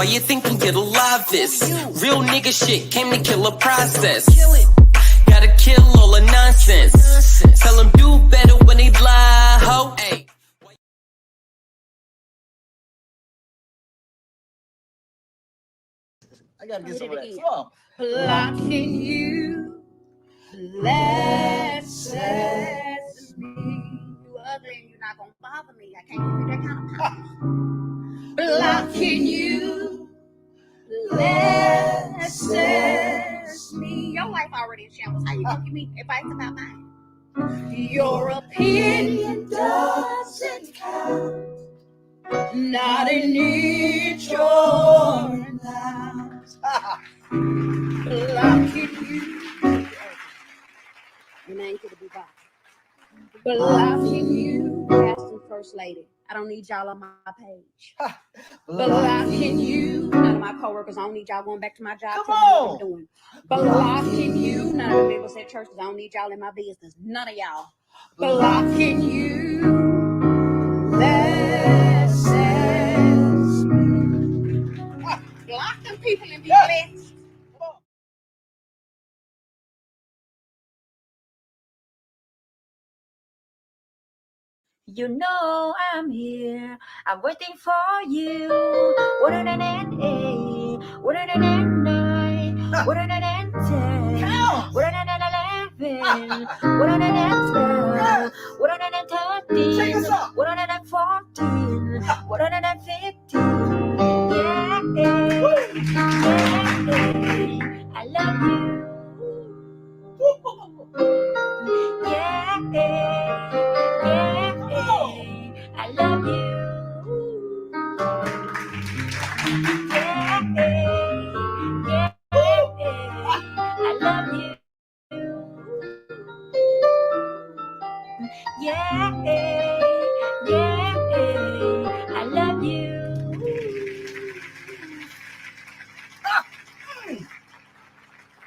you think I'm get alive this? Real nigga shit came to kill a process. Gotta kill all the nonsense. Tell them do better when they lie, ho. Ay. I gotta get some of that song. Blocking you, let's says me. You ugly and you're not gonna bother me. I can't give you that kind of power. Blocking you, let's says me. Your life already in shambles. How you gonna give me advice about mine? Your opinion doesn't count. Not in each your lives. Blocking you. Your name could be Bob. Blocking you, Pastor First Lady. I don't need y'all on my page. Blocking you, none of my coworkers. I don't need y'all going back to my job. Come on. What I'm doing. Blocking you, none of the members at churches. I don't need y'all in my business. None of y'all. Blocking you. That says block them people and be blessed. You know I'm here. I'm waiting for you. What an end, what an end, 9, what an end, 10, what an end, 11, what an end, 12, what an end, 13, what an end, 14, what an end, 15. Yeah, I love you. Yeah, I love you. I love you. I love you.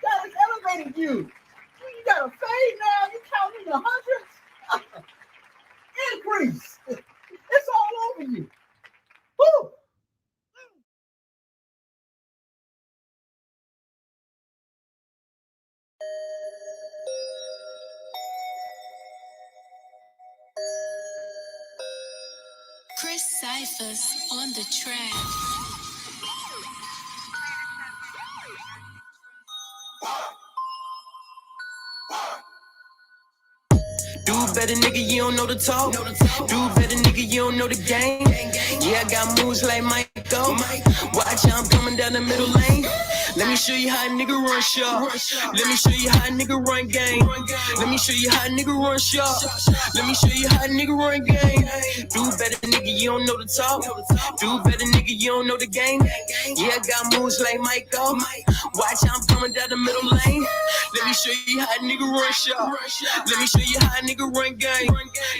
God is elevating you. You got a fade now. You counting the hundreds. Increase. It's all over you. Woo. Chris Cyphers on the track. Do better, nigga, you don't know the talk. Do better, nigga, you don't know the game. Yeah, I got moves like Michael. Watch how I'm coming down the middle lane. Let me show you how a nigga run sharp. Let me show you how a nigga run game. Let me show you how a nigga run sharp. Let me show you how a nigga run game. Do better, nigga, you don't know the talk. Do better, nigga, you don't know the game. Yeah, I got moves like Michael. Watch how I'm coming down the middle lane. Let me show you how a nigga run sharp. Let me show you how a nigga run game.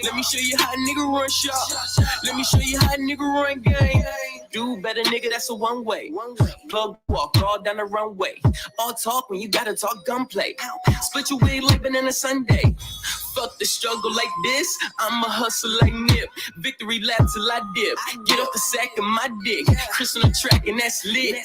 Let me show you how a nigga run sharp. Let me show you how a nigga run game. Do better, nigga, that's a one way. Plug walk all down the runway. All talk when you gotta talk gunplay. Split your wig like banana Sunday. Fuck the struggle like this. I'm a hustle like Nip. Victory lap till I dip. Get off the sack of my dick. Chris on the track and that's lit.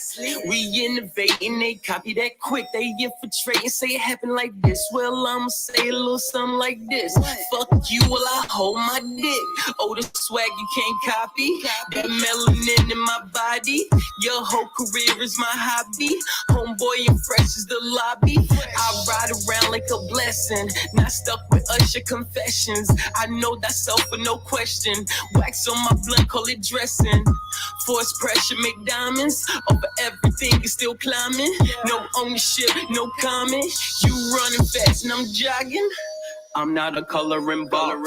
We innovating, they copy that quick. They infiltrate and say it happened like this. Well, I'ma say a little something like this. Fuck you while I hold my dick. Oh, the swag you can't copy. That melanin in my body. Your whole career is my hobby. Homeboy and fresh is the lobby. I ride around like a blessing. Not stuck with Usher confessions. I know that's self for no question. Wax on my blunt, call it dressing. Force pressure, make diamonds. Over everything is still climbing. No ownership, no comment. You running fast and I'm jogging. I'm not a coloring box.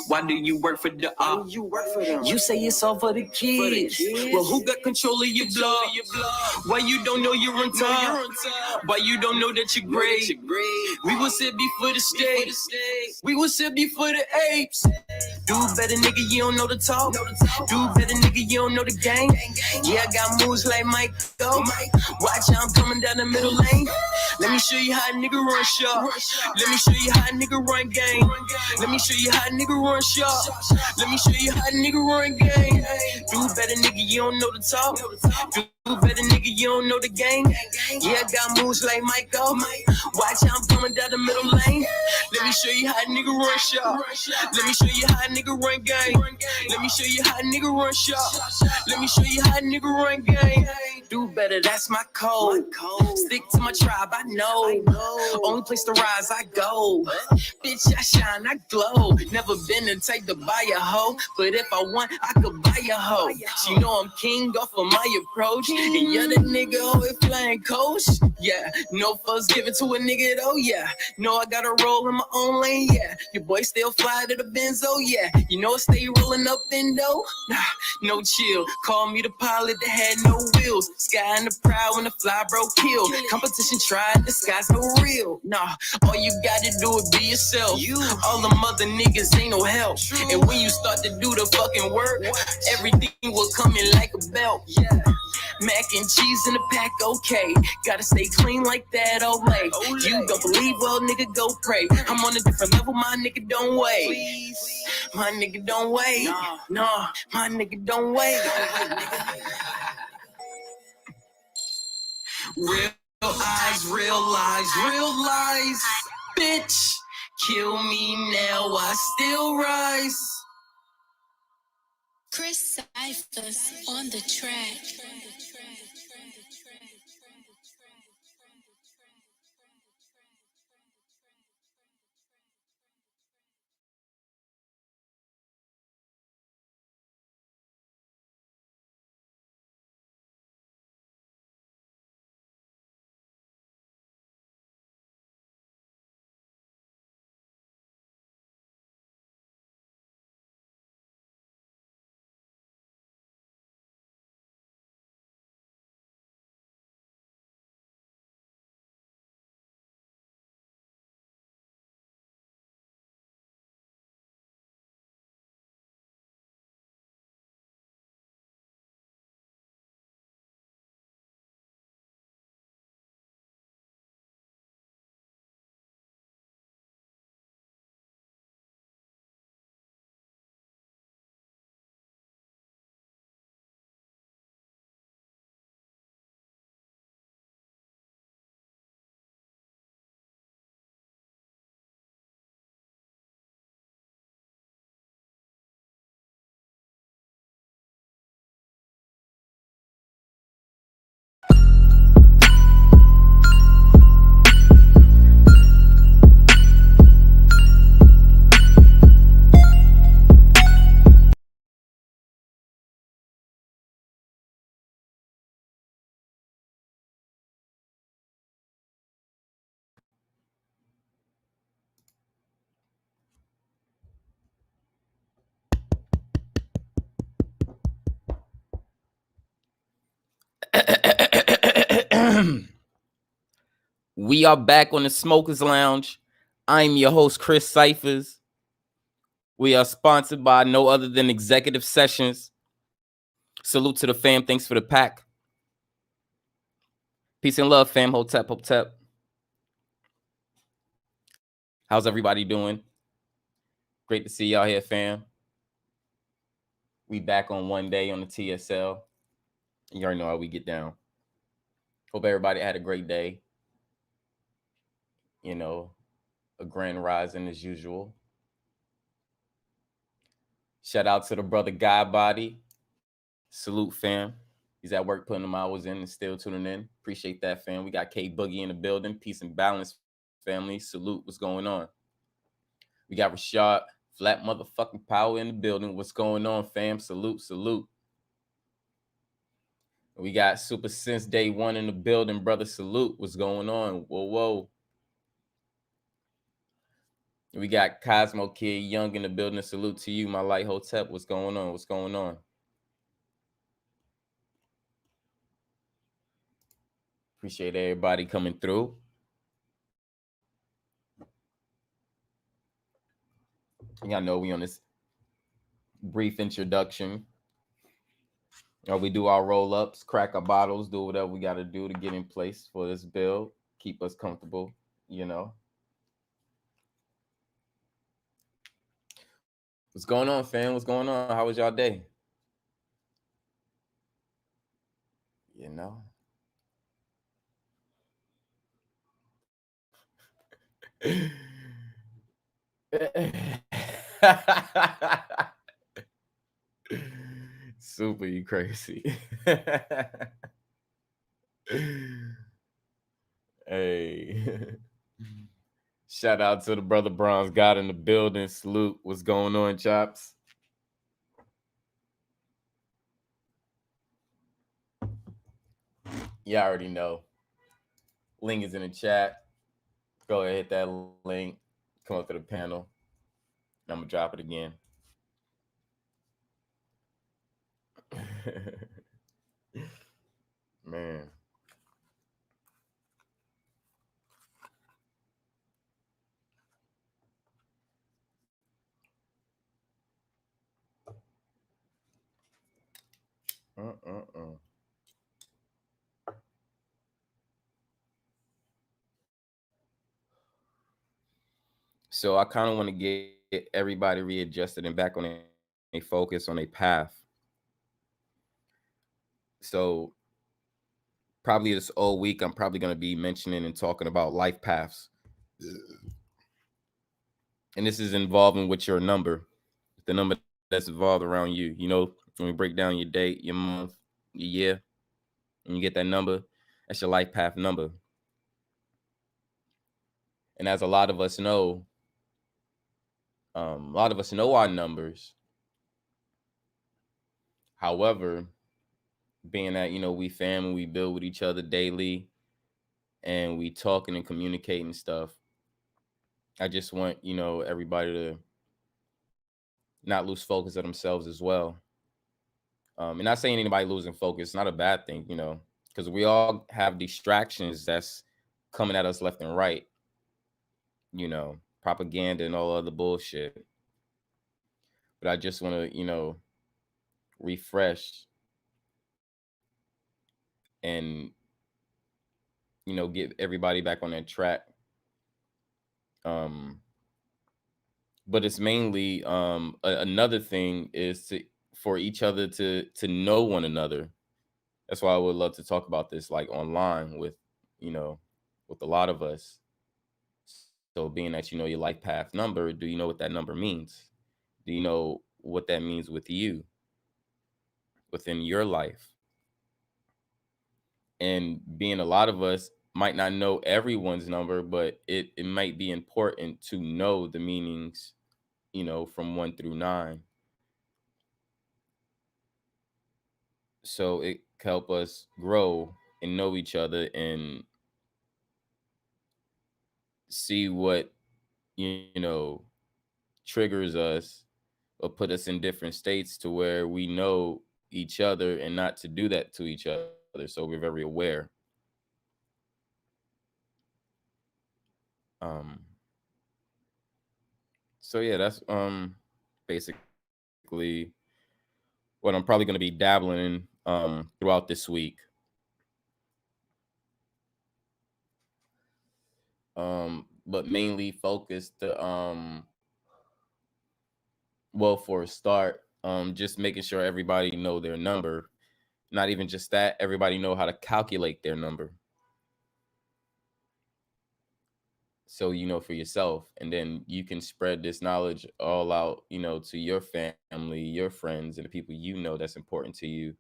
Why do you work for the op? You work for them. You say it's all for the kids. Well, who got control of your blog? Why you don't know you're on top? Why you don't know that you're great? We was here before the stage. We was here before the apes. Do better, nigga, you don't know the talk. Do better, nigga, you don't know the game. Yeah, I got moves like Mike. Watch how I'm coming down the middle lane. Let me show you how a nigga run sharp. Let me show you how a nigga run game. Let me show you how a nigga run sharp. Let me show you how a nigga run game. Do better, nigga, you don't know the talk. Do better, nigga, you don't know the game. Yeah, I got moves like Michael. Watch how I'm coming down the middle lane. Let me show you how a nigga run shop. Let me show you how a nigga run game. Let me show you how a nigga run shop. Let me show you how a nigga run game. Do better, that's my code. Stick to my tribe, I know. Only place to rise, I go. Bitch, I shine, I glow. Never been the type to buy a hoe, but if I want, I could buy a hoe. She know I'm king off of my approach. And you're the nigga always flying coach. Yeah, no fuss given to a nigga though. Yeah, no, I gotta roll in my own lane. Yeah, your boy still fly to the Benzo. Yeah, you know I stay rolling up in though. Nah, no chill. Call me the pilot that had no wheels. Sky in the proud when the fly broke kill. Competition tried, the sky's no real. Nah, all you gotta do is be yourself. All the mother niggas ain't no help. And when you start to do the fucking work, everything will come in like a belt. Yeah. Mac and cheese in the pack, okay. Gotta stay clean like that, Olay. You don't believe, well, nigga, go pray. I'm on a different level, my nigga, don't wait. My nigga, don't wait. No, my nigga, don't wait. Real eyes, real lies, real lies. Bitch, kill me now, I still rise. Chris Cyphers on the track. We are back on the Smokers Lounge. I'm your host, Chris Cyphers. We are sponsored by no other than Executive Sessions. Salute to the fam. Thanks for the pack. Peace and love, fam. Hotep, hotep. How's everybody doing? Great to see y'all here, fam. We back on Wonday on the TSL. You already know how we get down. Hope everybody had a great day. You know, a grand rising as usual. Shout out to the brother Guy Body. Salute, fam. He's at work putting them hours in and still tuning in. Appreciate that, fam. We got K Boogie in the building. Peace and balance, family. Salute. What's going on? We got Rashad Flat Motherfucking Power in the building. What's going on, fam? Salute, salute. We got Super Sense Day 1 in the building, brother. Salute. What's going on? Whoa, whoa. We got Cosmo Kid Young in the building. Salute to you, my light Hotep. What's going on? What's going on? Appreciate everybody coming through. Y'all know we on this brief introduction. We do our roll-ups, crack our bottles, do whatever we got to do to get in place for this build, keep us comfortable, you know. What's going on, fam? What's going on? How was y'all day? You know? Super, you crazy. Hey. Shout out to the brother Bronze God in the building. Salute. What's going on, Chops? You already know. Link is in the chat. Go ahead, hit that link. Come up to the panel. I'm gonna drop it again. Man. Uh. So I kind of want to get everybody readjusted and back on a focus on a path. So probably this whole week, I'm probably going to be mentioning and talking about life paths. And this is involving with your number, the number that's involved around you. You know, when we break down your date, your month, your year, and you get that number, that's your life path number. And as a lot of us know, our numbers. However, being that, we family, we build with each other daily, and we talking and communicating stuff. I just want, everybody to not lose focus of themselves as well. And not saying anybody losing focus, not a bad thing, because we all have distractions that's coming at us left and right, propaganda and all other bullshit. But I just want to, refresh and, get everybody back on that track. Um, but it's mainly another thing is for each other to know one another. That's why I would love to talk about this like online with with a lot of us. So being that you know your life path number, do you know what that number means? Do you know what that means with you within your life? And being a lot of us might not know everyone's number, but it might be important to know the meanings, from 1 through 9. So it can help us grow and know each other and see what, triggers us or put us in different states to where we know each other and not to do that to each other. So we're very aware. Um, so yeah, that's basically what I'm probably going to be dabbling in throughout this week. But mainly focused to well, for a start, just making sure everybody know their number. Not even just that, everybody know how to calculate their number. So you know for yourself, and then you can spread this knowledge all out, to your family, your friends, and the people that's important to you,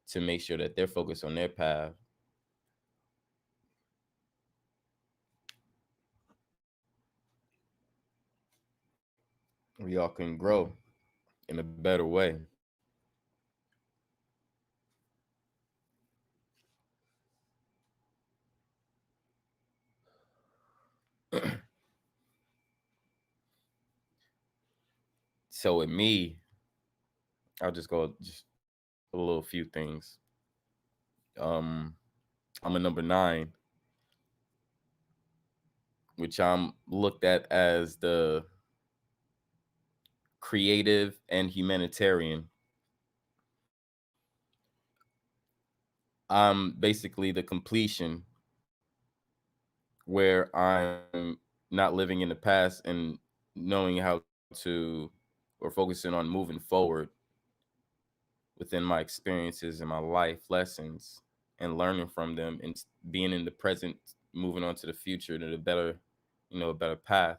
to make sure that they're focused on their path. We all can grow in a better way. So with me, I'll just go just a little few things. um I'm a number 9, which I'm looked at as the creative and humanitarian. I'm basically the completion, where I'm not living in the past and knowing how to, or focusing on moving forward within my experiences and my life lessons. and learning from them and being in the present, moving on to the future to the better, a better path.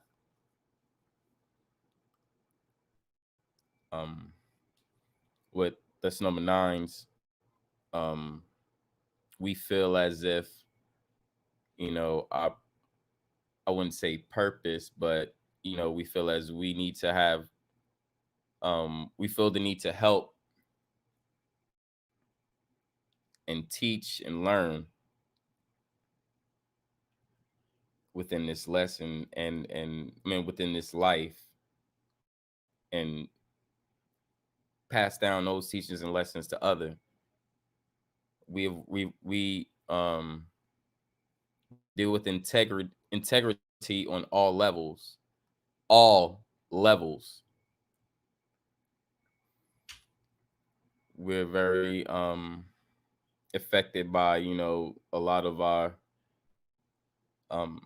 Um, with that's number nines, um, we feel as if, I wouldn't say purpose, but we feel as we need to have, we feel the need to help and teach and learn within this lesson and I mean within this life, and pass down those teachings and lessons to other. We deal with integrity on all levels, all levels. We're very affected by a lot of our um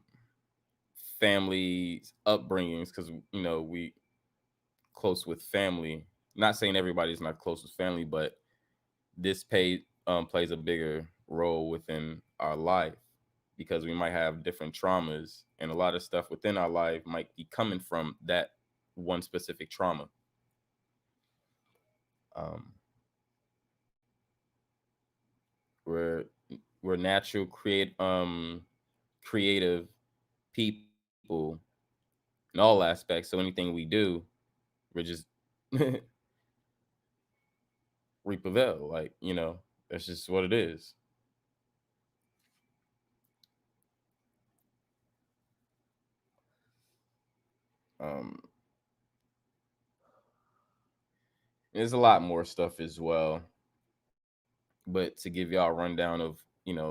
families upbringings, because we close with family. Not saying everybody's not close with family, but plays a bigger role within our life, because we might have different traumas, and a lot of stuff within our life might be coming from that one specific trauma. Um, we're we're natural creative people in all aspects. So anything we do, we're just reap a veil. Like, that's just what it is. Um, there's a lot more stuff as well. But to give y'all a rundown of,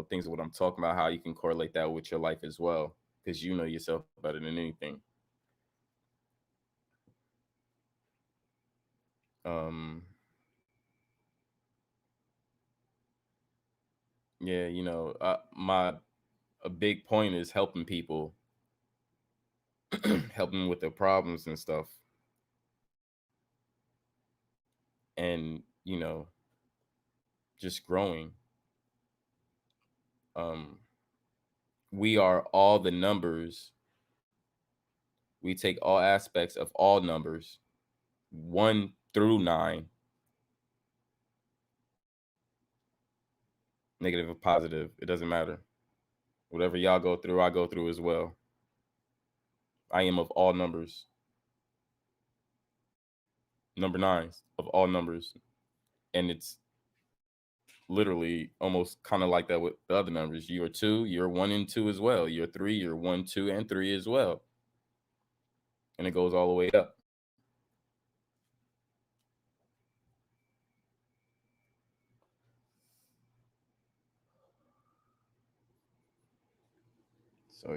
things of what I'm talking about, how you can correlate that with your life as well, because you know yourself better than anything. Um, yeah, my a big point is helping people, helping with their problems and stuff, and just growing. Um, we are all the numbers. We take all aspects of all numbers, 1 through 9, negative or positive. It doesn't matter. Whatever y'all go through, I go through as well. I am of all numbers. Number nines of all numbers. And it's literally almost kind of like that with the other numbers. You're 2, you're 1 and 2 as well. You're 3, you're 1, 2, and 3 as well. And it goes all the way up. So,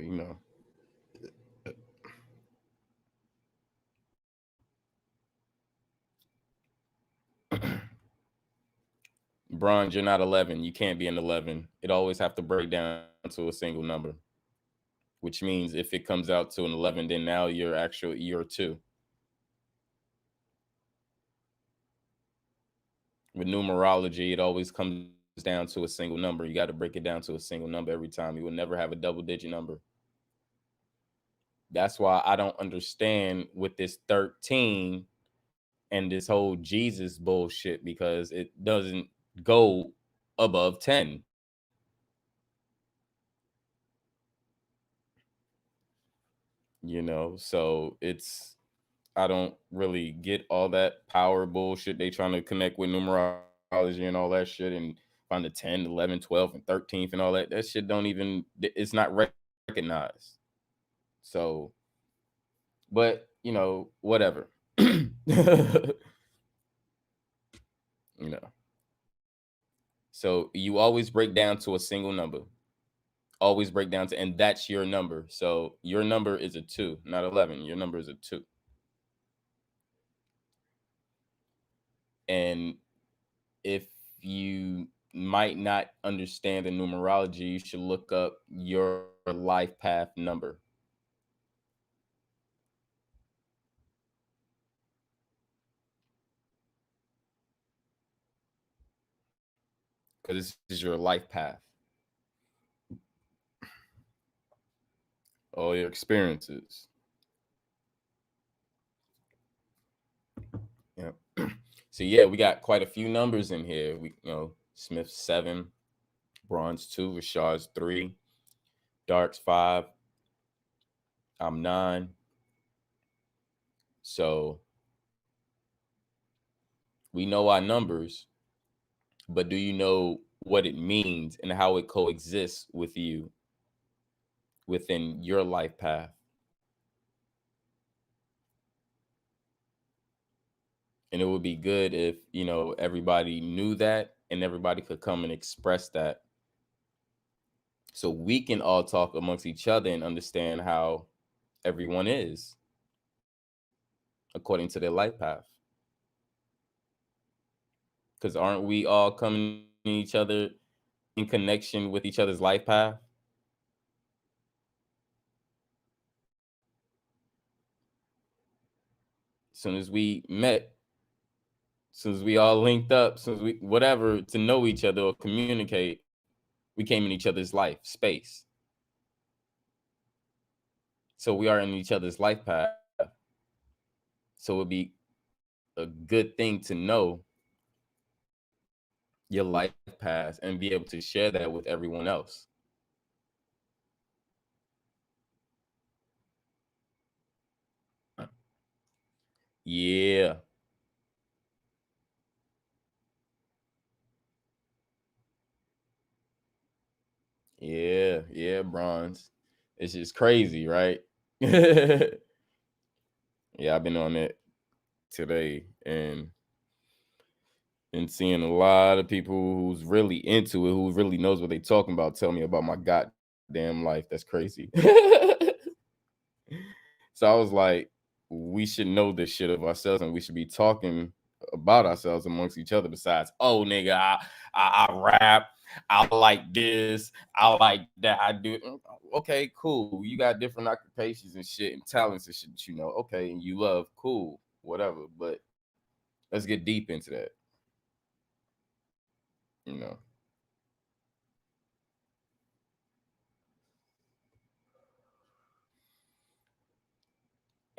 bronze, you're not 11. You can't be an 11. It always have to break down to a single number, which means if it comes out to an 11, then now you're 2. With numerology, it always comes down to a single number. You got to break it down to a single number every time. You will never have a double digit number. That's why I don't understand with this 13 and this whole Jesus bullshit, because it doesn't go above 10. So I don't really get all that power bullshit. They trying to connect with numerology and all that shit and find the 10, 11, 12, and 13th and all that. That shit don't even, it's not recognized. So, but, whatever. you know. So you always break down to a single number. Always break down to, and that's your number. So your number is a 2, not 11. Your number is a 2. And if you might not understand the numerology, you should look up your life path number. because this is your life path, all your experiences. Yeah. So yeah, we got quite a few numbers in here. Smith 7, Bronze 2, Rashard's 3, Dark's 5, I'm 9. So we know our numbers, but do you know what it means and how it coexists with you within your life path? And it would be good if, everybody knew that and everybody could come and express that, so we can all talk amongst each other and understand how everyone is according to their life path. Because aren't we all coming to each other in connection with each other's life path? As soon as we met, as soon as we all linked up, as soon as we whatever to know each other or communicate, we came in each other's life space. So we are in each other's life path. So it'd be a good thing to know your life path and be able to share that with everyone else. Yeah. Yeah, Bronze. It's just crazy, right? Yeah, I've been on it today and seeing a lot of people who's really into it, who really knows what they talking about, tell me about my goddamn life. That's crazy. So I was like, we should know this shit of ourselves and we should be talking about ourselves amongst each other. Besides, oh nigga, I rap, I like this, I like that, I do. Okay, cool. You got different occupations and shit and talents and shit that okay, and you love, cool, whatever. But let's get deep into that. You know.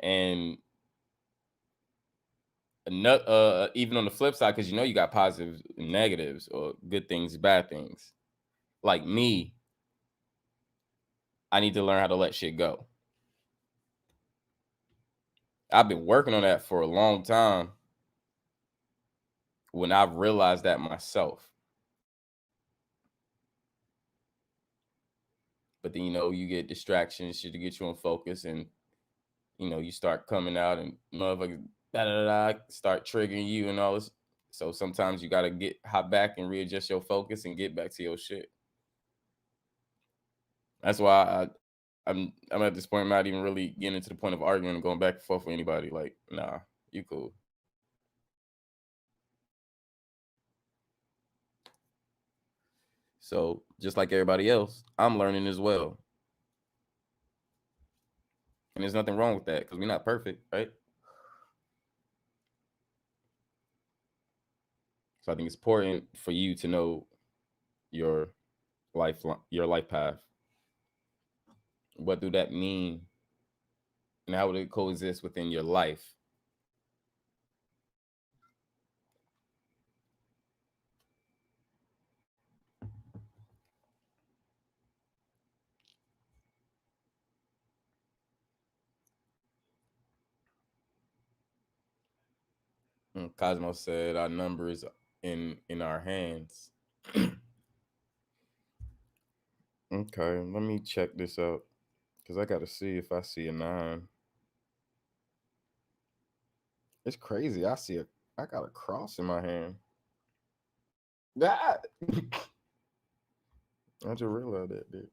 And even on the flip side, because you got positives and negatives, or good things, bad things. Like me, I need to learn how to let shit go. I've been working on that for a long time when I've realized that myself. But then, you get distractions, shit to get you on focus, and, you start coming out and motherfuckers start triggering you and all this. So sometimes you got to hop back and readjust your focus and get back to your shit. That's why I'm at this point, I'm not even really getting into the point of arguing and going back and forth with anybody. Like, nah, you cool. So just like everybody else, I'm learning as well. And there's nothing wrong with that because we're not perfect, right? So I think it's important for you to know your your life path. What do that mean? And how would it coexist within your life? Cosmo said our number is in our hands. Okay, let me check this out because I got to see if I see a 9. It's crazy. I got a cross in my hand. That I just realized that, dude.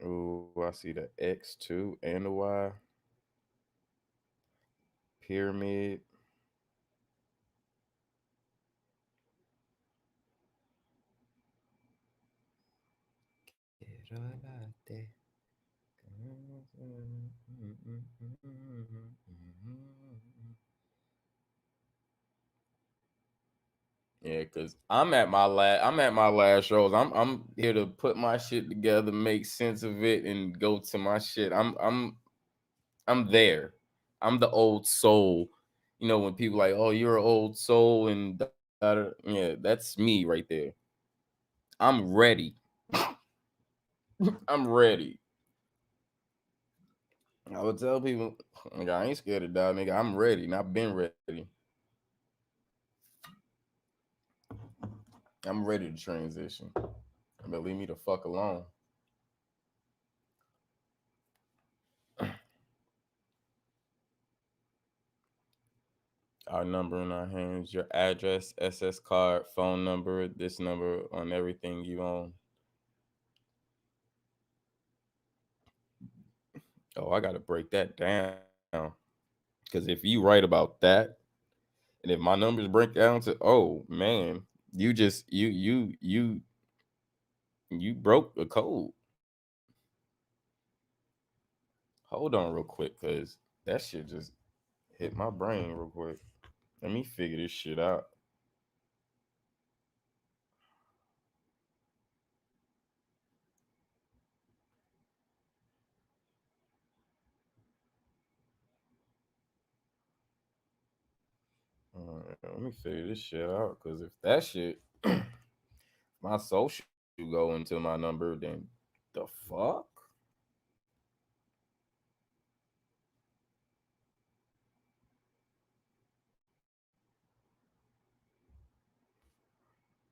Oh, I see the X too and the Y. Pyramid. Yeah, cause I'm at my last shows. I'm here to put my shit together, make sense of it, and go to my shit. I'm there. I'm the old soul. You know, when people like, oh, you're an old soul and yeah, that's me right there. I'm ready. I'm ready. I would tell people, nigga, I ain't scared to die, nigga. I'm ready, and I've been ready. I'm ready to transition. But leave me the fuck alone. Our number in our hands, your address, SS card, phone number, this number on everything you own. Oh, I gotta break that down. Cause if you write about that, and if my numbers break down to, oh man, you broke the code. Hold on real quick, cause that shit just hit my brain real quick. Let me figure this shit out. All right, let me figure this shit out. Cause if that shit, my social go into my number, then the fuck?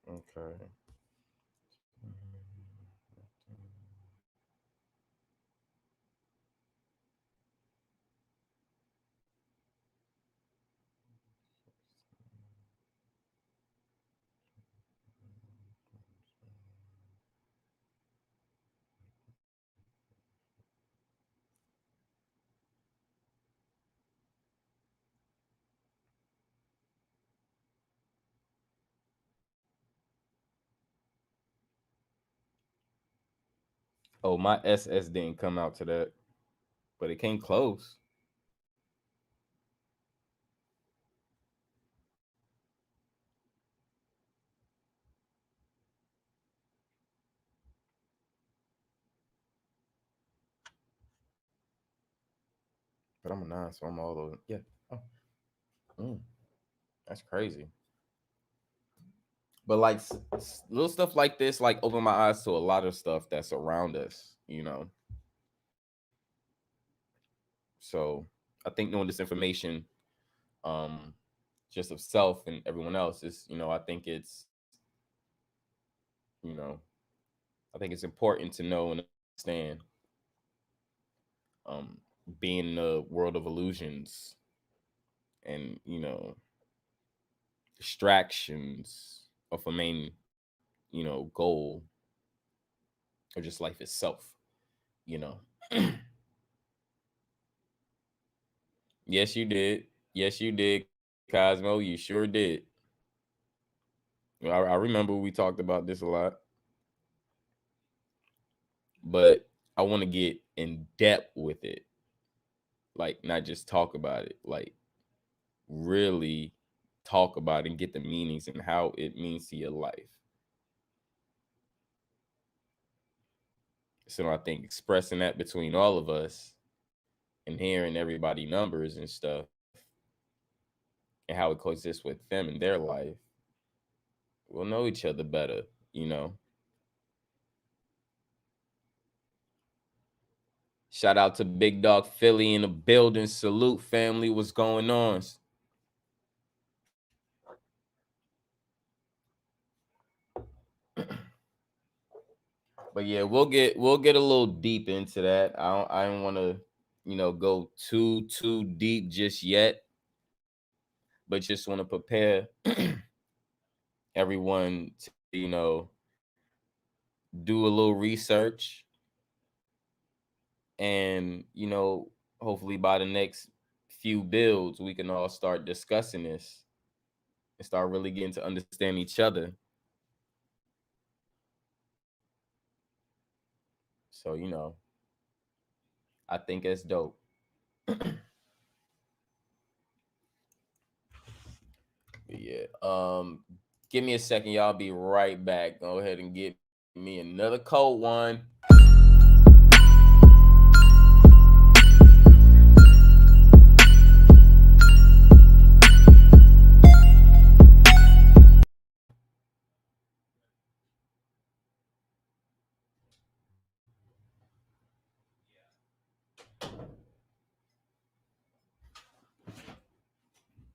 Okay. Oh, my SS didn't come out to that, but it came close. But I'm a nine, so I'm all over. Yeah. Oh, mm, that's crazy. But like little stuff like this, like open my eyes to a lot of stuff that's around us. So I think knowing this information, um, just of self and everyone else is, I think you know, I think it's important to know and understand, um, being in the world of illusions and distractions of a main, goal or just life itself. You know. Yes, you did. Yes, you did, Cosmo. You sure did. I remember we talked about this a lot, but I want to get in depth with it, like not just talk about it, like really talk about it and get the meanings and how it means to your life. So I think expressing that between all of us and hearing everybody numbers and stuff and how it coexists with them in their life, we'll know each other better. Shout out to Big Dog Philly in the building. Salute, family. What's going on? But yeah, we'll get a little deep into that. I don't want to, go too deep just yet, but just want to prepare everyone to, do a little research and, hopefully by the next few builds we can all start discussing this and start really getting to understand each other. So, I think it's dope. Yeah. Give me a second, y'all. Be right back. Go ahead and get me another cold one.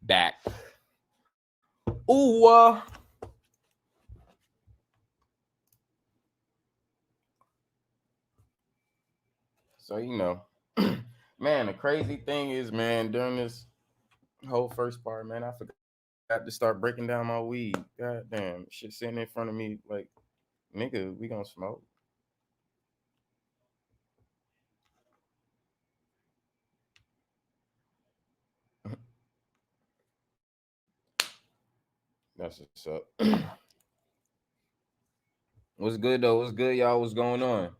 Back. Ooh, so man, the crazy thing is, man, during this whole first part, man, I forgot to start breaking down my weed. God damn, shit sitting in front of me like, nigga, we gonna smoke. That's what's up. What's good though? What's good, y'all? What's going on?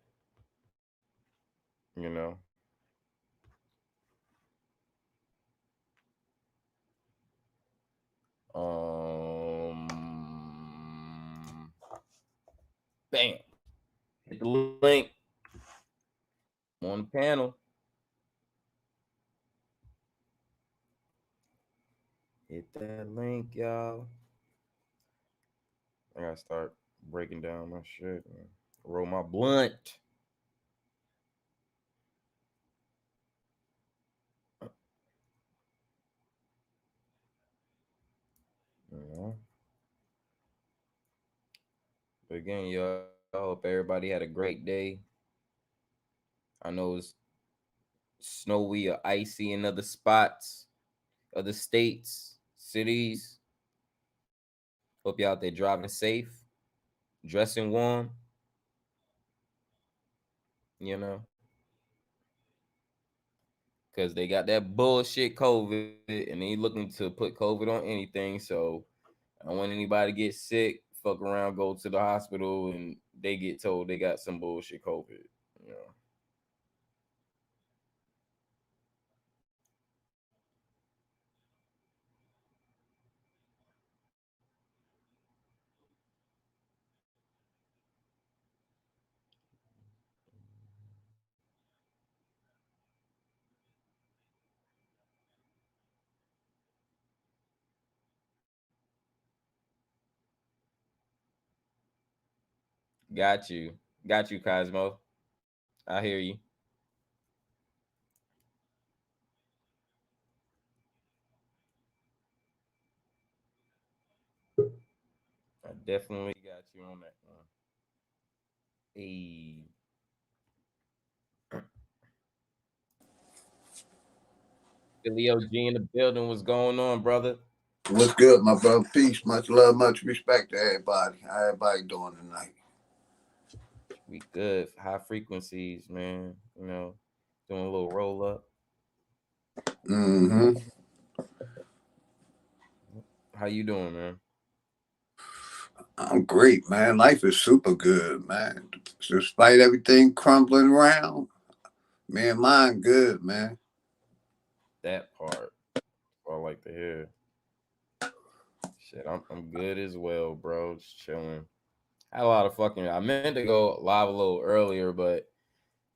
You know. Bam. Hit the link. I'm on the panel. Hit that link, y'all. I gotta start breaking down my shit, man. Roll my blunt. You know. But again, y'all, I hope everybody had a great day. I know it's snowy or icy in other spots, other states, cities. Hope y'all out there driving safe, dressing warm, you know, because they got that bullshit COVID and they looking to put COVID on anything. So I don't want anybody to get sick, fuck around, go to the hospital, and they get told they got some bullshit COVID. You know, got you, Cosmo. I hear you. I definitely got you on that one. Hey, Leo G in the building. What's going on, brother? What's good, my brother? Peace, much love, much respect to everybody. How everybody doing tonight? We good. High frequencies, man. You know, doing a little roll up. Mm-hmm. How you doing, man? I'm great, man. Life is super good, man. Despite everything crumbling around, me and mine good, man. That part I like to hear. Shit, I'm good as well, bro. Just chilling. Had a lot of fucking. I meant to go live a little earlier, but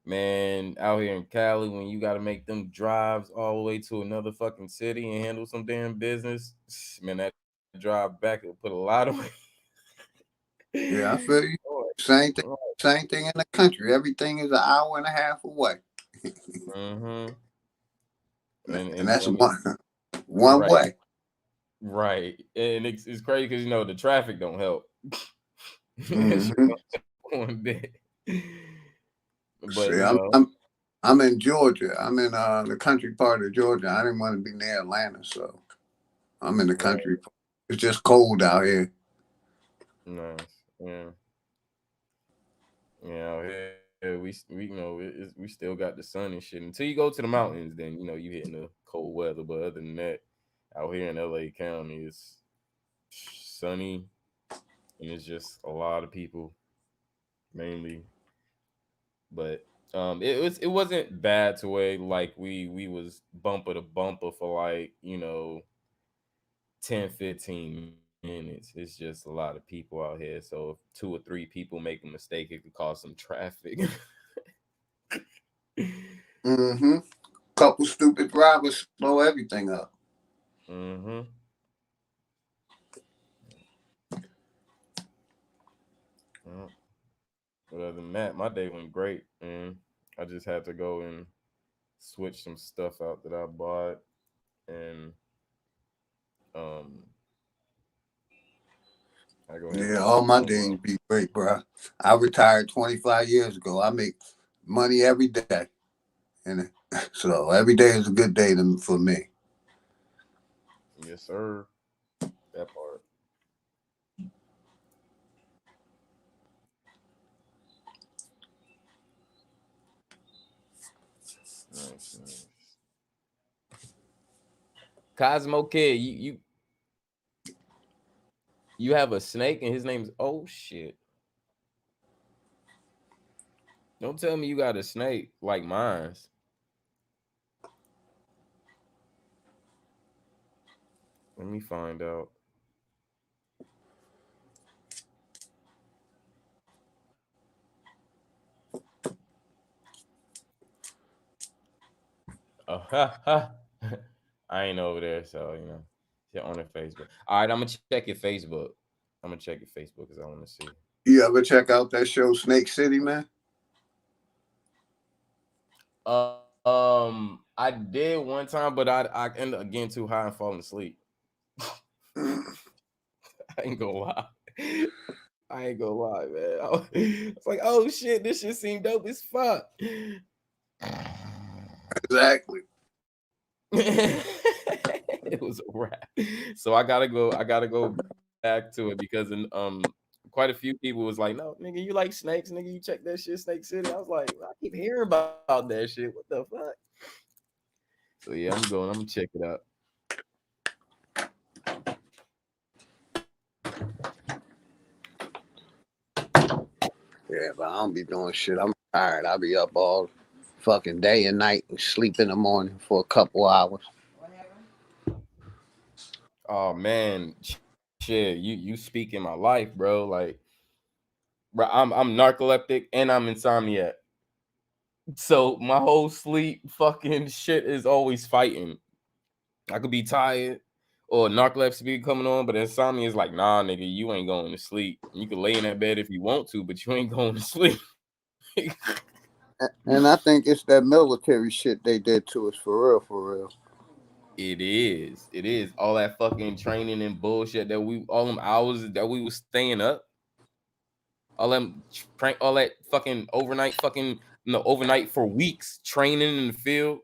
man, out here in Cali, when you got to make them drives all the way to another fucking city and handle some damn business, man, that drive back will put a lot of. Yeah, I feel you. Same thing. Same thing in the country. Everything is an hour and a half away, Mm-hmm. and And that's I mean, one right, way. right, and it's crazy because the traffic don't help. That shit Mm-hmm. don't help one bit. But See, I'm in Georgia. I'm in the country part of Georgia. I didn't want to be near Atlanta, so I'm in the right, country. It's just cold out here. nice, yeah, yeah. Out here, we we still got the sun and shit. Until you go to the mountains, then you hitting the cold weather. But other than that, out here in LA County, it's sunny and it's just a lot of people mainly. But it wasn't bad to way like we was bumper to bumper for like 10, 15 minutes. It's just a lot of people out here. So if 2 or 3 people make a mistake, it could cause some traffic. Mm-hmm. Couple stupid drivers slow everything up. Mm-hmm. Yeah. But other than that, my day went great, and I just had to go and switch some stuff out that I bought, and um, I go ahead and Yeah, put all some my clothes days on. be great, bro. I retired 25 years ago. I make money every day, and so every day is a good day for me. Yes, sir. That part. Nice, nice. Cosmo Kid, you have a snake, and his name's oh shit. Don't tell me you got a snake like mine's. Let me find out. Oh, ha, ha. I ain't over there, so you're on the Facebook. All right, I'm gonna check your Facebook. I'm gonna check your Facebook because I want to see. You ever check out that show Snake City, man? I did one time, but I ended up getting too high and falling asleep. I ain't gonna lie. I ain't gonna lie, man. I was like, oh shit, this shit seemed dope as fuck. Exactly. It was a wrap. So I gotta go. I gotta go back to it because quite a few people was like, "No, nigga, you like snakes, nigga. You check that shit, Snake City." I was like, I keep hearing about that shit. What the fuck? So yeah, I'm going. I'm gonna check it out. Yeah, but I don't be doing shit. I'm tired. I be up all fucking day and night and sleep in the morning for a couple hours. Oh man, shit, you speak in my life, bro. Like, bro, I'm narcoleptic and I'm insomniac. So my whole sleep fucking shit is always fighting. I could be tired or narcolepsy be coming on, but insomnia is like, nah, nigga, you ain't going to sleep. You can lay in that bed if you want to, but you ain't going to sleep. And I think it's that military shit they did to us for real, for real. It is. It is. All that fucking training and bullshit that all them hours that we was staying up, all that fucking overnight overnight for weeks training in the field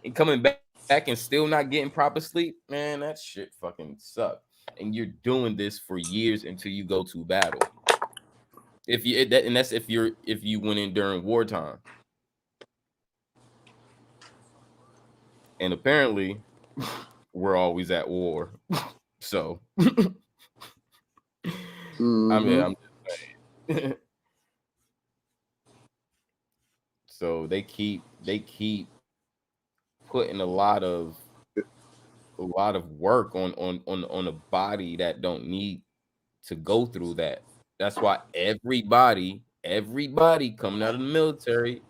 and coming back and still not getting proper sleep, man, that shit fucking sucked. And you're doing this for years until you go to battle. That's if you went in during wartime. And apparently we're always at war. So I mean, Mm-hmm. I'm just saying. So they keep putting a lot of work on a body that don't need to go through that. That's why everybody coming out of the military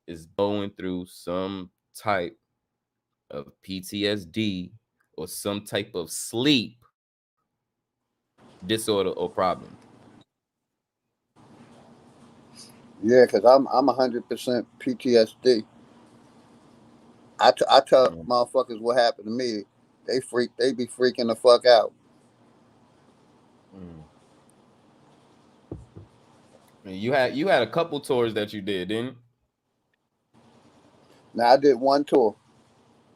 is going through some type of PTSD or some type of sleep disorder or problem. Yeah, cause I'm 100% PTSD. I tell Mm. motherfuckers what happened to me. They be freaking the fuck out. Mm. You had a couple tours that you did, didn't Now I did one tour,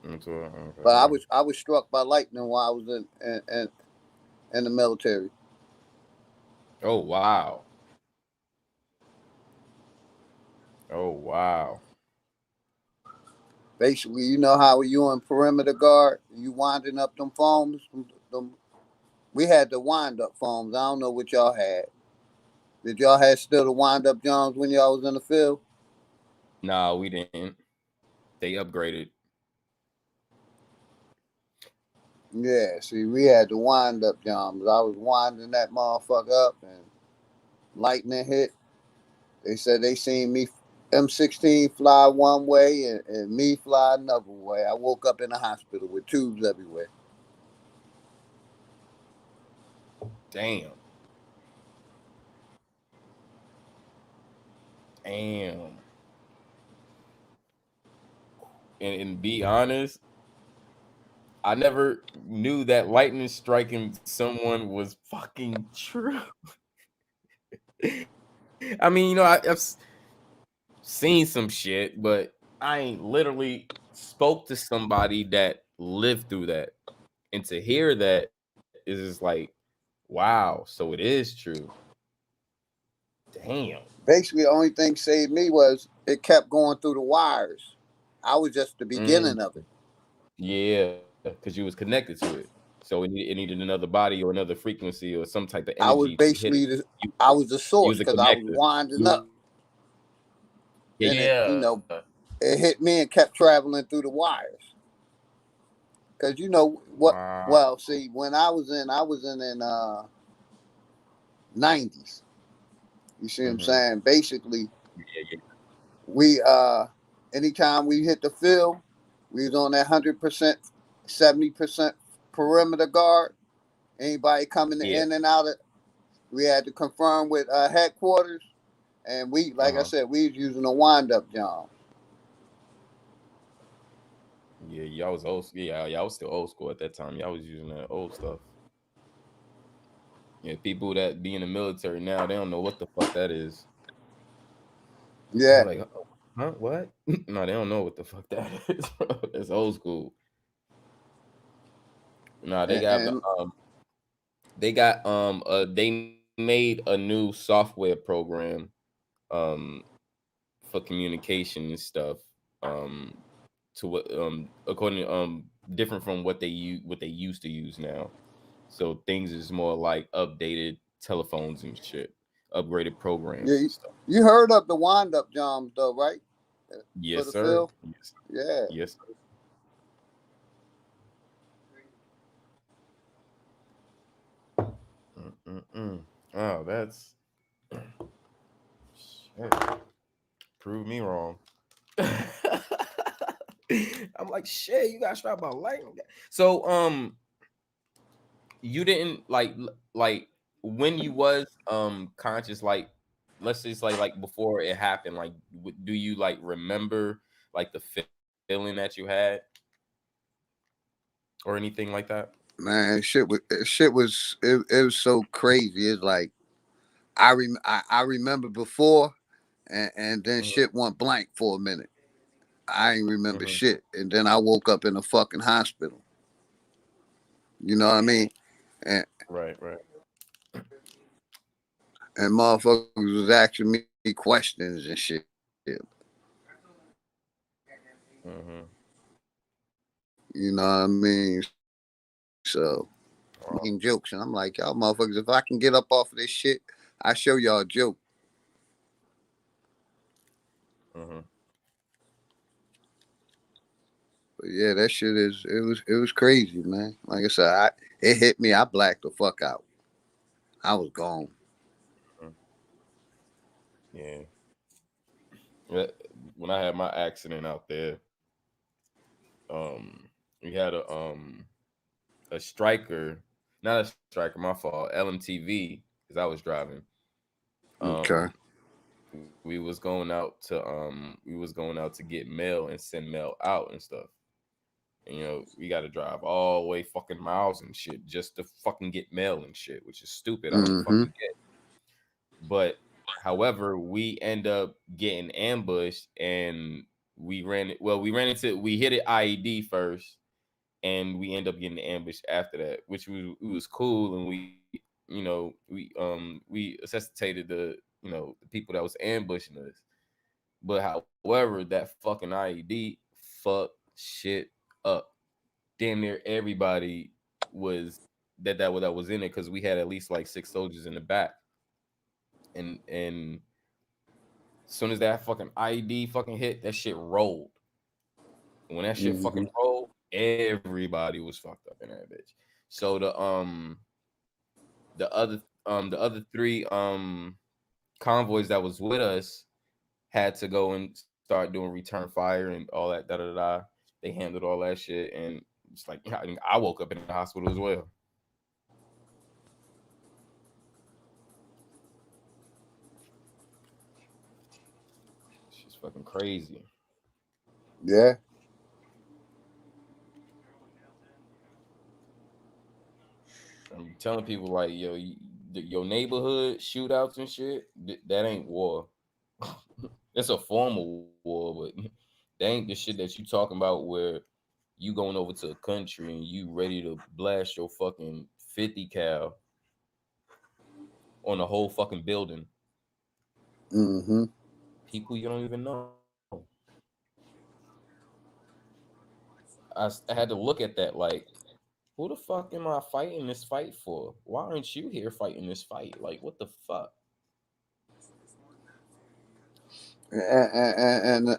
you? Tour, okay, but I yeah. was struck by lightning while I was in the military. Oh wow. Oh wow. Basically, you know how you in perimeter guard, you winding up them foams. We had the wind up foams. I don't know what y'all had. Did y'all have still the wind up Johns when y'all was in the field? Nah, we didn't. They upgraded. Yeah, see, we had the wind up jams. I was winding that motherfucker up and lightning hit. They said they seen me M16 fly one way and me fly another way. I woke up in the hospital with tubes everywhere. Damn. Damn. And be honest, I never knew that lightning striking someone was fucking true. I mean, I've seen some shit, but I ain't literally spoke to somebody that lived through that. And to hear that is just like, wow, so it is true. Damn. Basically, the only thing saved me was it kept going through the wires. I was just the Mm, beginning of it. yeah, because you was connected to it. So it needed another body or another frequency or some type of I was energy to hit it. basically the, You, I was the you source was a because I was connector. winding up. Then it, Yeah. it hit me and kept traveling through the wires. Cause you know what? Wow. Well, see, when I was in '90s. You see what I'm Hmm. saying? Basically, Yeah, we anytime we hit the field, we was on that 100%, 70% perimeter guard. Anybody coming yeah. in and out of, we had to confirm with headquarters, and we, like I Uh-huh. said, we was using a wind up John. Yeah, y'all was old. Yeah, y'all was still old school at that time. Y'all was using that old stuff. Yeah, people that be in the military now, they don't know what the fuck that is. They're Yeah, like, "Oh, huh? What?" No, they don't know what the fuck that is, bro. It's old school. Nah, and they made a new software program for communication and stuff. Um to what according to different from what they used to use now. So things is more like updated telephones and shit, upgraded yeah, programs and stuff. you heard of the wind up Johns though, right? For Yes, the sir. field, Yes, yeah. yes, sir. Mm-mm-mm. Oh, that's shit. Prove me wrong. I'm like, shit, you got strapped by lightning. So, you didn't like when you was conscious, like let's just like before it happened, like do you like remember like the feeling that you had or anything like that? Man, it was so crazy. It's like I remember before, and then Hmm. shit went blank for a minute. I ain't remember Hmm. shit, and then I woke up in a fucking hospital. You know what I mean? And Right, right. and motherfuckers was asking me questions and shit. Hmm. You know what I mean? So Wow. making jokes, and I'm like, y'all motherfuckers, if I can get up off of this shit, I show y'all a joke. Hmm. But yeah, that shit is it was crazy, man. Like I said, it hit me. I blacked the fuck out. I was gone. Yeah. Uh, when I had my accident out there, we had a striker, not a striker, my fault, LMTV, because I was driving. Okay. Um, we was going out to get mail and send mail out and stuff. And, we got to drive all the way fucking miles and shit just to fucking get mail and shit, which is stupid. I don't Mm-hmm. fucking get. But however, we end up getting ambushed and we hit it IED first and we end up getting ambushed after that, which was cool. And we assassinated the people that was ambushing us. But however, that fucking IED fucked shit up. Damn near everybody was that was in it because we had at least like 6 soldiers in the back. And as soon as that fucking IED fucking hit, that shit rolled. When that shit Mm-hmm. fucking rolled, Everybody was fucked up in that bitch. So the other three convoys that was with us had to go and start doing return fire and all that da da da. Da. They handled all that shit, and it's like I woke up in the hospital as well. She's fucking crazy. Yeah. I'm telling people like, yo, your neighborhood shootouts and shit, that ain't war. It's a form of war, but that ain't the shit that you talking about where you going over to a country and you ready to blast your fucking 50 cal on a whole fucking building. Mm-hmm. People you don't even know. I had to look at that like, who the fuck am I fighting this fight for? Why aren't you here fighting this fight? Like, what the fuck? And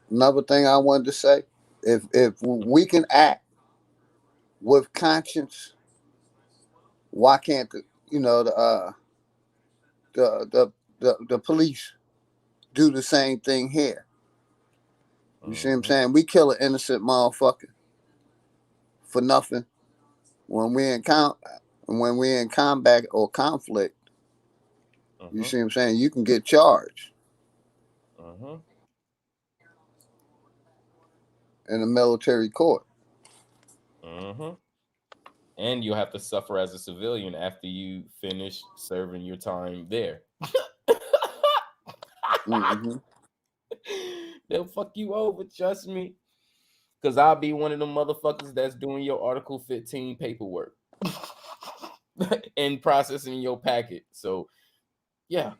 another thing I wanted to say, if we can act with conscience, why can't the the police do the same thing here? You see what I'm Mm-hmm. saying? We kill an innocent motherfucker for nothing when when we in combat or conflict. You Mm-hmm. see what I'm saying? You can get charged Mm-hmm. in a military court. Mm-hmm. And you'll have to suffer as a civilian after you finish serving your time there. Mm-hmm. They'll fuck you over, trust me. Cause I'll be one of them motherfuckers that's doing your Article 15 paperwork and processing your packet. So yeah.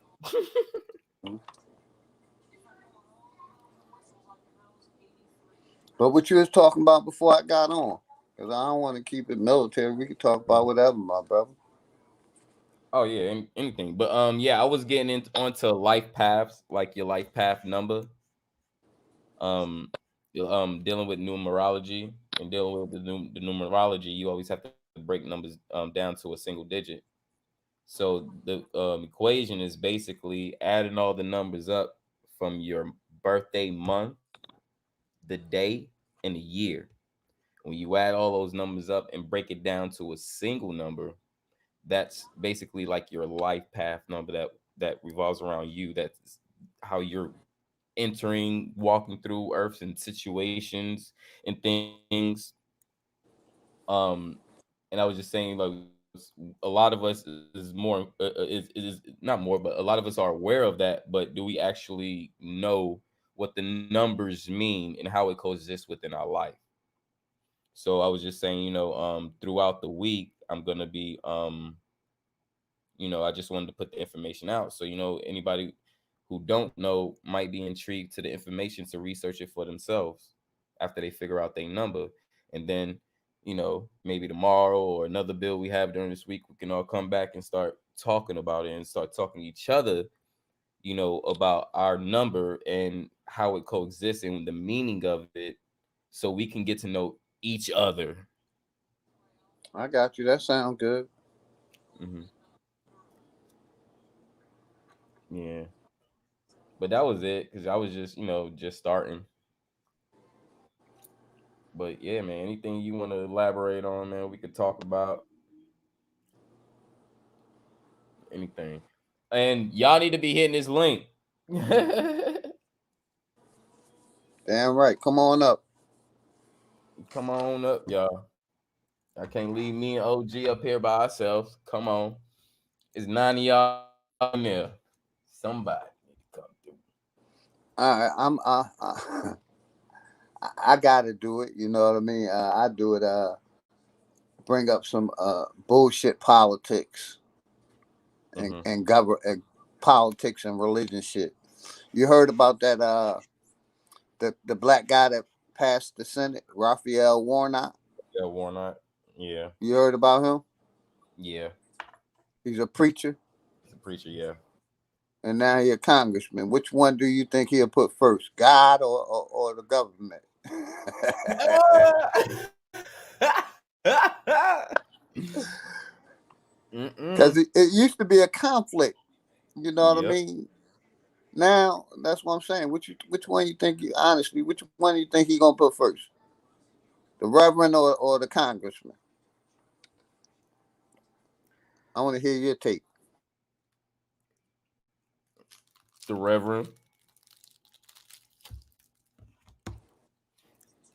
But what you was talking about before I got on, because I don't want to keep it military. We can talk about whatever, my brother. Oh yeah, anything. But yeah, I was getting onto life paths, like your life path number. Um, dealing with numerology and dealing with the numerology, you always have to break numbers down to a single digit. So the equation is basically adding all the numbers up from your birthday month, the day, and the year. When you add all those numbers up and break it down to a single number, that's basically like your life path number that revolves around you. That's how you're entering, walking through earths and situations and things. Um, and I was just saying, like, a lot of us is more is not more, but a lot of us are aware of that. But do we actually know what the numbers mean and how it coexists within our life? So I was just saying, throughout the week, I'm gonna be I just wanted to put the information out so anybody who don't know might be intrigued to the information to research it for themselves after they figure out their number. And then maybe tomorrow or another bill we have during this week, we can all come back and start talking about it and start talking to each other about our number and how it coexists and the meaning of it, so we can get to know each other. I got you. That sounds good. Hmm. Yeah, but that was it because I was just just starting. But yeah, man, anything you want to elaborate on, man, we could talk about anything. And y'all need to be hitting this link. Damn right. Come on up. Come on up, y'all. I can't leave me and OG up here by ourselves. Come on. It's 9 of y'all in there. Somebody need to come through. All right. I gotta do it. You know what I mean? I do it. Bring up some bullshit politics Mm-hmm. and politics and religion shit. You heard about that? The black guy that passed the Senate, Raphael Warnock. Yeah, Warnock. Yeah. You heard about him? Yeah. He's a preacher, He's a preacher, yeah. and now he's a congressman. Which one do you think he'll put first, God or the government? Because it used to be a conflict. You know what I Yep. mean? Now that's what I'm saying. Which one you think you honestly? Which one you think he gonna put first? The Reverend or the Congressman? I want to hear your take. The Reverend.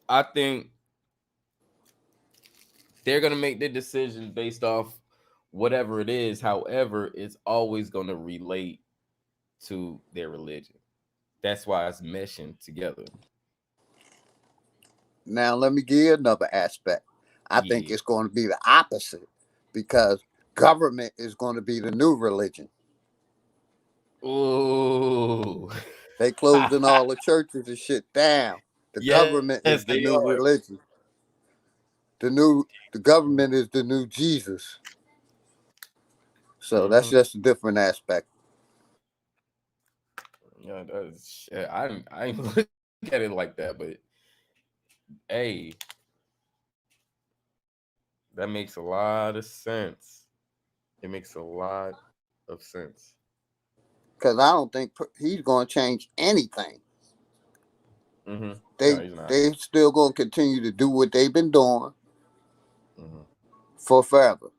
I think they're gonna make their decision based off whatever it is. However, it's always gonna relate to their religion. That's why it's meshing together. Now let me give you another aspect. I think Yeah. it's going to be the opposite because government is going to be the new religion. Ooh. They closing all the churches and shit down. The Yes, government they is the new are. religion. The government is the new Jesus. So that's Mm-hmm. just a different aspect. Yeah, that's shit. I ain't look at it like that, but hey, that makes a lot of sense. It makes a lot of sense. Because I don't think he's going to change anything. Mm-hmm. No, They he's not. they still going to continue to do what they've been doing Mm-hmm. for forever.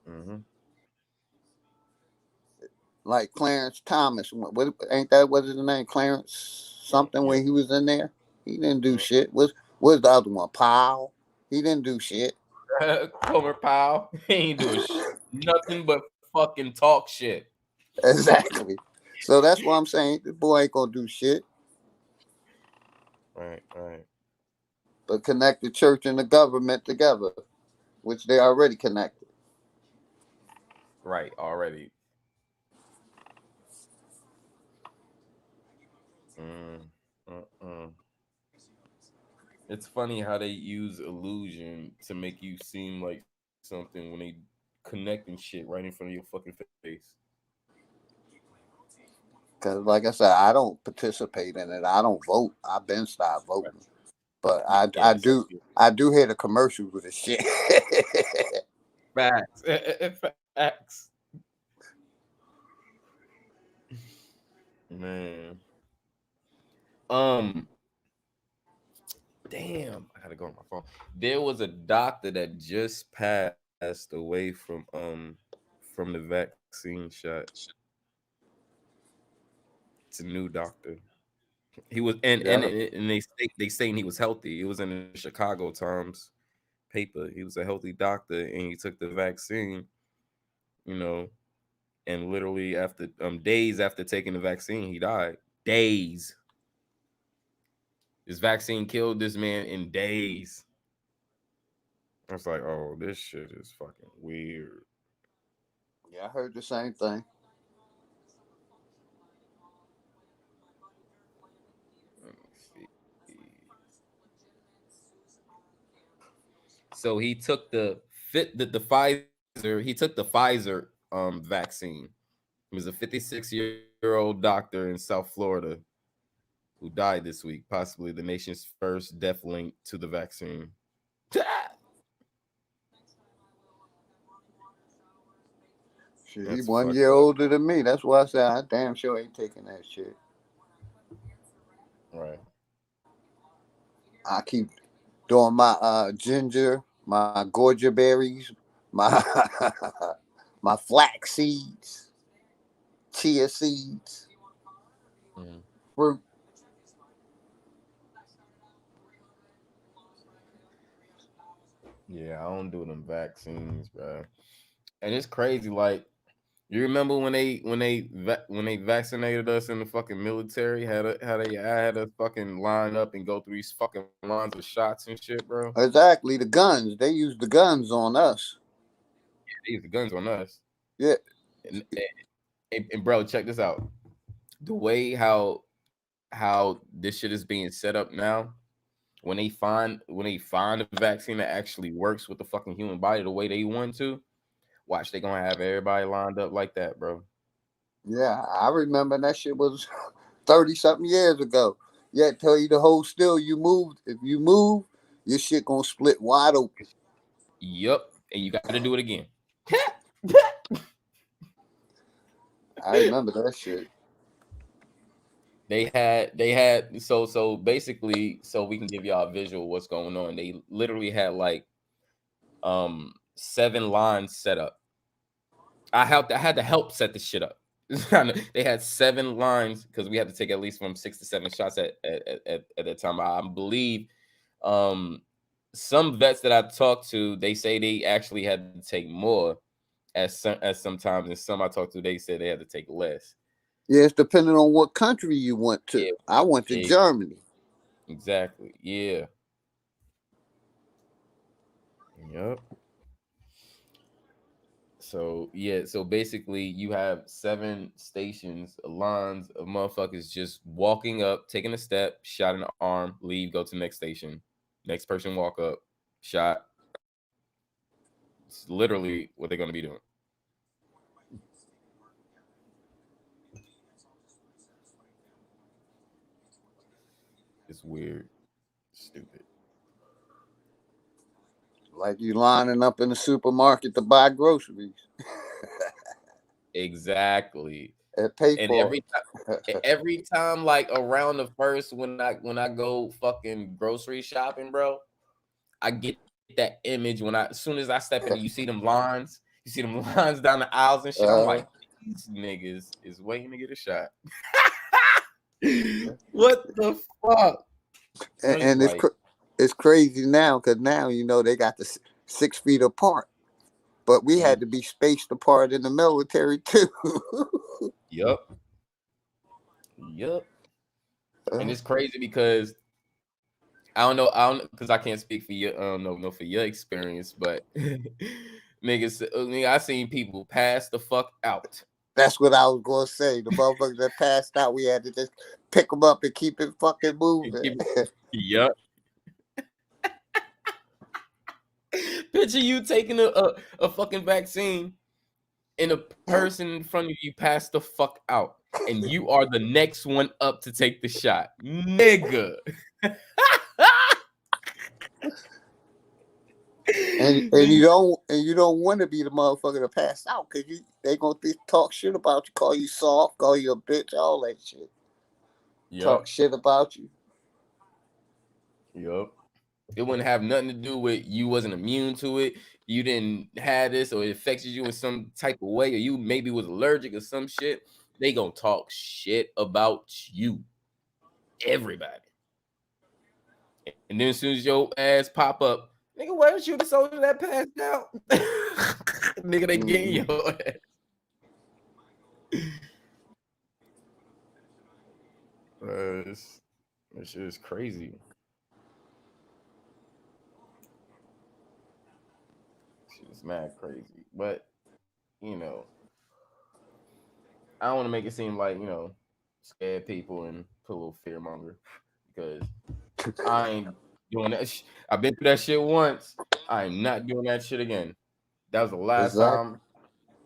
Mm-hmm. Like Clarence Thomas. What ain't that what his name? Clarence something Yep. when he was in there. He didn't do shit. Was the other one? Powell. He didn't do shit. Comer Powell, he ain't doing nothing but fucking talk shit. Exactly. So that's what I'm saying. The boy ain't gonna do shit Right, right, but connect the church and the government together, which they already connected. right. Already. Mm, uh-uh. It's funny how they use illusion to make you seem like something when they connecting shit right in front of your fucking face. Because like I said, I don't participate in it. I don't vote. I've been stopped Right. voting. But Yeah, so I do hear the commercials with the shit. facts, facts, man. Um, damn, I gotta go on my phone. There was a doctor that just passed away from the vaccine shot. It's a new doctor. He was Yeah. and they saying he was healthy. It was in the Chicago Times paper. He was a healthy doctor and he took the vaccine, you know, and literally after days after taking the vaccine, he died. Days. This vaccine killed this man in days. I was like, oh, this shit is fucking weird. Yeah, I heard the same thing. Let me see. So he took the Pfizer. He took the Pfizer vaccine. He was a 56-year-old doctor in South Florida who died this week, possibly the nation's first death link to the vaccine. Shit, he That's 1 year fucked up. older than me. That's why I said I damn sure ain't taking that shit. Right. I keep doing my ginger, my goji berries, my my flax seeds, chia seeds, Mhm. fruit. Yeah, I don't do them vaccines, bro. And it's crazy. Like, you remember when when they vaccinated us in the fucking military? Had I had us fucking line up and go through these fucking lines of shots and shit, bro. Exactly, the guns. They use the guns on us. They used the guns on us. Yeah, And bro, check this out. The way how this shit is being set up now, when they find a vaccine that actually works with the fucking human body the way they want to, watch they gonna have everybody lined up like that, bro. yeah. I remember that shit was 30 something years ago. Yeah, tell you to hold still. You move. If you move, your shit gonna split wide open. Yup. And you got to do it again. I remember that shit. They had basically, so we can give y'all a visual what's going on. They literally had like 7 lines set up. I had to help set the shit up. They had 7 lines because we had to take at least from 6 to 7 shots at that time. I believe some vets that I talked to, they say they actually had to take more at some times, and some I talked to, they said they had to take less. Yeah, it's depending on what country you went to. Yeah, I went to Germany. exactly. Yeah. Yep. So yeah, so basically you have 7 stations, lines of motherfuckers just walking up, taking a step, shot in the arm, leave, go to the next station. Next person walk up, shot. It's literally what they're gonna be doing. It's weird, stupid. Like you lining up in the supermarket to buy groceries Exactly. and pay And for every time, like around the first, when I go fucking grocery shopping, bro, I get that image when as soon as I step in and you see them lines down the aisles and it. shit. I'm like, these niggas is waiting to get a shot. What the fuck? It's And like, it's crazy now because now they got the 6 feet apart, but we mm, had to be spaced apart in the military too. yup, yup. And Uh, it's crazy because I don't because I can't speak for your no for your experience, but niggas, I seen people pass the fuck out. that's what I was gonna say. The motherfuckers that passed out, we had to just pick them up and keep it fucking moving. Yup. Picture you taking a fucking vaccine and a person in front of you passed the fuck out, and you are the next one up to take the shot, nigga. And you don't want to be the motherfucker that passed out because they gonna talk shit about you, call you soft, call you a bitch, all that shit. Talk Yup, shit about you. yup. It wouldn't have nothing to do with you wasn't immune to it. You didn't have this, or it affected you in some type of way, or you maybe was allergic or some shit. They gonna talk shit about you, everybody. And then as soon as your ass pop up, nigga, where's you the soldier that passed out? Nigga, they getting Mm-hmm. your ass. This shit is crazy. Shit is mad crazy. But, you know, I don't want to make it seem like, scare people and put a little fear monger because I ain't doing that. I've been through that shit once. I am not doing that shit again. That was the last Exactly. time.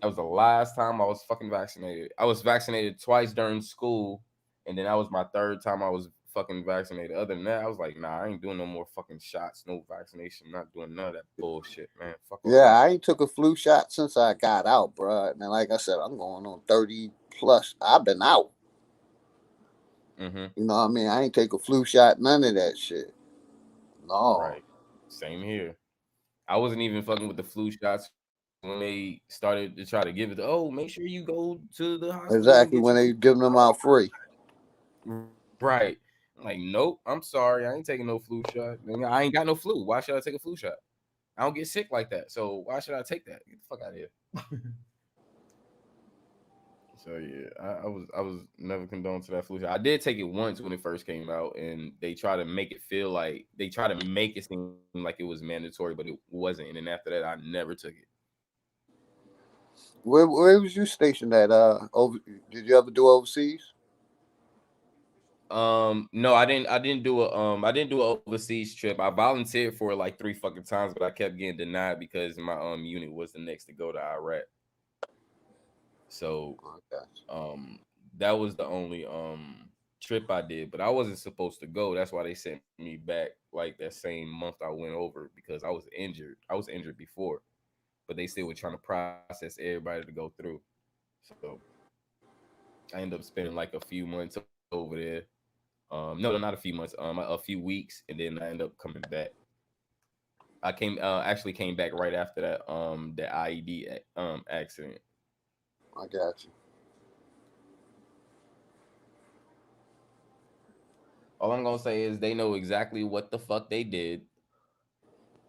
That was the last time I was fucking vaccinated. I was vaccinated twice during school, and then that was my 3rd time I was fucking vaccinated. Other than that, I was like, nah, I ain't doing no more fucking shots, no vaccination. I'm not doing none of that bullshit, man. Fuck all Yeah, that. I ain't took a flu shot since I got out, bro. And like I said, I'm going on 30 plus. I've been out. Mm-hmm. You know what I mean? I ain't take a flu shot, none of that shit. No. Right. Same here. I wasn't even fucking with the flu shots when they started to try to give it. Oh, make sure you go to the hospital and Exactly get when your they giving them out free. right. I'm like, nope. I'm sorry. I ain't taking no flu shot. Nigga, I ain't got no flu. Why should I take a flu shot? I don't get sick like that. So why should I take that? Get the fuck out of here. So yeah, I was never condoned to that flu shot. I did take it once when it first came out, and they try to make it feel like they try to make it seem like it was mandatory, but it wasn't. And then after that, I never took it. Where was you stationed at? Did you ever do overseas? No, I didn't do an overseas trip. I volunteered for it like 3 fucking times, but I kept getting denied because my unit was the next to go to Iraq. So Okay. um that was the only trip I did, but I wasn't supposed to go. That's why they sent me back like that same month I went over because I was injured. I was injured before, but they still were trying to process everybody to go through. So I ended up spending like a few months over there. No, not a few months. A few weeks, and then I ended up coming back. I came actually came back right after that the IED accident. I got you. All I'm gonna say is they know exactly what the fuck they did,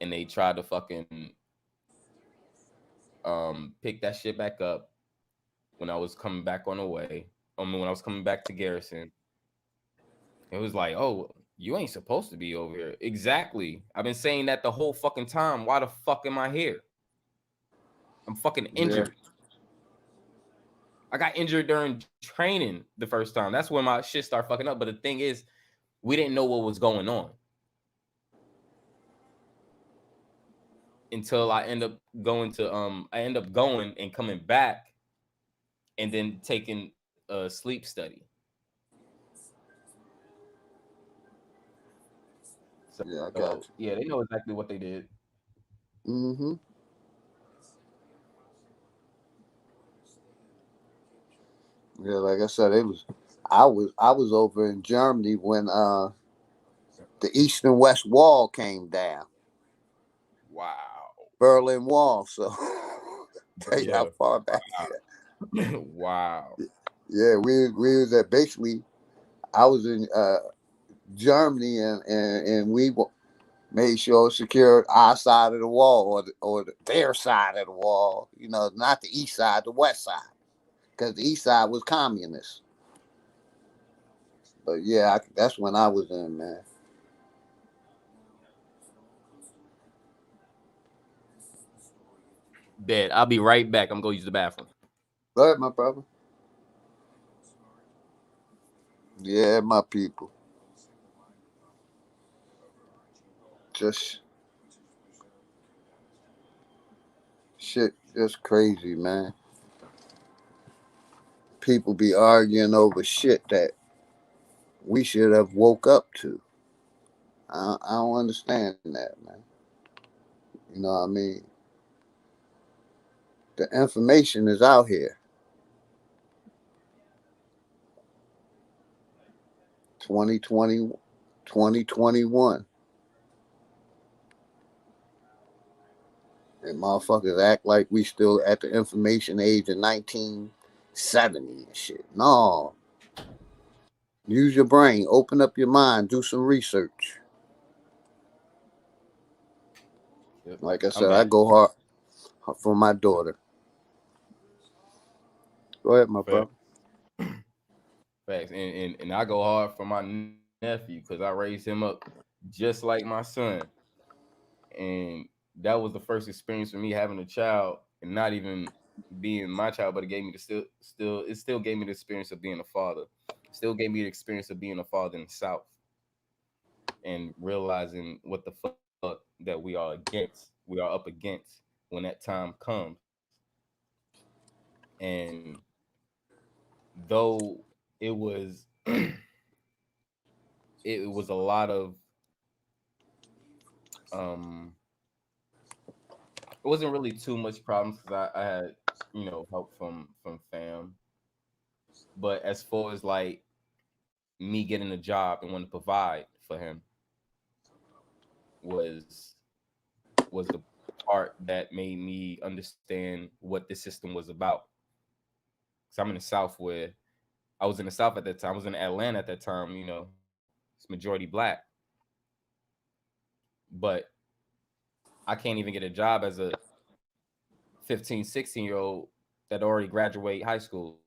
and they tried to fucking pick that shit back up when I was coming back on the way. When I was coming back to Garrison, it was like, oh, you ain't supposed to be over here. Exactly. I've been saying that the whole fucking time. Why the fuck am I here? I'm fucking Yeah. injured. I got injured during training the first time. That's when my shit started fucking up. But the thing is, we didn't know what was going on until I end up going and coming back and then taking a sleep study. Yeah, I So got yeah, they know exactly what they did. you. Mm-hmm. Yeah, like I said, it was. I was over in Germany when the East and West Wall came down, Wow. Berlin Wall. So tell you how Yeah. far back. Wow. Yeah, we was at basically. I was in Germany and we made sure secured our side of the wall their side of the wall. You know, not the east side, the west side, because the east side was communist. But yeah, that's when I was in, man. Bet. I'll be right back. I'm gonna use the bathroom. Go ahead, my brother. Yeah, my people. Just shit, just crazy, man. People be arguing over shit that we should have woke up to. I don't understand that, man. You know what I mean? The information is out here. 2020, 2021. And motherfuckers act like we still at the information age of 1970 and shit. No. Use your brain. Open up your mind. Do some research. Yep. Like I I'm said, I back. go hard for my daughter. Go ahead, my Fact. brother. Facts. And I go hard for my nephew because I raised him up just like my son. And that was the first experience for me having a child and not even being my child, but it gave me the still gave me the experience of being a father. Still gave me the experience of being a father in the South and realizing what the fuck that we are up against when that time comes. And though it was it was a lot of um it wasn't really too much problems because I had help from fam. But as far as like me getting a job and wanting to provide for him was was the part that made me understand what the system was about. Because I'm in the South where I was in the South at that time. I was in Atlanta at that time. It's majority black, but I can't even get a job as a 15, 16-year-old that already graduate high school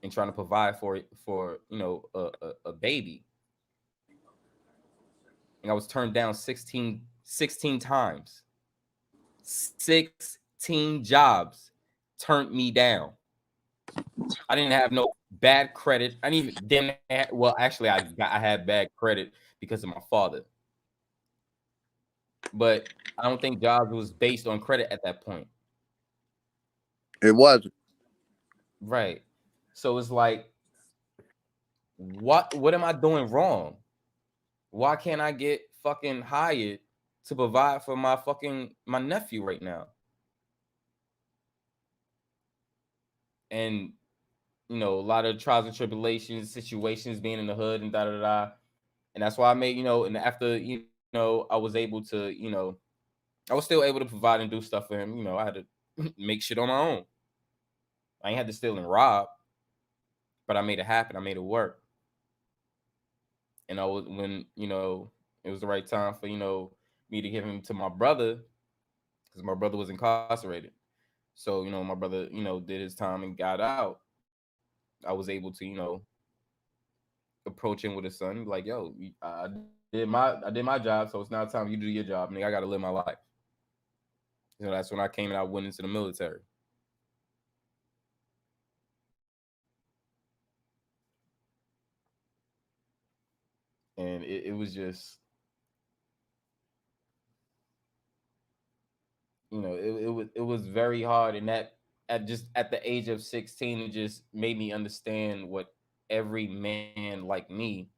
and trying to provide for a baby. And I was turned down 16 times. 16 jobs turned me down. I didn't have no bad credit. I didn't even well, actually I had bad credit because of my father. But I don't think jobs was based on credit at that point. It wasn't. Right. So it's like what am I doing wrong? Why can't I get fucking hired to provide for my nephew right now? And a lot of trials and tribulations, situations, being in the hood and da da da. And that's why I made, and after, I was able to, I was still able to provide and do stuff for him. I had to make shit on my own. I ain't had to steal and rob, but I made it happen. I made it work. And I was when, it was the right time for, me to give him to my brother, because my brother was incarcerated. So, my brother, did his time and got out. I was able to, approach him with his son, like, yo, I did my job, so it's now time you do your job, nigga. I gotta live my life. That's when I came and I went into the military. And it was just, it was very hard. And that at the age of 16, it just made me understand what every man like me,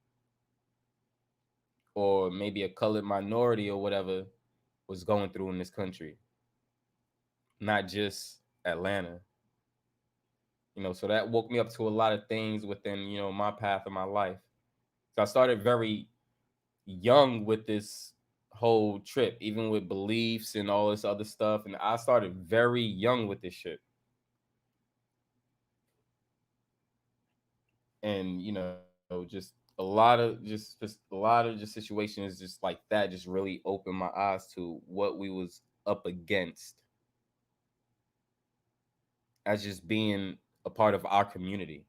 or maybe a colored minority or whatever, was going through in this country, not just Atlanta. So that woke me up to a lot of things within, my path of my life. So I started very young with this whole trip, even with beliefs and all this other stuff. And I started very young with this shit. And just a lot of just situations just like that just really opened my eyes to what we was up against as just being a part of our community.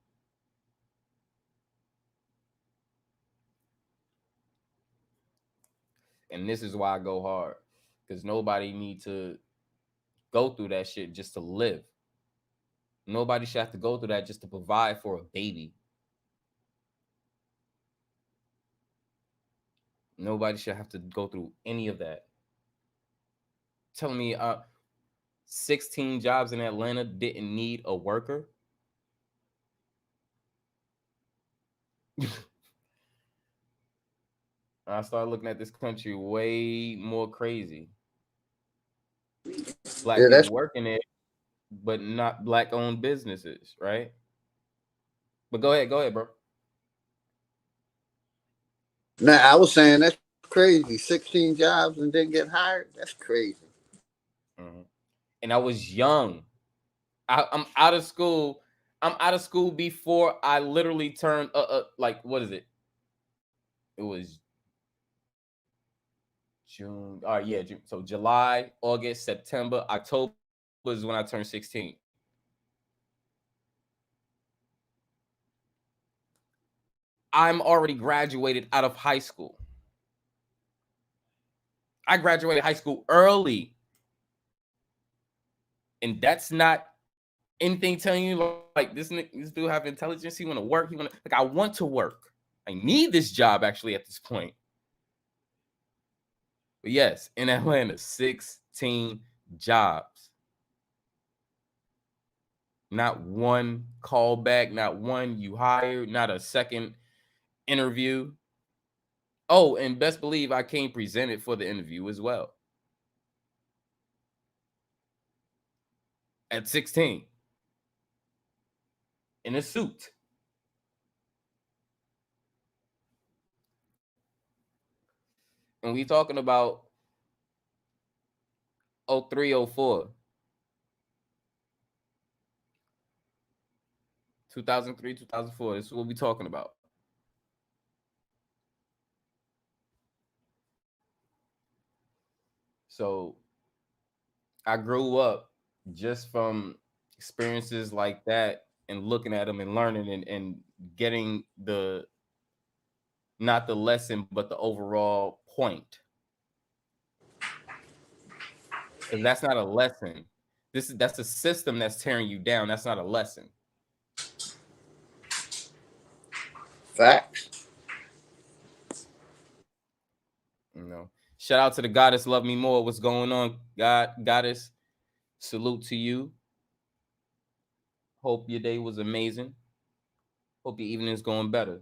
And this is why I go hard, because nobody need to go through that shit just to live. Nobody should have to go through that just to provide for a baby. Nobody should have to go through any of that. Telling me 16 jobs in Atlanta didn't need a worker. I started looking at this country way more crazy. Black Yeah, people that's working it, but not black owned businesses, right? But go ahead, bro. now. I was saying that's crazy. 16 jobs and didn't get hired. That's crazy. Mhm. And I was young. I'm out of school. I'm out of school before I literally turned like, what is it? It was June. All right, yeah, June. So July, August, September, October is when I turned 16. I'm already graduated out of high school. I graduated high school early. And that's not anything telling you like this dude have intelligence. He want to work. I want to work. I need this job actually at this point. But yes, in Atlanta, 16 jobs. Not one callback, not one you hired, not a second interview. Oh, and best believe I came presented for the interview as well. At 16. In a suit. And we talking about 0304. 2003, 2004. This is what we talking about. So I grew up just from experiences like that and looking at them and learning and getting the not the lesson but the overall point. Because that's not a lesson. That's a system that's tearing you down. That's not a lesson. Facts. Shout out to the goddess Love Me More. What's going on, goddess? Salute to you. Hope your day was amazing. Hope your evening is going better.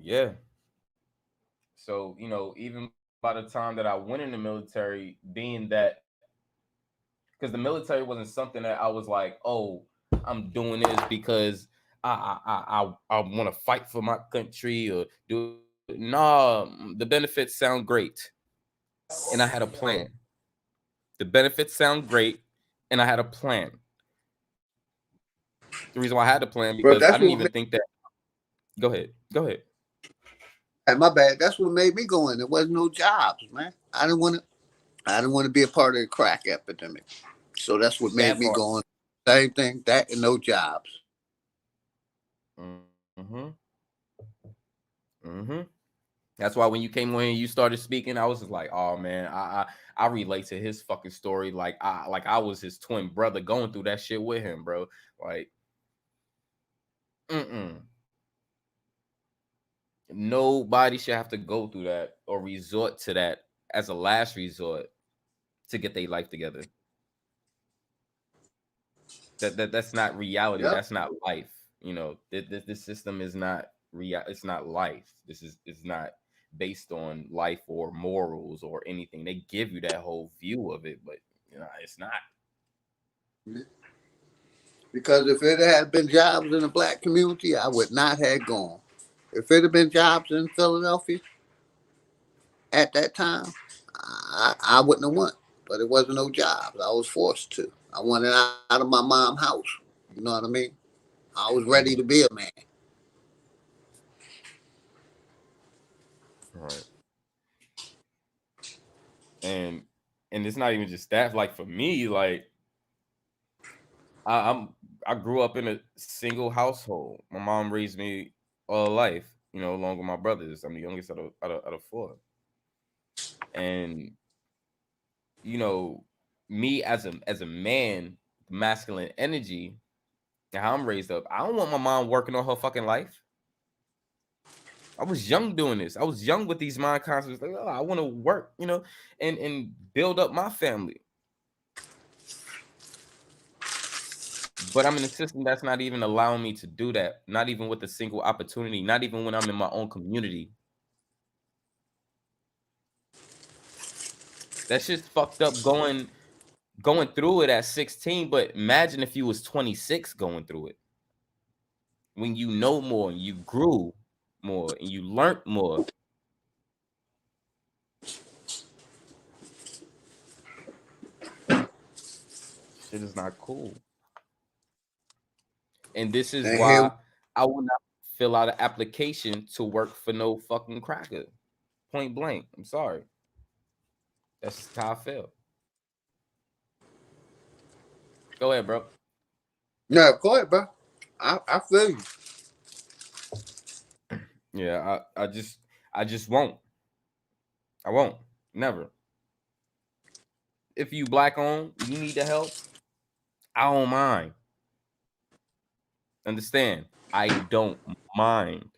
Yeah. So, even by the time that I went in the military, being that because the military wasn't something that I was like, oh, I'm doing this because I want to fight for my country or do. Nah, the benefits sound great, and I had a plan. The benefits sound great, and I had a plan. The reason why I had a plan Bro, because I that's didn't what even think that. Go ahead. Go ahead. made, my bad. That's what made me go in. There wasn't no jobs, man. I didn't want to be a part of the crack epidemic. So that's what made That me part. go in. Same thing, that and no jobs. Mm-hmm. Mm-hmm. That's why when you came in and you started speaking, I was just like, oh man, I relate to his fucking story. Like I was his twin brother going through that shit with him, bro. Like, mm-mm. Nobody should have to go through that or resort to that as a last resort to get their life together. That's not reality. Yep. That's not life. This system is not real. It's not life. It's not based on life or morals or anything. They give you that whole view of it, but it's not. Because if it had been jobs in the black community, I would not have gone. If it had been jobs in Philadelphia at that time, I wouldn't have went. But it wasn't no jobs. I was forced to. I wanted out of my mom's house. You know what I mean? I was ready Mhm. to be a man. Right. And it's not even just that. Like for me, like I, I'm I grew up in a single household. My mom raised me all life, along with my brothers. I'm the youngest out of four. And you know, me as a man, masculine energy, and how I'm raised up, I don't want my mom working on her fucking life. I was young doing this. I was young with these mind concepts. Like, oh, I want to work, and build up my family. But I'm in a system that's not even allowing me to do that. Not even with a single opportunity. Not even when I'm in my own community. That's just fucked up going through it at 16. But imagine if you was 26 going through it. When you know more and you grew more and you learned more. Shit is not cool. And this is And here, why I will not fill out an application to work for no fucking cracker. Point blank. I'm sorry. That's just how I feel. Go ahead, bro. no, go ahead, bro. I feel you. Yeah, I just won't. I won't. Never. If you black owned, you need the help. I don't mind. Understand? I don't mind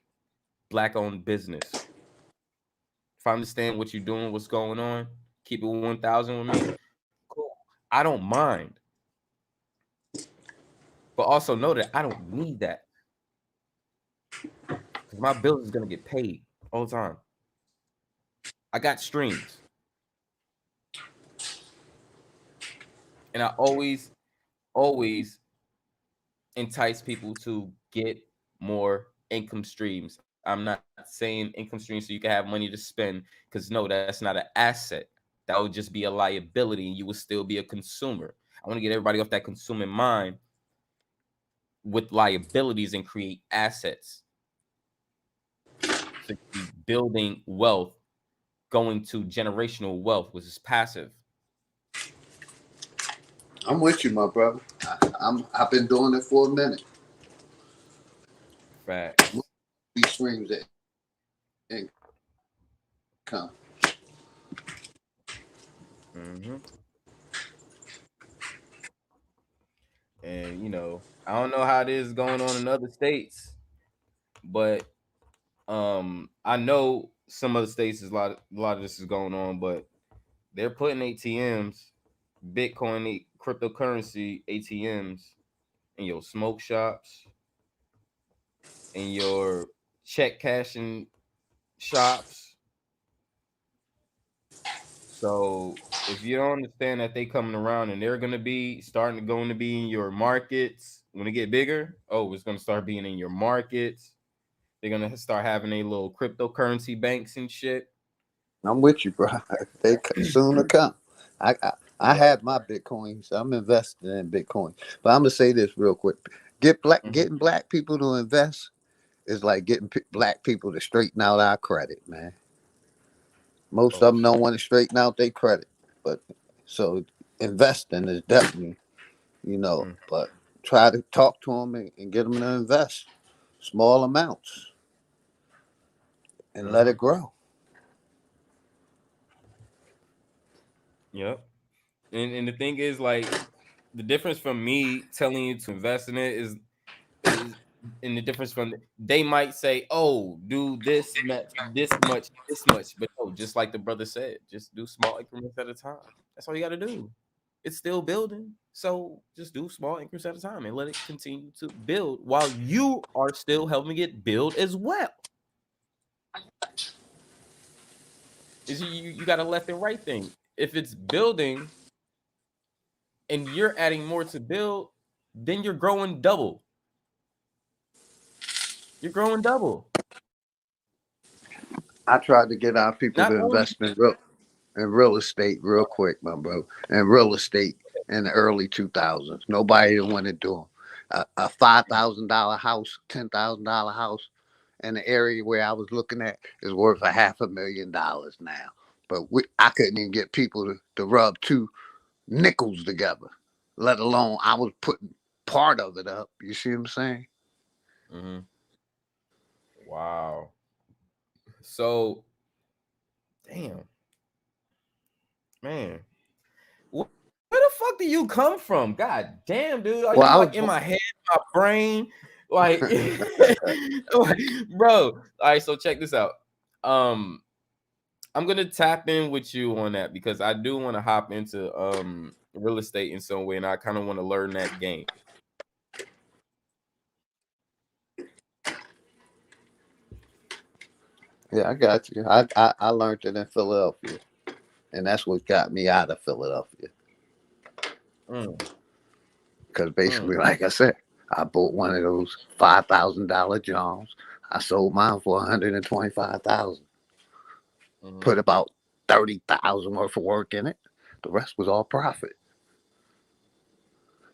black owned business. If I understand what you're doing, what's going on, keep it 1,000 with me. Cool. I don't mind. But also know that I don't need that because my bills is gonna get paid all the time. I got streams, and I always entice people to get more income streams. I'm not saying income streams so you can have money to spend, because no, that's not an asset. That would just be a liability, and you would still be a consumer. I want to get everybody off that consuming mind with liabilities and create assets. So you be building wealth, going to generational wealth, which is passive. I'm with you, my brother. I've been doing it for a minute. Facts. These streams that income. Hmm. And I don't know how it is going on in other states, but I know some other states is a lot of this is going on, but they're putting ATMs, Bitcoin, cryptocurrency ATMs in your smoke shops, in your check cashing shops. So if you don't understand that they coming around and they're gonna be starting to going to be in your markets when they get bigger, oh, it's gonna start being in your markets. They're gonna start having a little cryptocurrency banks and shit. I'm with you, bro. They soon to come. I I, I Yep. have my Bitcoins. I'm invested in Bitcoin. But I'm gonna say this real quick. Mhm. Getting black people to invest is like getting black people to straighten out our credit, man. Most Oh of them don't shit. want to straighten out their credit, but so investing is definitely, you know. Mm, But try to talk to them and get them to invest small amounts and let mhm. it grow. Yep. And the thing is, like, the difference from me telling you to invest in it is and the difference from they might say, oh, do this much, but no, just like the brother said, just do small increments at a time. That's all you got to do. It's still building, so just do small increments at a time and let it continue to build while you are still helping it build as well. Is you got a left and right thing. If it's building and you're adding more to build, then you're growing double. You're growing double. I tried to get our people Not to only invest in real estate real quick, my bro. And real estate in the early 2000s. Nobody didn't want to do them. A $5,000 house, $10,000 house in the area where I was looking at is worth a $500,000 now. But I couldn't even get people to rub two nickels together, let alone I was putting part of it up. You see what I'm saying? Mhm. Wow. So, damn, man. Where the fuck do you come from? God damn, dude. Are Well, you I like was in born. my head, my brain? Like, like, bro. All right, so check this out. Um, I'm gonna tap in with you on that because I do want to hop into real estate in some way, and I kind of want to learn that game. Yeah, I got you. I learned it in Philadelphia, and that's what got me out of Philadelphia. Mm, Because basically, mm, like I said, I bought one of those $5,000 Johns. I sold mine for 125,000. mhm. Put about 30,000 worth of work in it. The rest was all profit.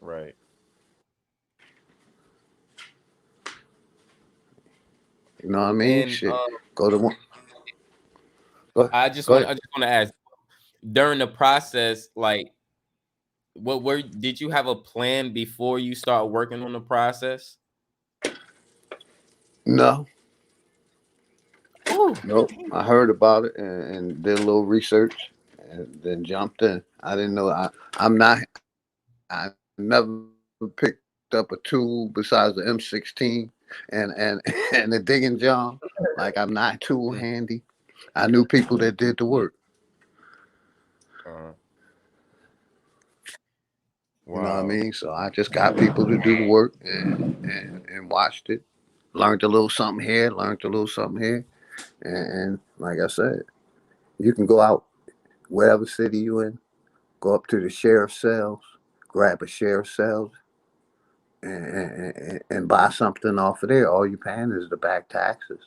Right. You know what I mean? And Shit. Go to one. Go, go I ahead. just want to ask during the process, like, what were did you have a plan before you start working on the process? No, Oh, nope. damn. I heard about it and did a little research and then jumped in. I didn't know. I'm not. I never picked up a tool besides the M16 and and the digging job. Like I'm not tool Mm, handy. I knew people that did the work. uh, You know what I wow. mean? So I just got people to do the work and watched it. Learned a little something here, learned a little something here. And like I said, you can go out whatever city you in, go up to the sheriff's cells, grab a sheriff's cells, and buy something off of there. All you paying is the back taxes.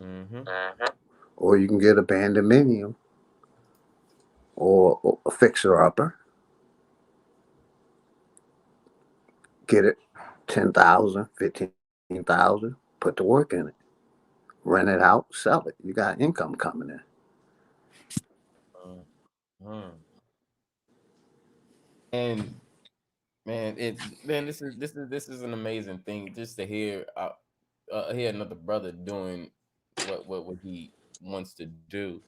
Mhm. Or you can get a bandominium or a fixer upper, get it 10,000, 15,000, put the work in it, rent it out, sell it. You got income coming in. Mhm. And man, this is an amazing thing just to hear another brother doing what he wants to do,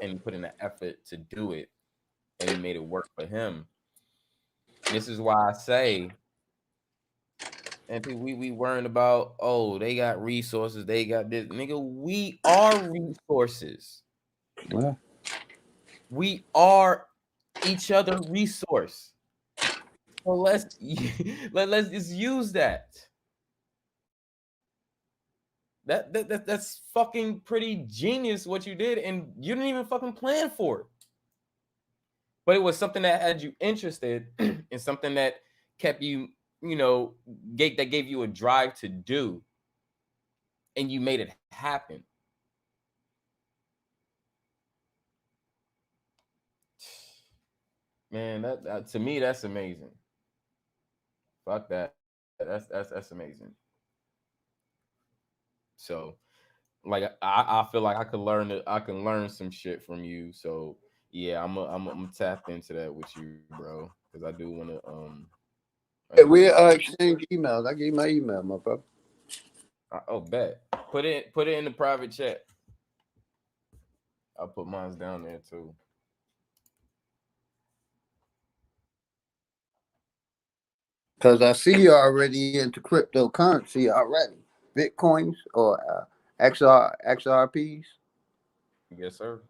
and he put in the effort to do it, and he made it work for him. This is why I say, and people, we worrying about, oh, they got resources, they got this, nigga. We are resources. Well, We are each other resource. So let's just use that. That's fucking pretty genius what you did, and you didn't even fucking plan for it. But it was something that had you interested in something that kept you, you know, that gave you a drive to do, and you made it happen. Man, that to me that's amazing. Fuck that. That's amazing. So, like I feel like I can learn some shit from you. So yeah, I'm tap into that with you, bro, because I do want to I Yeah, do we want to. exchange emails. I gave you my email, my brother. Oh, bet. Put it in the private chat. I'll put mine down there too. Because I see you're already into cryptocurrency already. Bitcoins or XRPs. Yes, sir.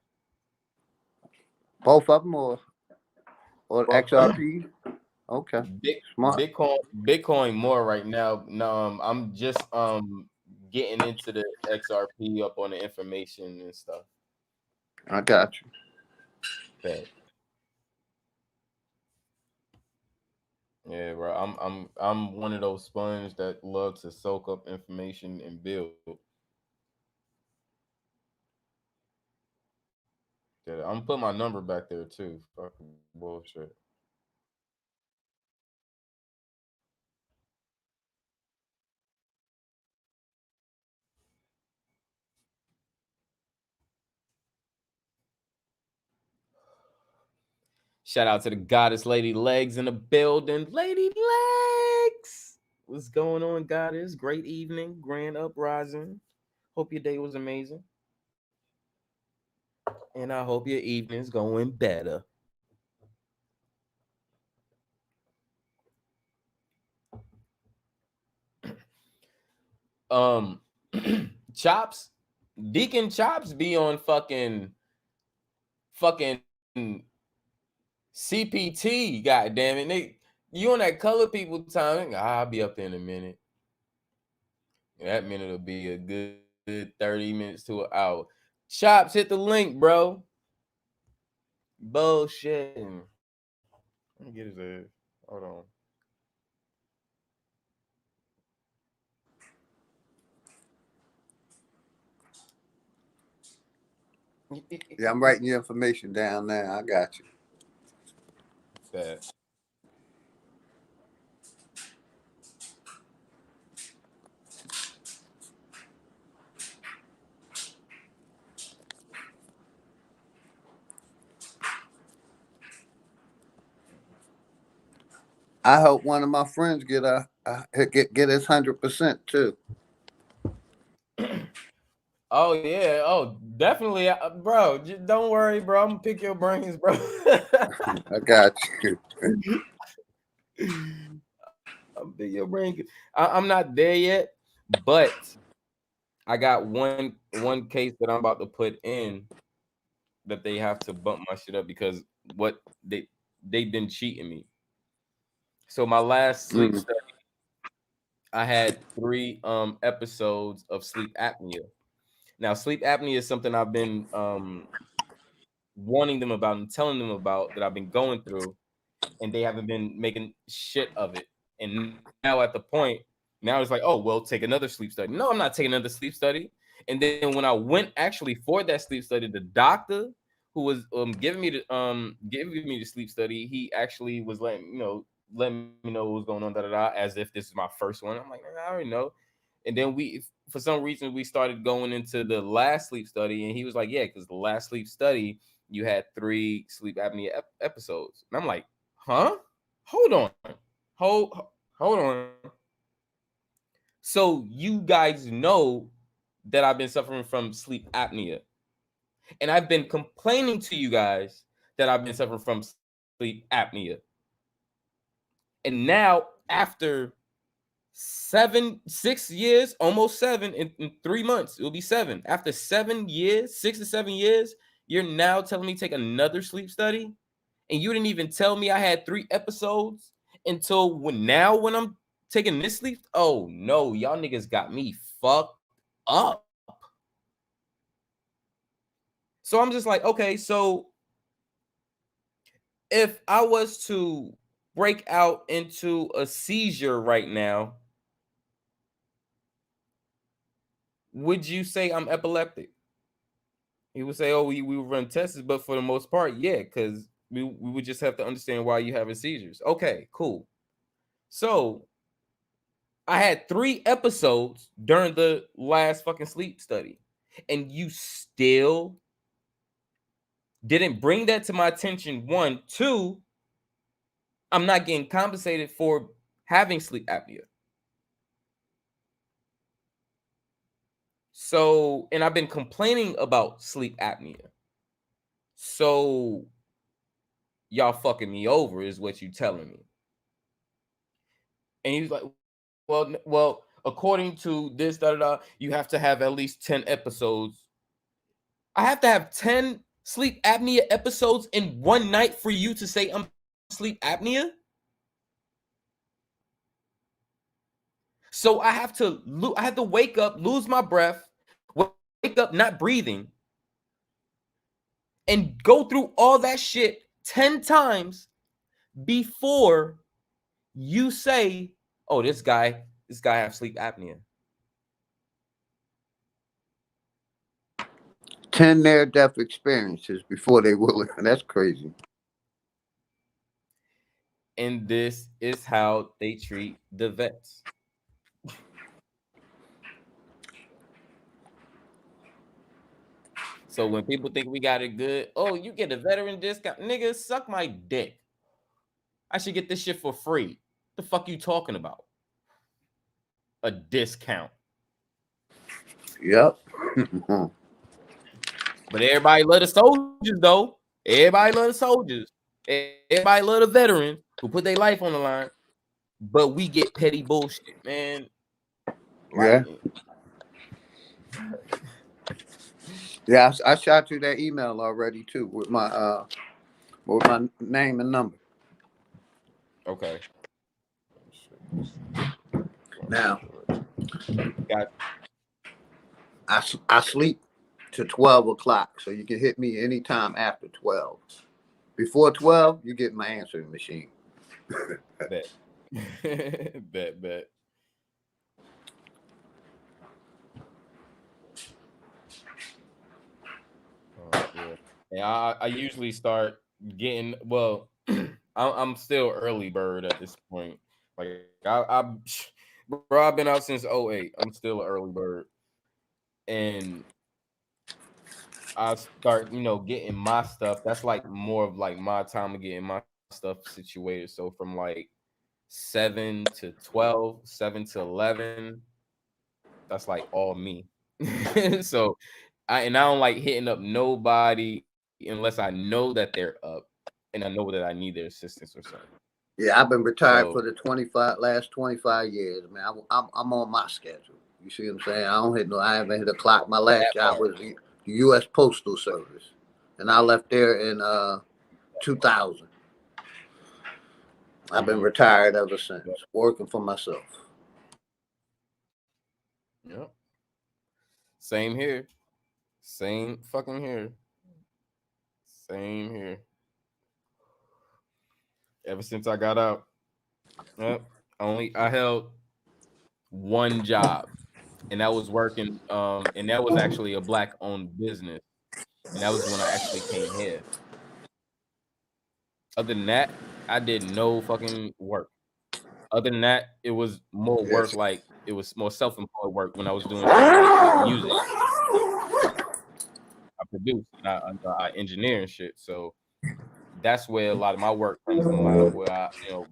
Both of them or XRPs. Okay. Big Smart. Bitcoin more right now. No, I'm just getting into the XRP up on the information and stuff. I got you. Bet. Yeah, bro. I'm one of those sponge that love to soak up information and build. Yeah, I'm putting my number back there too. Fucking bullshit. Shout out to the goddess Lady Legs in the building. Lady Legs. What's going on, goddess? Great evening, grand uprising. Hope your day was amazing. And I hope your evening's going better. Um Chops, Deacon Chops be on fucking CPT, god damn it. You on that color people time. I'll be up there in a minute. That minute will be a good 30 minutes to an hour. Chops, hit the link, bro. Bullshit. Let me get his ass. Hold on. Yeah, I'm writing your information down now. I got you. Bad. I hope one of my friends get his 100% too. Oh yeah. Oh, definitely, bro. Don't worry, bro. I'm gonna pick your brains, bro. I got you. I'm pick your brain. I'm not there yet, but I got one case that I'm about to put in that they have to bump my shit up because what they've been cheating me. So my last sleep Mm. study, I had 3 episodes of sleep apnea. Now, sleep apnea is something I've been warning them about and telling them about that I've been going through, and they haven't been making shit of it. And now at the point, now it's like, oh well, take another sleep study. No, I'm not taking another sleep study. And then when I went actually for that sleep study, the doctor who was giving me the sleep study, he actually was letting me know what was going on, as if this is my first one. I'm like, I already know. And then for some reason, we started going into the last sleep study, and he was like, yeah, because the last sleep study, you had 3 sleep apnea episodes. And I'm like, huh? Hold on. Hold on. So you guys know that I've been suffering from sleep apnea. And I've been complaining to you guys that I've been suffering from sleep apnea. And now, after 6 years, almost 7 in 3 months, it'll be 7. After 7 years, 6 to 7 years, you're now telling me to take another sleep study, and you didn't even tell me I had 3 episodes until when I'm taking this sleep. Oh no, y'all niggas got me fucked up. So I'm just like, okay, so if I was to break out into a seizure right now, would you say I'm epileptic? He would say, oh, we would run tests, but for the most part, yeah, because we would just have to understand why you having seizures. Okay, cool. So I had 3 episodes during the last fucking sleep study, and you still didn't bring that to my attention. 1, 2, I'm not getting compensated for having sleep apnea. So, and I've been complaining about sleep apnea. So, y'all fucking me over is what you telling me. And he's like, well, according to this, you have to have at least 10 episodes. I have to have 10 sleep apnea episodes in one night for you to say I'm sleep apnea? So I have to wake up, lose my breath, wake up not breathing, and go through all that shit 10 times before you say, oh, this guy have sleep apnea. 10 near-death experiences before they will. That's crazy. And this is how they treat the vets. So when people think we got it good, oh, you get a veteran discount. Nigga, suck my dick. I should get this shit for free. The fuck you talking about? A discount. Yep. But everybody love the soldiers, though. Everybody love the soldiers. Everybody love the veterans who put their life on the line. But we get petty bullshit, man. Yeah. Like, Yeah, I shot you that email already too with my name and number. okay. Now, Got I sleep to 12 o'clock, so you can hit me anytime after 12. Before 12, you get my answering machine. bet. bet. Yeah. And I usually start getting, well, I'm still early bird at this point. Like bro, I've been out since '08. I'm still an early bird. And I start, getting my stuff. That's like more of like my time of getting my stuff situated. So from like 7 to 12, 7 to 11, that's like all me. So I don't like hitting up nobody unless I know that they're up and I know that I need their assistance or something. Yeah, I've been retired So for the last 25 years, man. I'm on my schedule. You see what I'm saying? I haven't hit a clock. My last that job part. was the U.S. Postal Service, and I left there in 2000. I've been retired ever since, working for myself. Yep. Same here. Same fucking here. Same here. Ever since I got out. Yep. I held one job, and that was working and that was actually a black owned business. And that was when I actually came here. Other than that, I did no fucking work. Other than that, it was more work, Yes. like it was more self-employed work when I was doing shit like with music. I produce and I engineer and shit. So that's where a lot of my work comes and a lot of where I,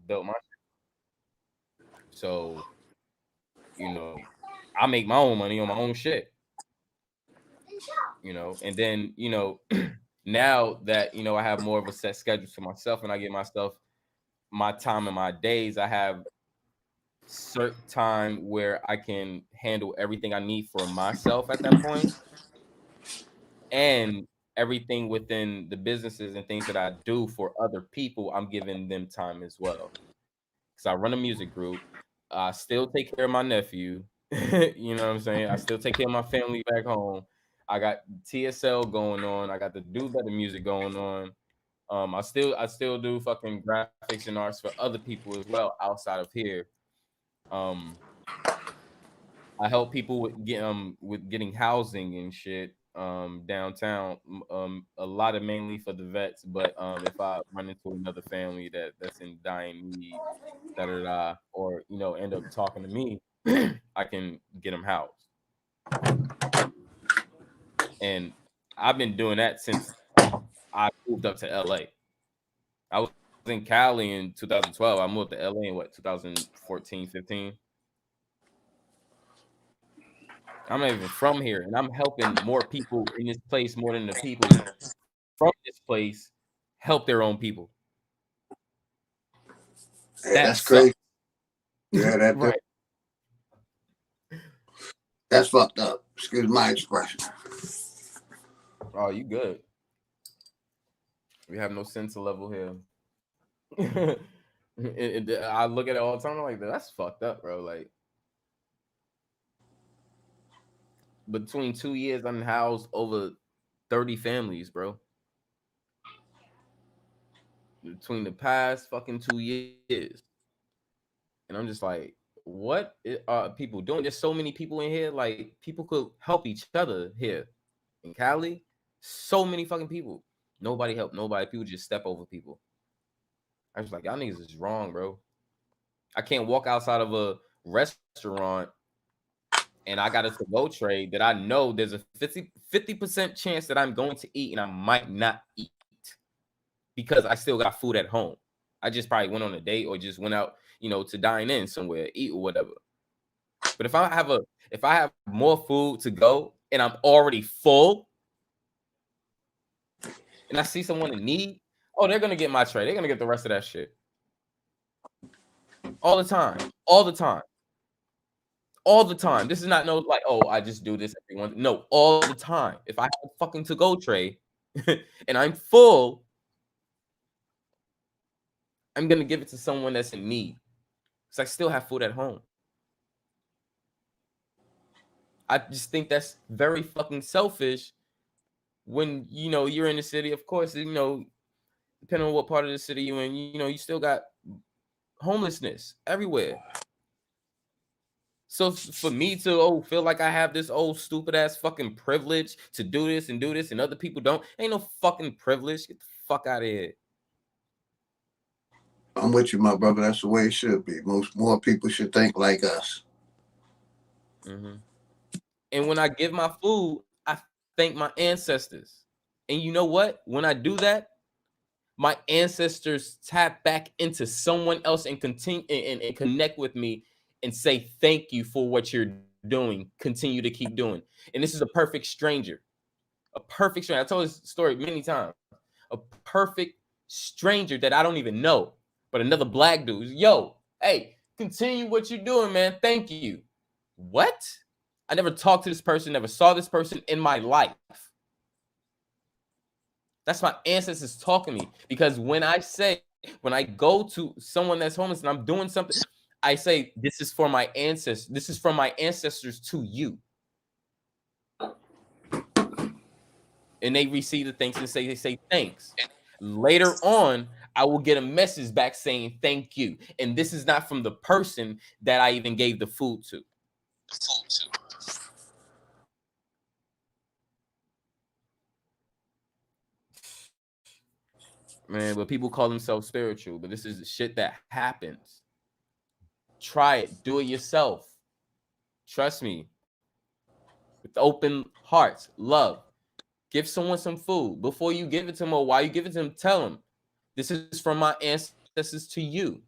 built my shit. So, I make my own money on my own shit. And then, now that, I have more of a set schedule for myself and I get myself my time and my days, I have certain time where I can handle everything I need for myself at that point, and everything within the businesses and things that I do for other people, I'm giving them time as well. Because I run a music group, I still take care of my nephew, You know what I'm saying? I still take care of my family back home. I got TSL going on. I got the Do Better music going on. I still do fucking graphics and arts for other people as well outside of here. Um, I help people with getting housing and shit downtown. A lot of mainly for the vets, but if I run into another family that's in dying need, da da da, or end up talking to me, I can get them housed. And I've been doing that since I moved up to LA. I was in Cali in 2012. I moved to LA in what 2014, 15. I'm not even from here, and I'm helping more people in this place more than the people from this place help their own people. Hey, That that's crazy. sucks. Yeah, Right. that's fucked up. Excuse my expression. Oh, you good. We have no sense of level here. I look at it all the time. I'm like, that's fucked up, bro. Like, between 2 years, I'm housed over 30 families, bro. Between the past fucking 2 years. And I'm just like, what are people doing? There's so many people in here. Like, people could help each other here in Cali. So many fucking people. Nobody help nobody. People just step over people. I was like, y'all niggas is wrong, bro. I can't walk outside of a restaurant and I got a to-go tray that I know there's a 50% chance that I'm going to eat and I might not eat because I still got food at home. I just probably went on a date or just went out, to dine in somewhere, eat or whatever. But if I have more food to go and I'm already full and I see someone in need, oh, they're gonna get my tray. They're gonna get the rest of that shit. All the time. All the time. All the time. This is not no like, oh, I just do this every once. No, all the time. If I have a fucking to-go tray and I'm full, I'm gonna give it to someone that's in need. Because I still have food at home. I just think that's very fucking selfish when you're in the city. Of course, depending on what part of the city you're in, you still got homelessness everywhere. So for me to feel like I have this old stupid ass fucking privilege to do this and other people don't, ain't no fucking privilege. Get the fuck out of here. I'm with you, my brother. That's the way it should be. More people should think like us. Mm-hmm. And when I give my food, I thank my ancestors. And you know what? When I do that, my ancestors tap back into someone else and continue and connect with me and say thank you for what you're doing. Continue to keep doing. And this is a perfect stranger. A perfect stranger. I told this story many times. A perfect stranger that I don't even know, but another black dude. Yo, hey, continue what you're doing, man. Thank you. What? I never talked to this person, never saw this person in my life. That's my ancestors talking to me. Because when I go to someone that's homeless and I'm doing something, I say, this is for my ancestors. This is from my ancestors to you. And they receive the thanks and they say thanks. Later on, I will get a message back saying thank you. And this is not from the person that I even gave the food to. Man, but people call themselves spiritual, but this is the shit that happens. Try it. Do it yourself. Trust me. With open hearts, love. Give someone some food. Before you give it to them or while you give it to them, tell them, this is from my ancestors to you.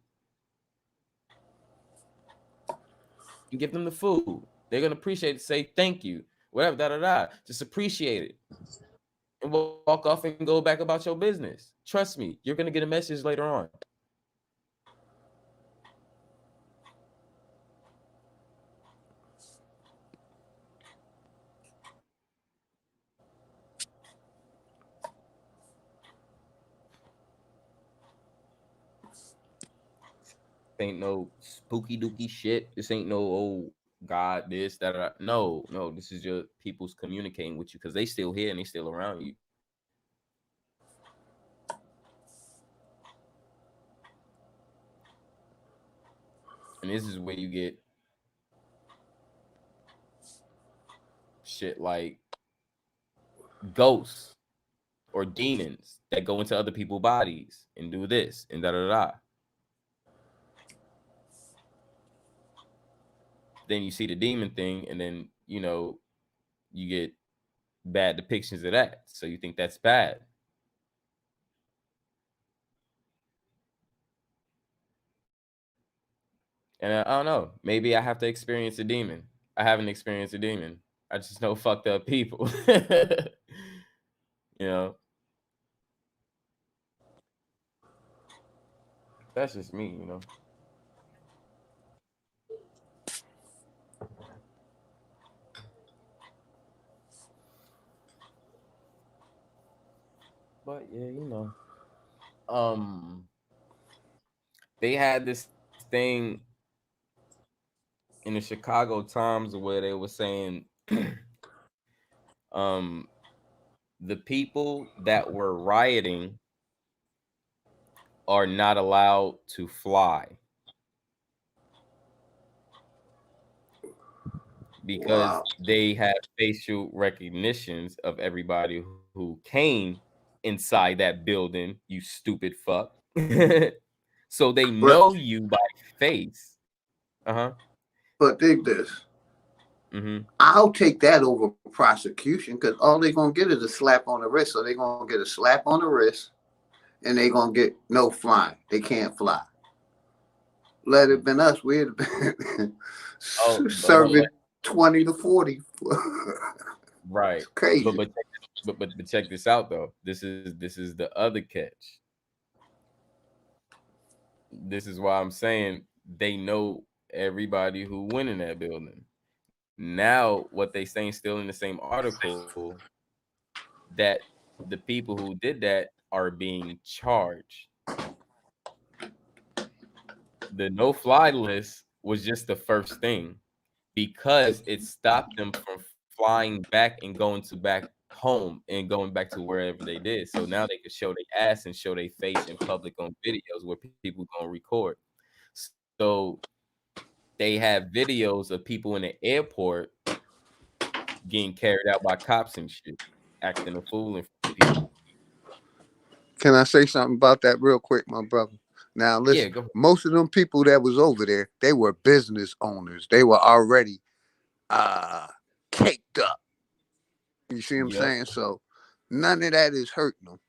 You give them the food. They're going to appreciate it. Say thank you. Whatever, da-da-da. Just appreciate it. And walk off and go back about your business. Trust me, you're going to get a message later on. Ain't no spooky dooky shit. This ain't no old God, this, that. No, no, this is your people's communicating with you because they still here and they still around you. And this is where you get shit like ghosts or demons that go into other people's bodies and do this and da. Then you see the demon thing, and then you get bad depictions of that. So you think that's bad. And I don't know. Maybe I have to experience a demon. I haven't experienced a demon. I just know fucked up people. you know, that's just me. But yeah. They had this thing in the Chicago Times where they were saying um the people that were rioting are not allowed to fly because Wow. they have facial recognitions of everybody who came inside that building, you stupid fuck. So they But know you by face. Uh-huh. dig this. Mm-hmm. I'll take that over prosecution because all they're gonna get is a slap on the wrist. So they're gonna get a slap on the wrist and they're gonna get no flying. They can't fly. Let it been us, we'd have been Oh, serving 20 to 40. right. It's crazy. But check this out though. This is the other catch. This is why I'm saying they know everybody who went in that building. Now, what they saying still in the same article that the people who did that are being charged. The no fly list was just the first thing because it stopped them from flying back and going to back home and going back to wherever they did. So now they could show their ass and show their face in public on videos where people gonna record. So they have videos of people in the airport getting carried out by cops and shit, acting a fool in front of people. Can I say something about that real quick, my brother? Now, Yeah, listen, go ahead. most of them people that was over there, they were business owners. They were already uh caked up. You see what I'm Yep. saying? So none of that is hurting them.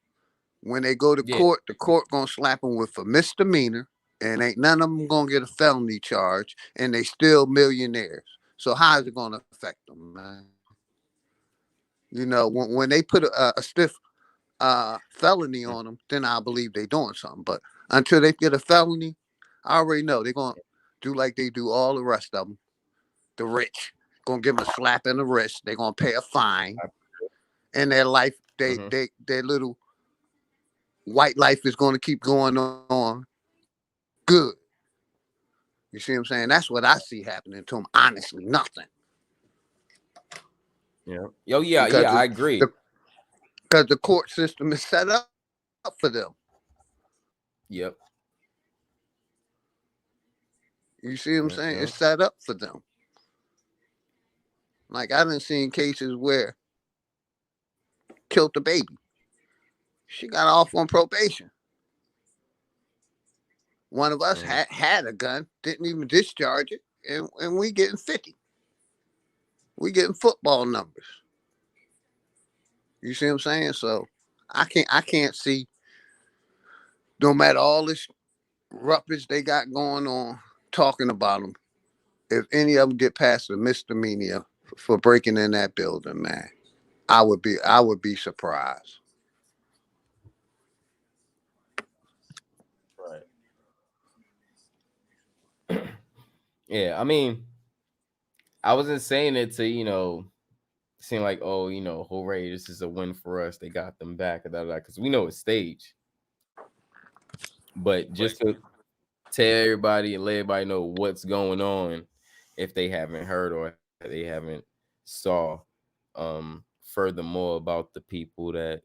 When they go to Yeah. court, the court gonna slap them with a misdemeanor, and ain't none of them gonna get a felony charge, and they still millionaires. So how is it gonna affect them, man? When they put a stiff felony Mm. on them, then I believe they doing something. But until they get a felony, I already know they're gonna do like they do all the rest of them. The rich gonna give them a slap in the wrist. They're gonna pay a fine, and their life, Mhm. their little white life is gonna keep going on good. You see what I'm saying? That's what I see happening to them. Honestly, nothing. Yeah. Yo, yeah, Because yeah, I agree. the because the court system is set up for them. Yep. You see what I'm Yep. saying? It's Yep. set up for them. Like I done seen cases where killed the baby. She got off on probation. One of us Mhm. had a gun, didn't even discharge it, and we getting 50. We getting football numbers. You see what I'm saying? So I can't see, no matter all this ruppage they got going on talking about them, if any of them get past a misdemeanor for breaking in that building, man, I would be surprised. Right. Yeah, I mean, I wasn't saying it to, seem like, oh, hooray, this is a win for us. They got them back, because we know it's staged. But just to tell everybody and let everybody know what's going on if they haven't heard or they haven't saw. Furthermore, about the people that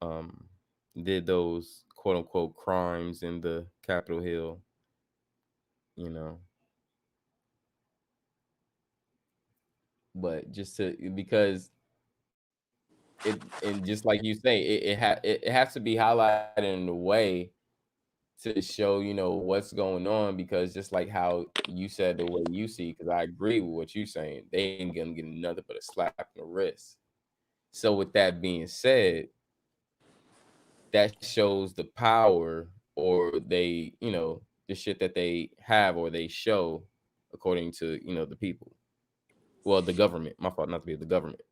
um, did those quote unquote crimes in the Capitol Hill, you know. But just to because and just like you say, it has to be highlighted in a way to show what's going on, because just like how you said the way you see, because I agree with what you're saying, they ain't gonna get nothing but a slap in the wrist. So with that being said, that shows the power, or they the shit that they have or they show according to the people, well, the government, my fault, not to be the government.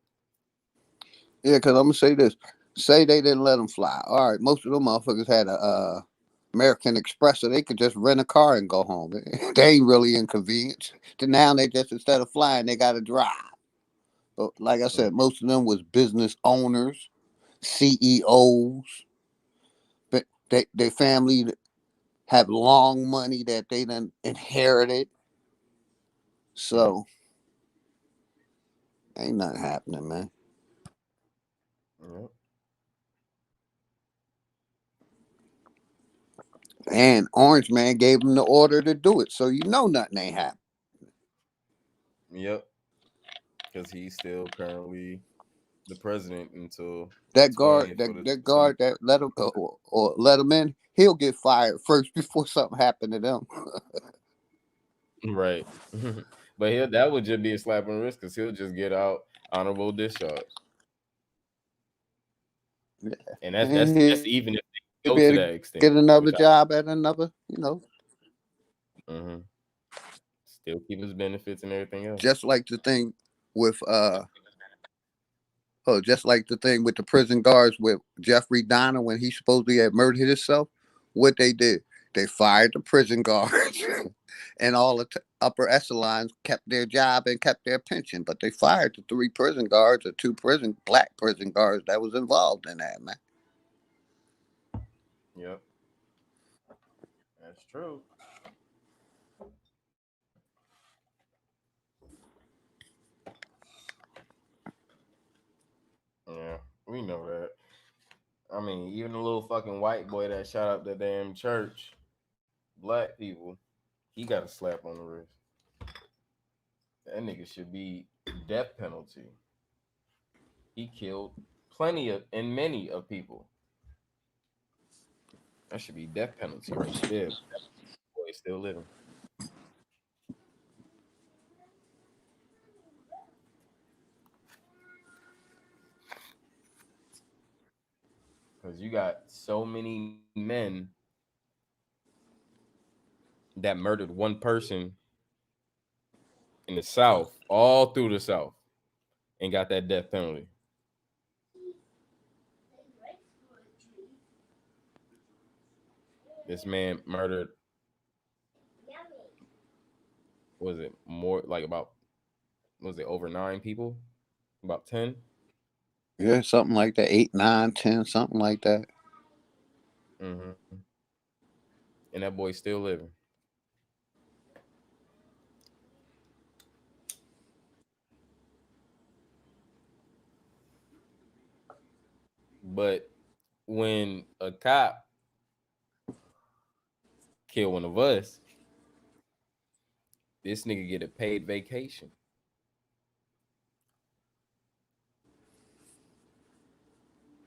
Yeah, because I'm gonna say this. Say they didn't let them fly. All right, most of them motherfuckers had a American Express, so they could just rent a car and go home. They ain't really inconvenienced. To now they just, instead of flying, they got to drive. But like I said, most of them was business owners, CEOs. But their family have long money that they done inherited. So ain't nothing happening, man. Yep. And Orange Man gave them the order to do it, so you know nothing ain't happening. Yep. Because he's still currently the president until That guard, 20th for the that seat. guard that let him or let him in, he'll get fired first before something happened to them. Right. But that would just be a slap on the wrist, because he'll just get out honorable discharge. Yeah. And And that's even if they he'll go be to able to that extent, get another which job at another, hmm still keep his benefits and everything else. just like the thing with just like the thing with the prison guards with Jeffrey Dahmer when he supposedly had murdered himself. What they did, they fired the prison guards, and all the upper echelons kept their job and kept their pension. But they fired the 3 prison guards or 2 black prison guards that was involved in that, man. Yep, that's true. Yeah, we know that. I mean, even the little fucking white boy that shot up the damn church, black people, he got a slap on the wrist. That nigga should be death penalty. He killed plenty of and many of people. That should be death penalty right there. Boy, is still living. Because you got so many men that murdered one person in the South, all through the South, and got that death penalty. This man murdered, was it more like about, was it over 9 people? About 10? Yeah, something like that, 8, 9, 10, something like that. Mm-hmm. And that boy's still living. But when a cop kill one of us, this nigga get a paid vacation.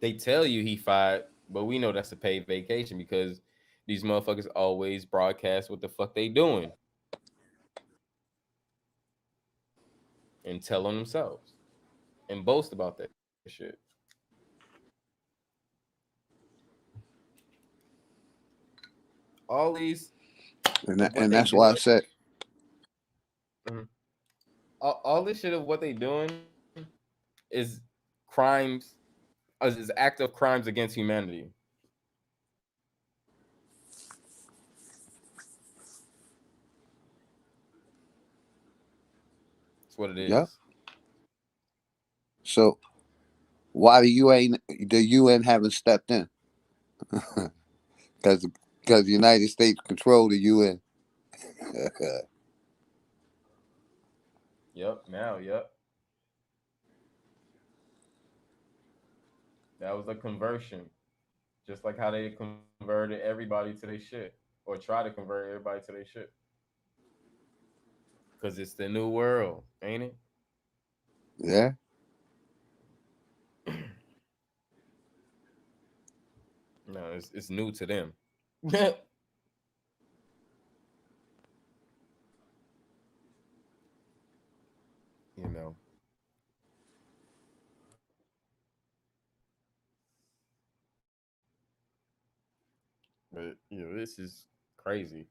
They tell you he fired, but we know that's a paid vacation because these motherfuckers always broadcast what the fuck they doing and tell on themselves and boast about that shit. All these of what And they that's why I doing, said, mhm, all this shit of what they doing is crimes, is act of crimes against humanity. That's what it yeah. is. So why the UN haven't stepped in? Because the United States control the UN. Yep. Now, yep. That was a conversion, just like how they converted everybody to their shit, or try to convert everybody to their shit, because it's the new world, ain't it? Yeah. No, it's new to them. you know, but this is crazy.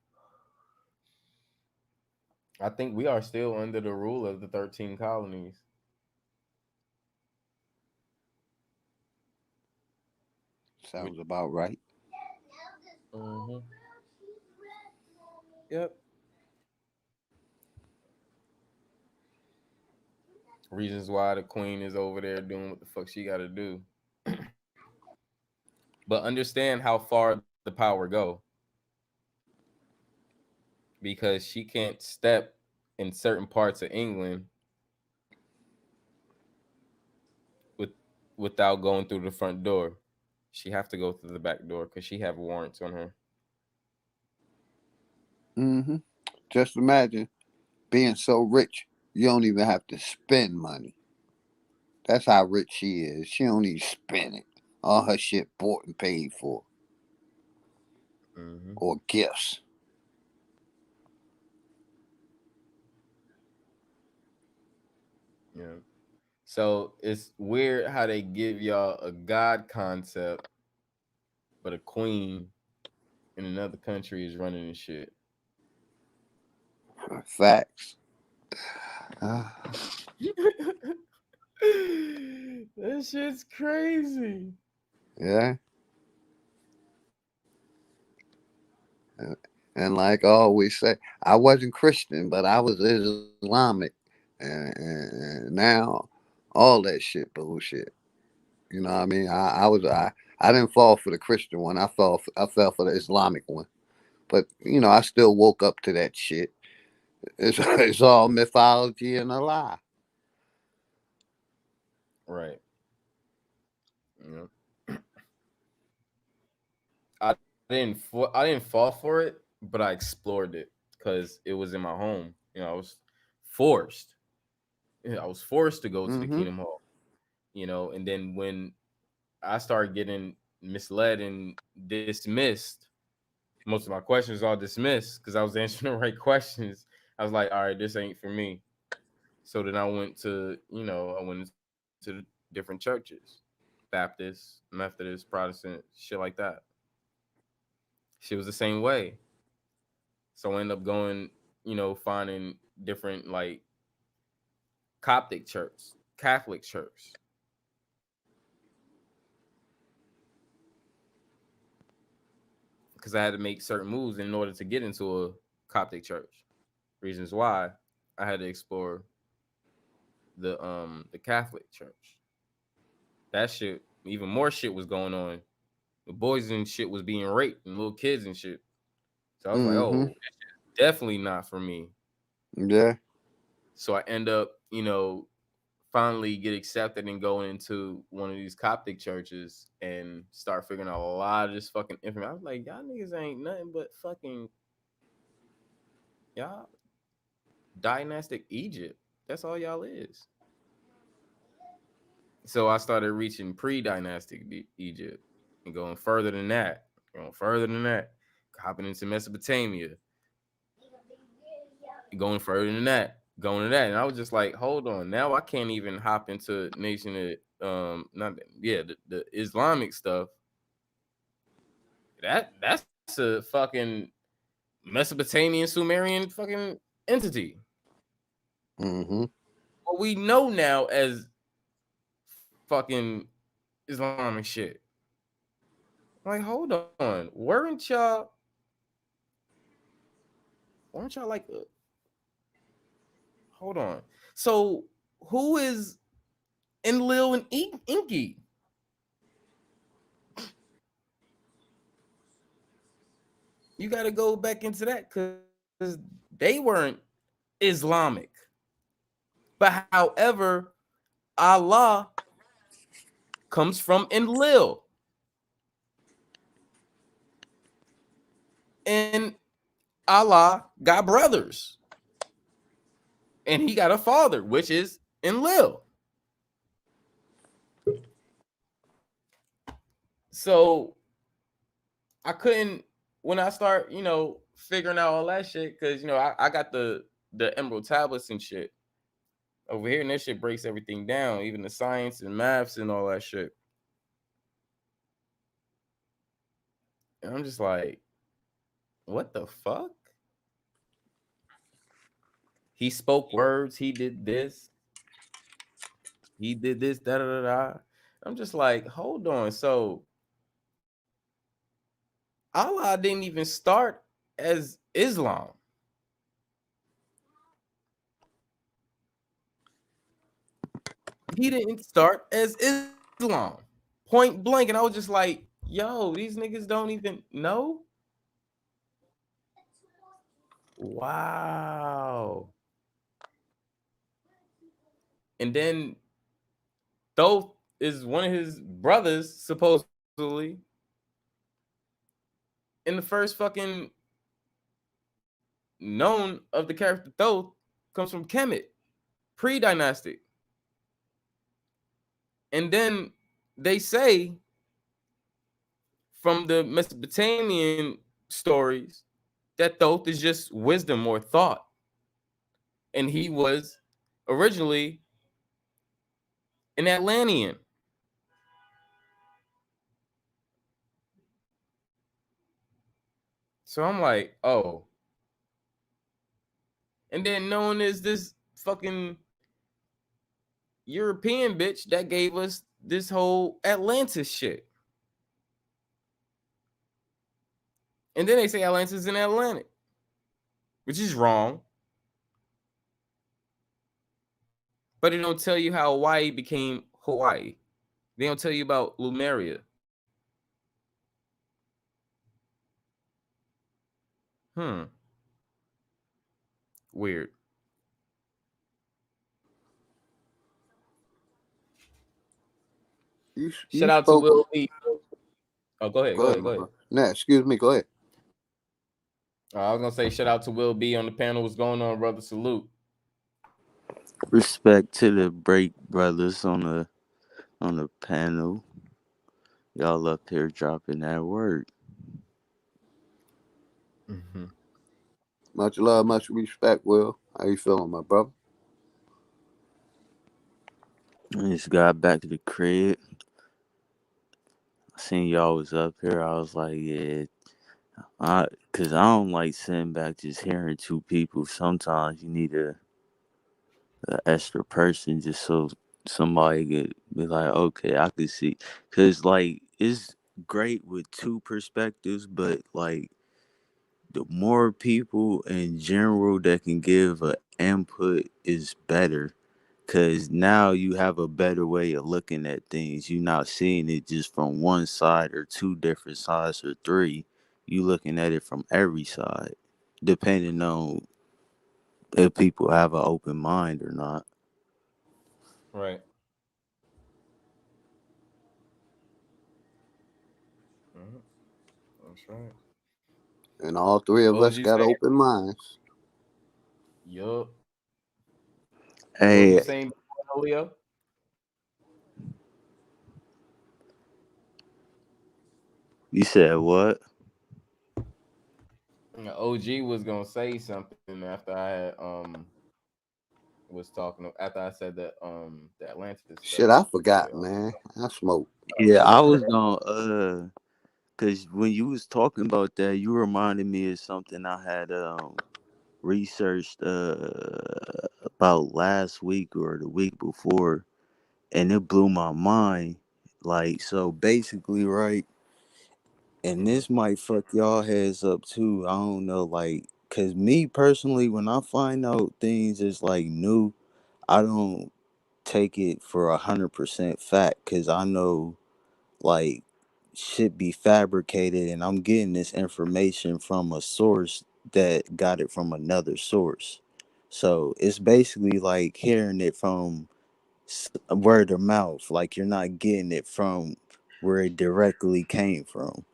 I think we are still under the rule of the 13 colonies. Which, Sounds about right. hmm yep. Reasons why the queen is over there doing what the fuck she got to do. But understand how far the power go, because she can't step in certain parts of England with without going through the front door. She have to go through the back door because she have warrants on her. Mm-hmm. Just imagine being so rich you don't even have to spend money. That's how rich she is. She don't even spend it. All her shit bought and paid for, Hmm. or gifts. Yeah. So it's weird how they give y'all a god concept, but a queen in another country is running the shit. Facts. Uh, That shit's crazy. yeah. And and like I always say, I wasn't Christian, but I was Islamic. And now all that shit bullshit. You know what I mean? I didn't fall for the Christian one. I fell for the Islamic one. But I still woke up to that shit. It's all mythology and a lie. Right. Yeah. I didn't fall for it, but I explored it because it was in my home. I was forced. I was forced to go to the Mm-hmm. Kingdom Hall. And then when I started getting misled and dismissed, most of my questions all dismissed because I was answering the right questions. I was like, all right, this ain't for me. So then I went into different churches, Baptist, Methodist, Protestant, shit like that. She was the same way. So I ended up going, finding different like Coptic church, Catholic church, because I had to make certain moves in order to get into a Coptic church. Reasons why I had to explore the Catholic church. That shit, even more shit was going on. The boys and shit was being raped and little kids and shit. So I was like, Mm-hmm. oh, definitely not for me. Yeah. So I end up, finally get accepted and going into one of these Coptic churches and start figuring out a lot of this fucking information. I was like, y'all niggas ain't nothing but fucking y'all dynastic Egypt. That's all y'all is. So I started reaching pre-dynastic Egypt and going further than that, hopping into Mesopotamia, going further than that, going to that, and I was just like, hold on, now I can't even hop into nation of not yeah the Islamic stuff. That's a fucking Mesopotamian Sumerian fucking entity. Mm-hmm. What we know now as fucking Islamic shit. Like, hold on, weren't y'all like, hold on. So who is Enlil and Inky? You got to go back into that because they weren't Islamic. But however, Allah comes from Enlil. And Allah got brothers. And he got a father, which is Enlil. So I couldn't, when I start, figuring out all that shit, because I got the Emerald tablets and shit over here, and this shit breaks everything down, even the science and maths and all that shit. And I'm just like, what the fuck? He spoke words, he did this, da da da da. I'm just like, hold on. So Allah didn't even start as Islam. He didn't start as Islam. Point blank. And I was just like, yo, these niggas don't even know. Wow. And then Thoth is one of his brothers, supposedly. And the first fucking known of the character Thoth comes from Kemet, pre-dynastic. And then they say from the Mesopotamian stories that Thoth is just wisdom or thought. And he was originally an Atlantean. So I'm like, oh. And then known as this fucking European bitch that gave us this whole Atlantis shit. And then they say Atlantis is in Atlantic, which is wrong. But they don't tell you how Hawaii became Hawaii. They don't tell you about Lemuria. Weird. You Shout out to spoke. Will B. Oh, go ahead. Go ahead, my brother. Nah, excuse me. Go ahead. I was gonna say shout out to Will B on the panel. What's going on, brother? Salute. Respect to the break brothers on the panel. Y'all up here dropping that word. Mm-hmm. Much love, much respect, Will. How you feeling, my brother? I just got back to the crib. I seen y'all was up here. I was like, yeah. Cause I don't like sitting back just hearing two people. Sometimes you need a extra person just so somebody could be like, okay, I could see. Cause like it's great with two perspectives, but like the more people in general that can give a input is better. Cause now you have a better way of looking at things. You're not seeing it just from one side or two different sides or three. You looking at it from every side, depending on if people have an open mind or not. Right. Mm-hmm. That's right. And all three of What was us you got saying? open minds. Yup. What was you Hey, saying, Leo? you said what? OG was gonna say something after I had was talking after I said that the Atlantis stuff. Shit, I forgot, man. I smoked. Yeah, I was gonna cause when you was talking about that, you reminded me of something I had researched about last week or the week before, and it blew my mind. Like, so basically, right? And this might fuck y'all heads up too. I don't know, like, cause me personally, when I find out things is like new, I don't take it for 100% fact, cause I know like shit be fabricated, and I'm getting this information from a source that got it from another source. So it's basically like hearing it from word of mouth. Like you're not getting it from where it directly came from.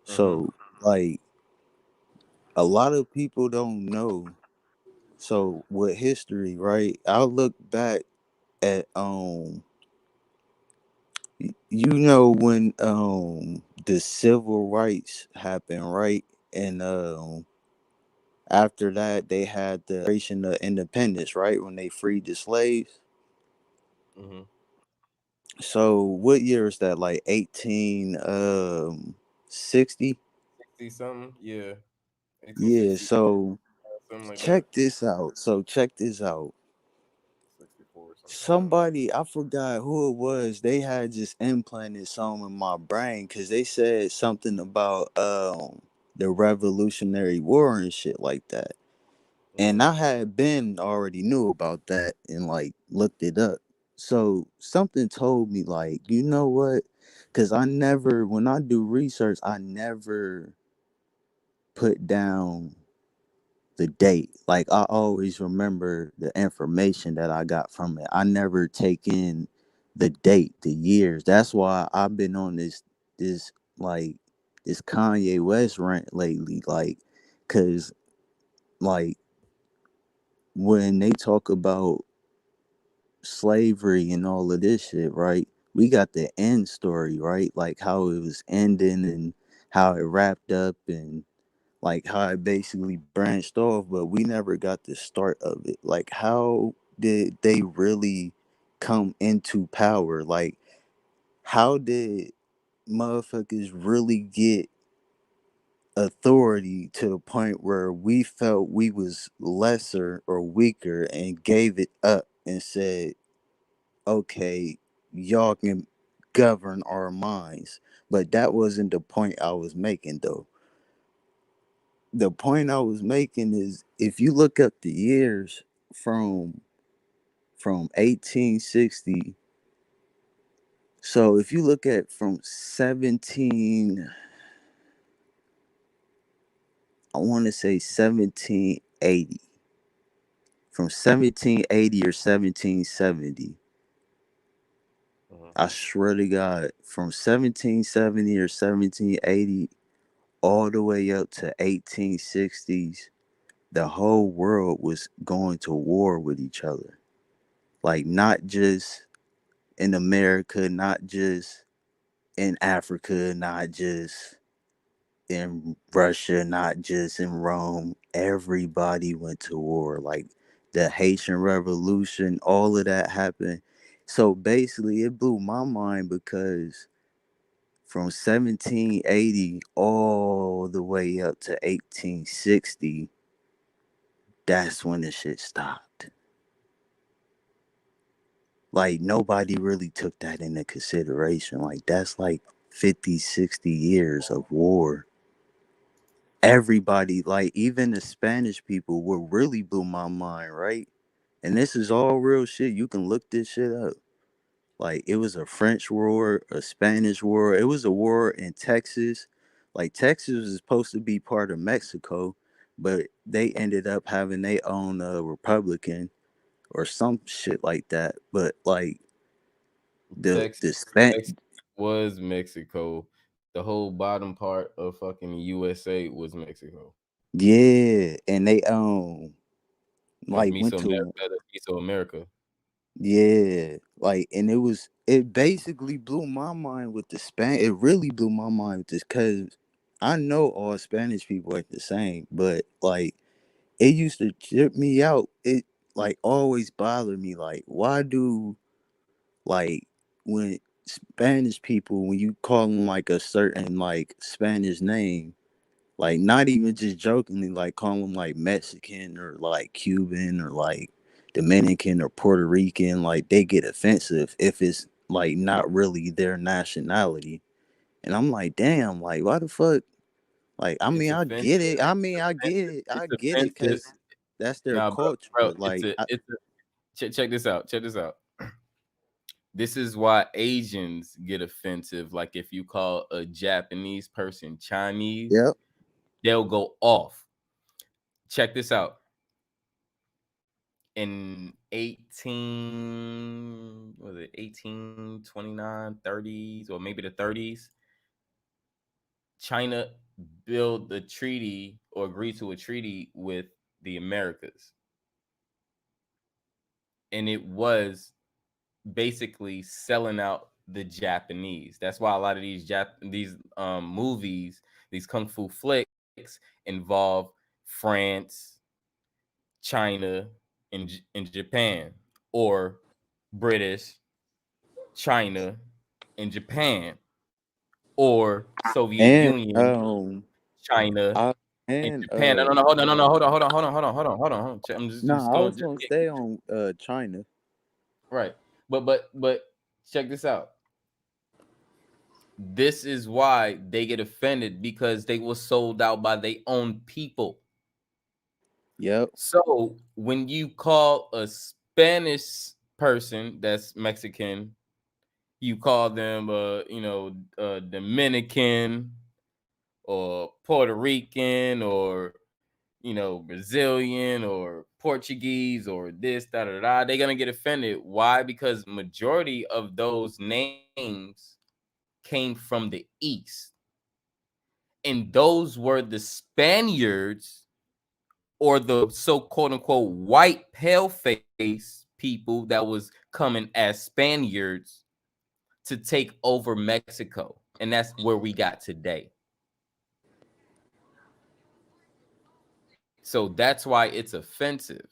Mm-hmm. So like a lot of people don't know. So with history, right? I'll look back at you know when the civil rights happened, right? And after that they had the Declaration of Independence, right? When they freed the slaves. Mm-hmm. So what year is that? Like 1860? 60 something, yeah. Yeah, 1860, so something like that. check this out. So check this out. 64 or something. I don't know. Somebody, I forgot who it was, they had just implanted something in my brain because they said something about the Revolutionary War and shit like that. And Mm-hmm. I had been already knew about that and like looked it up. So something told me like, you know what? Cause I never when I do research, I never put down the date. Like I always remember the information that I got from it. I never take in the date, the years. That's why I've been on this like this Kanye West rant lately. Like, cause like when they talk about slavery and all of this shit, right? We got the end story, right? Like how it was ending and how it wrapped up and like how it basically branched off, but we never got the start of it. Like how did they really come into power? Like how did motherfuckers really get authority to the point where we felt we was lesser or weaker and gave it up and said, okay, y'all can govern our minds. But that wasn't the point I was making though. The point I was making is if you look up the years from from 1860, so if you look at from 17, I want to say 1780, from 1780 or 1770, Mm-hmm. I swear to God, from 1770 or 1780 all the way up to 1860s, the whole world was going to war with each other. Like not just in America, not just in Africa, not just in Russia, not just in Rome. Everybody went to war. Like the Haitian Revolution, all of that happened. So basically, it blew my mind because from 1780 all the way up to 1860, that's when the shit stopped. Like nobody really took that into consideration. Like that's like 50, 60 years of war. Everybody, like even the Spanish people, what really blew my mind, right? And this is all real shit. You can look this shit up. Like it was a French war, a Spanish war. It was a war in Texas. Like Texas was supposed to be part of Mexico, but they ended up having their own Republican or some shit like that. But like Texas, the Span Texas was Mexico. The whole bottom part of fucking USA was Mexico. yeah, and they That's like went to Mesoamerica. yeah, like and it basically blew my mind with the Span. It really blew my mind with this because I know all Spanish people ain't the same, but like it used to trip me out. It like always bothered me. Like why do like when Spanish people when you call them like a certain like Spanish name, like not even just jokingly, like call them like Mexican or like Cuban or like Dominican or Puerto Rican, like they get offensive if it's like not really their nationality. And I'm like, damn, like why the fuck? Like, I It's mean, I get offensive. it. I mean, I get Offensive. it. I It's get it offensive. because that's their Nah, culture. bro, Like, check this out. Check this out. This is why Asians get offensive. Like if you call a Japanese person Chinese, yep. they'll go off. Check this out. in 18, was it 1829, 30s, or maybe the 30s, China built a treaty or agreed to a treaty with the Americas. And it was basically selling out the Japanese. That's why a lot of these movies, these kung fu flicks involve France, China, and Japan, or British, China, and Japan, or Soviet And Union, China, I and and Japan. No, no, no, hold on, no, no, hold on. I'm just nah, I doing was just gonna yeah, stay on China. right. But check this out. This is why they get offended because they were sold out by their own people. Yep. So when you call a Spanish person that's Mexican, you call them Dominican or Puerto Rican or Brazilian or Portuguese or this, da da da. They're gonna get offended. Why? Because majority of those names came from the East. And those were the Spaniards or the so quote unquote white pale face people that was coming as Spaniards to take over Mexico. And that's where we got today. So that's why it's offensive.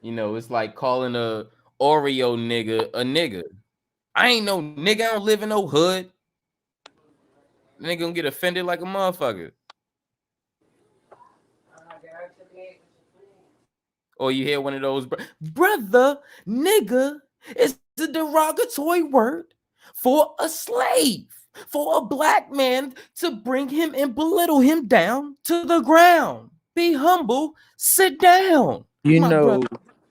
It's like calling a Oreo nigga a nigga. I ain't no nigga. I don't live in no hood. Nigga gonna get offended like a motherfucker. Or you hear one of those, brother, nigga is a derogatory word for a slave, for a black man to bring him and belittle him down to the ground. Be humble, sit down, You my know, brother.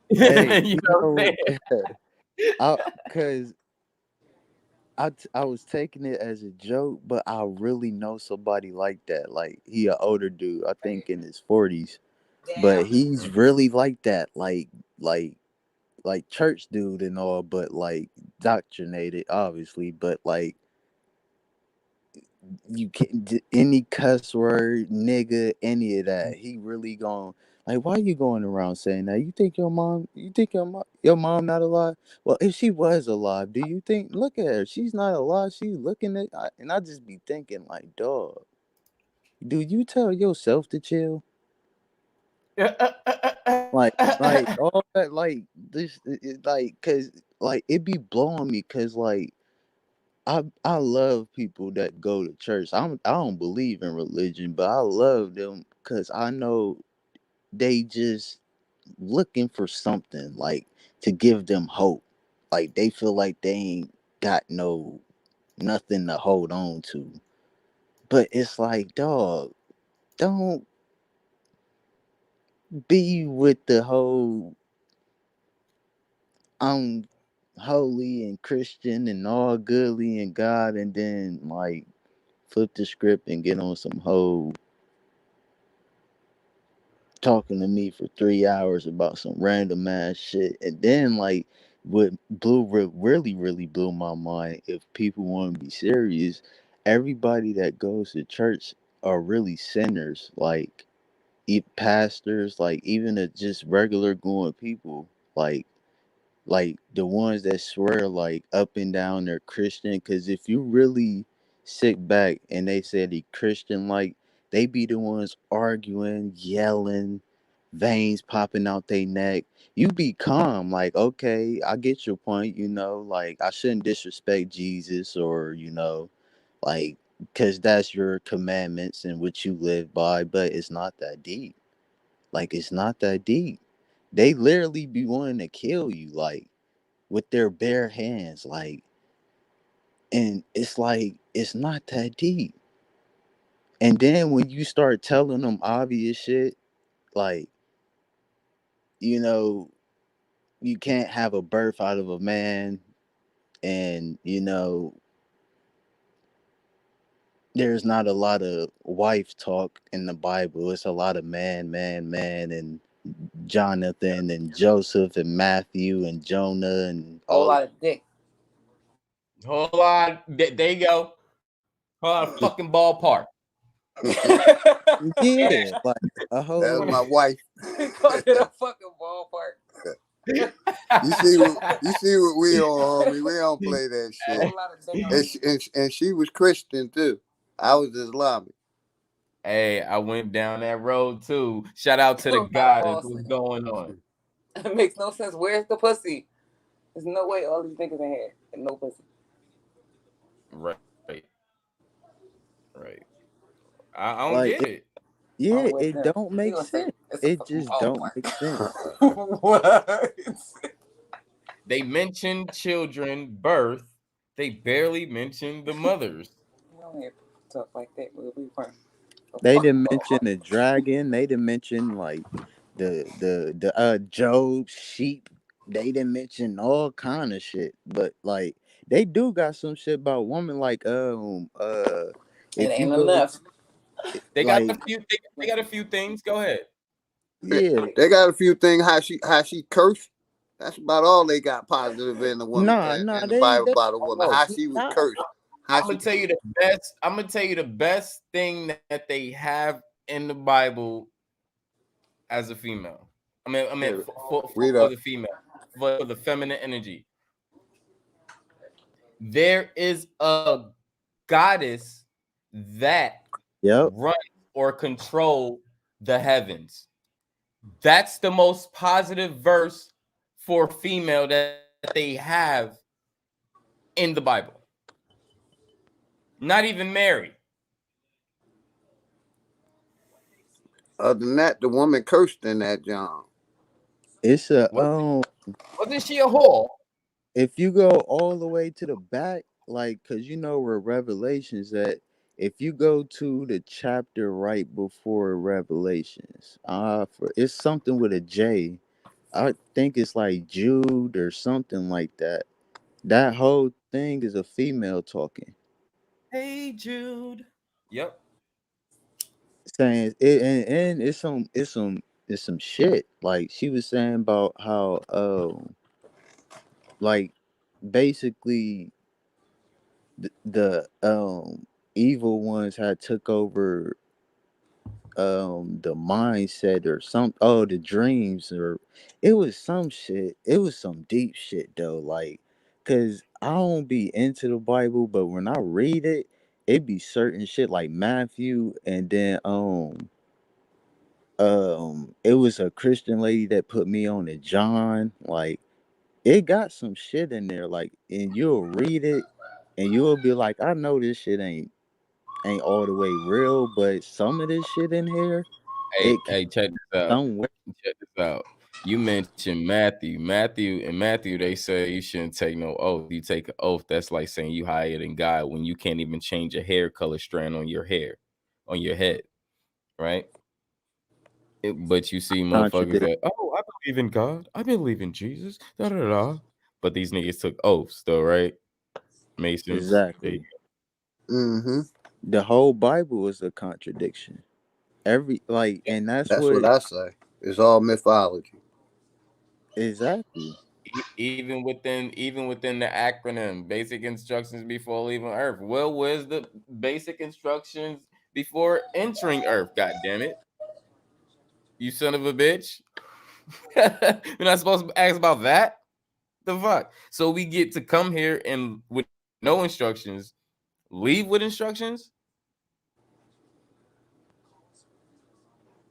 hey, You you know what I'm know, saying? cause I was taking it as a joke, but I really know somebody like that. Like he an older dude, I think in his 40s, but he's really like that. Like church dude and all, but like doctrinated, obviously. But like you can any cuss word, nigga, any of that. He really going like, why you going around saying that? You think your mom? You think your mom not alive? Well, if she was alive, do you think? Look at her. She's not alive. She's looking at, and I just be thinking like, dog, do you tell yourself to chill? Like all that, like this, like, cause like it be blowing me, cause like I love people that go to church. I don't believe in religion, but I love them because I know they just looking for something like to give them hope. Like they feel like they ain't got nothing to hold on to. But it's like, dog, don't be with the whole I'm holy and Christian and all goodly and God, and then like flip the script and get on some whole talking to me for 3 hours about some random ass shit. And then like what really blew my mind, if people want to be serious, everybody that goes to church are really sinners. Like pastors, like even just regular going people, like the ones that swear like up and down they're Christian. Because if you really sit back and they say they Christian, like they be the ones arguing, yelling, veins popping out their neck. You be calm, like, okay, I get your point. Like I shouldn't disrespect Jesus, or like, because that's your commandments and what you live by. But it's not that deep. Like it's not that deep. They literally be wanting to kill you, like with their bare hands, like, and it's like it's not that deep. And then when you start telling them obvious shit, like, you know you can't have a birth out of a man, and there's not a lot of wife talk in the Bible. It's a lot of man, man, man, and Jonathan and Joseph and Matthew and Jonah and Whole all of lot of dick. Whole lot. There you go. Whole lot of it. fucking ballpark. Yeah, like a That's whole. my wife. Call it a fucking ballpark. You see what we on, homie. We don't play that A shit. whole lot of dick. And she was Christian too. I was Islamic. Hey, I went down that road too. Shout out to the Not goddess. falsely. What's going on? It makes no sense. Where's the pussy? There's no way all these niggas in here and no pussy. Right. I don't Like get it. yeah, with it them. don't He make gonna say sense. it's a It fucking just don't ballpark. make sense. What? They mentioned children birth. They barely mentioned the mothers. We don't hear talk like that. Where we from? A They fucking didn't mention ballpark. the dragon. They didn't mention like the Job sheep. They didn't mention all kind of shit. But like they do got some shit about woman like It if you ain't go enough. They got a like few. They got a few things. Go ahead. yeah. They got a few things how she cursed. That's about all they got positive in the woman Nah, in the Bible they about a woman. Oh, How she she was not. cursed. How I'm gonna tell you the best. I'm gonna tell you the best thing that they have in the Bible as a female. I mean, read for up. the female, for the feminine energy. There is a goddess that Yep. runs or control the heavens. That's the most positive verse for female that they have in the Bible. Not even Mary. Other than that, the woman cursed in that John. It's a Wasn't she a whore? if you go all the way to the back, like, cause you know where Revelations at. If you go to the chapter right before Revelations, for it's something with a J. I think it's like Jude or something like that. That whole thing is a female talking, Hey Jude. Yep. saying it, and it's some shit. Like she was saying about how like basically the evil ones had took over the mindset or some the dreams, or it was some shit. It was some deep shit though, like because I don't be into the Bible, but when I read it, it be certain shit like Matthew, and then it was a Christian lady that put me on to John. Like it got some shit in there, like, and you'll read it and you'll be like, I know this shit ain't all the way real, but some of this shit in here, it can Hey, check this out. somewhere. Check this out. You mentioned Matthew, they say you shouldn't take no oath. You take an oath, that's like saying you higher than God when you can't even change a hair color strand on your hair, on your head, right? But you see motherfuckers Contradict. that, oh, I believe in God. I believe in Jesus. Da da da. But these niggas took oaths though, right? Masons. There you Exactly. Mm-hmm. The whole Bible is a contradiction. Every like, and that's That's what what I say. It's all mythology. exactly. even within the acronym, basic instructions before leaving Earth. Well, where's the basic instructions before entering Earth? God damn it, you son of a bitch! You're not supposed to ask about that. The fuck? So we get to come here and with no instructions, leave with instructions.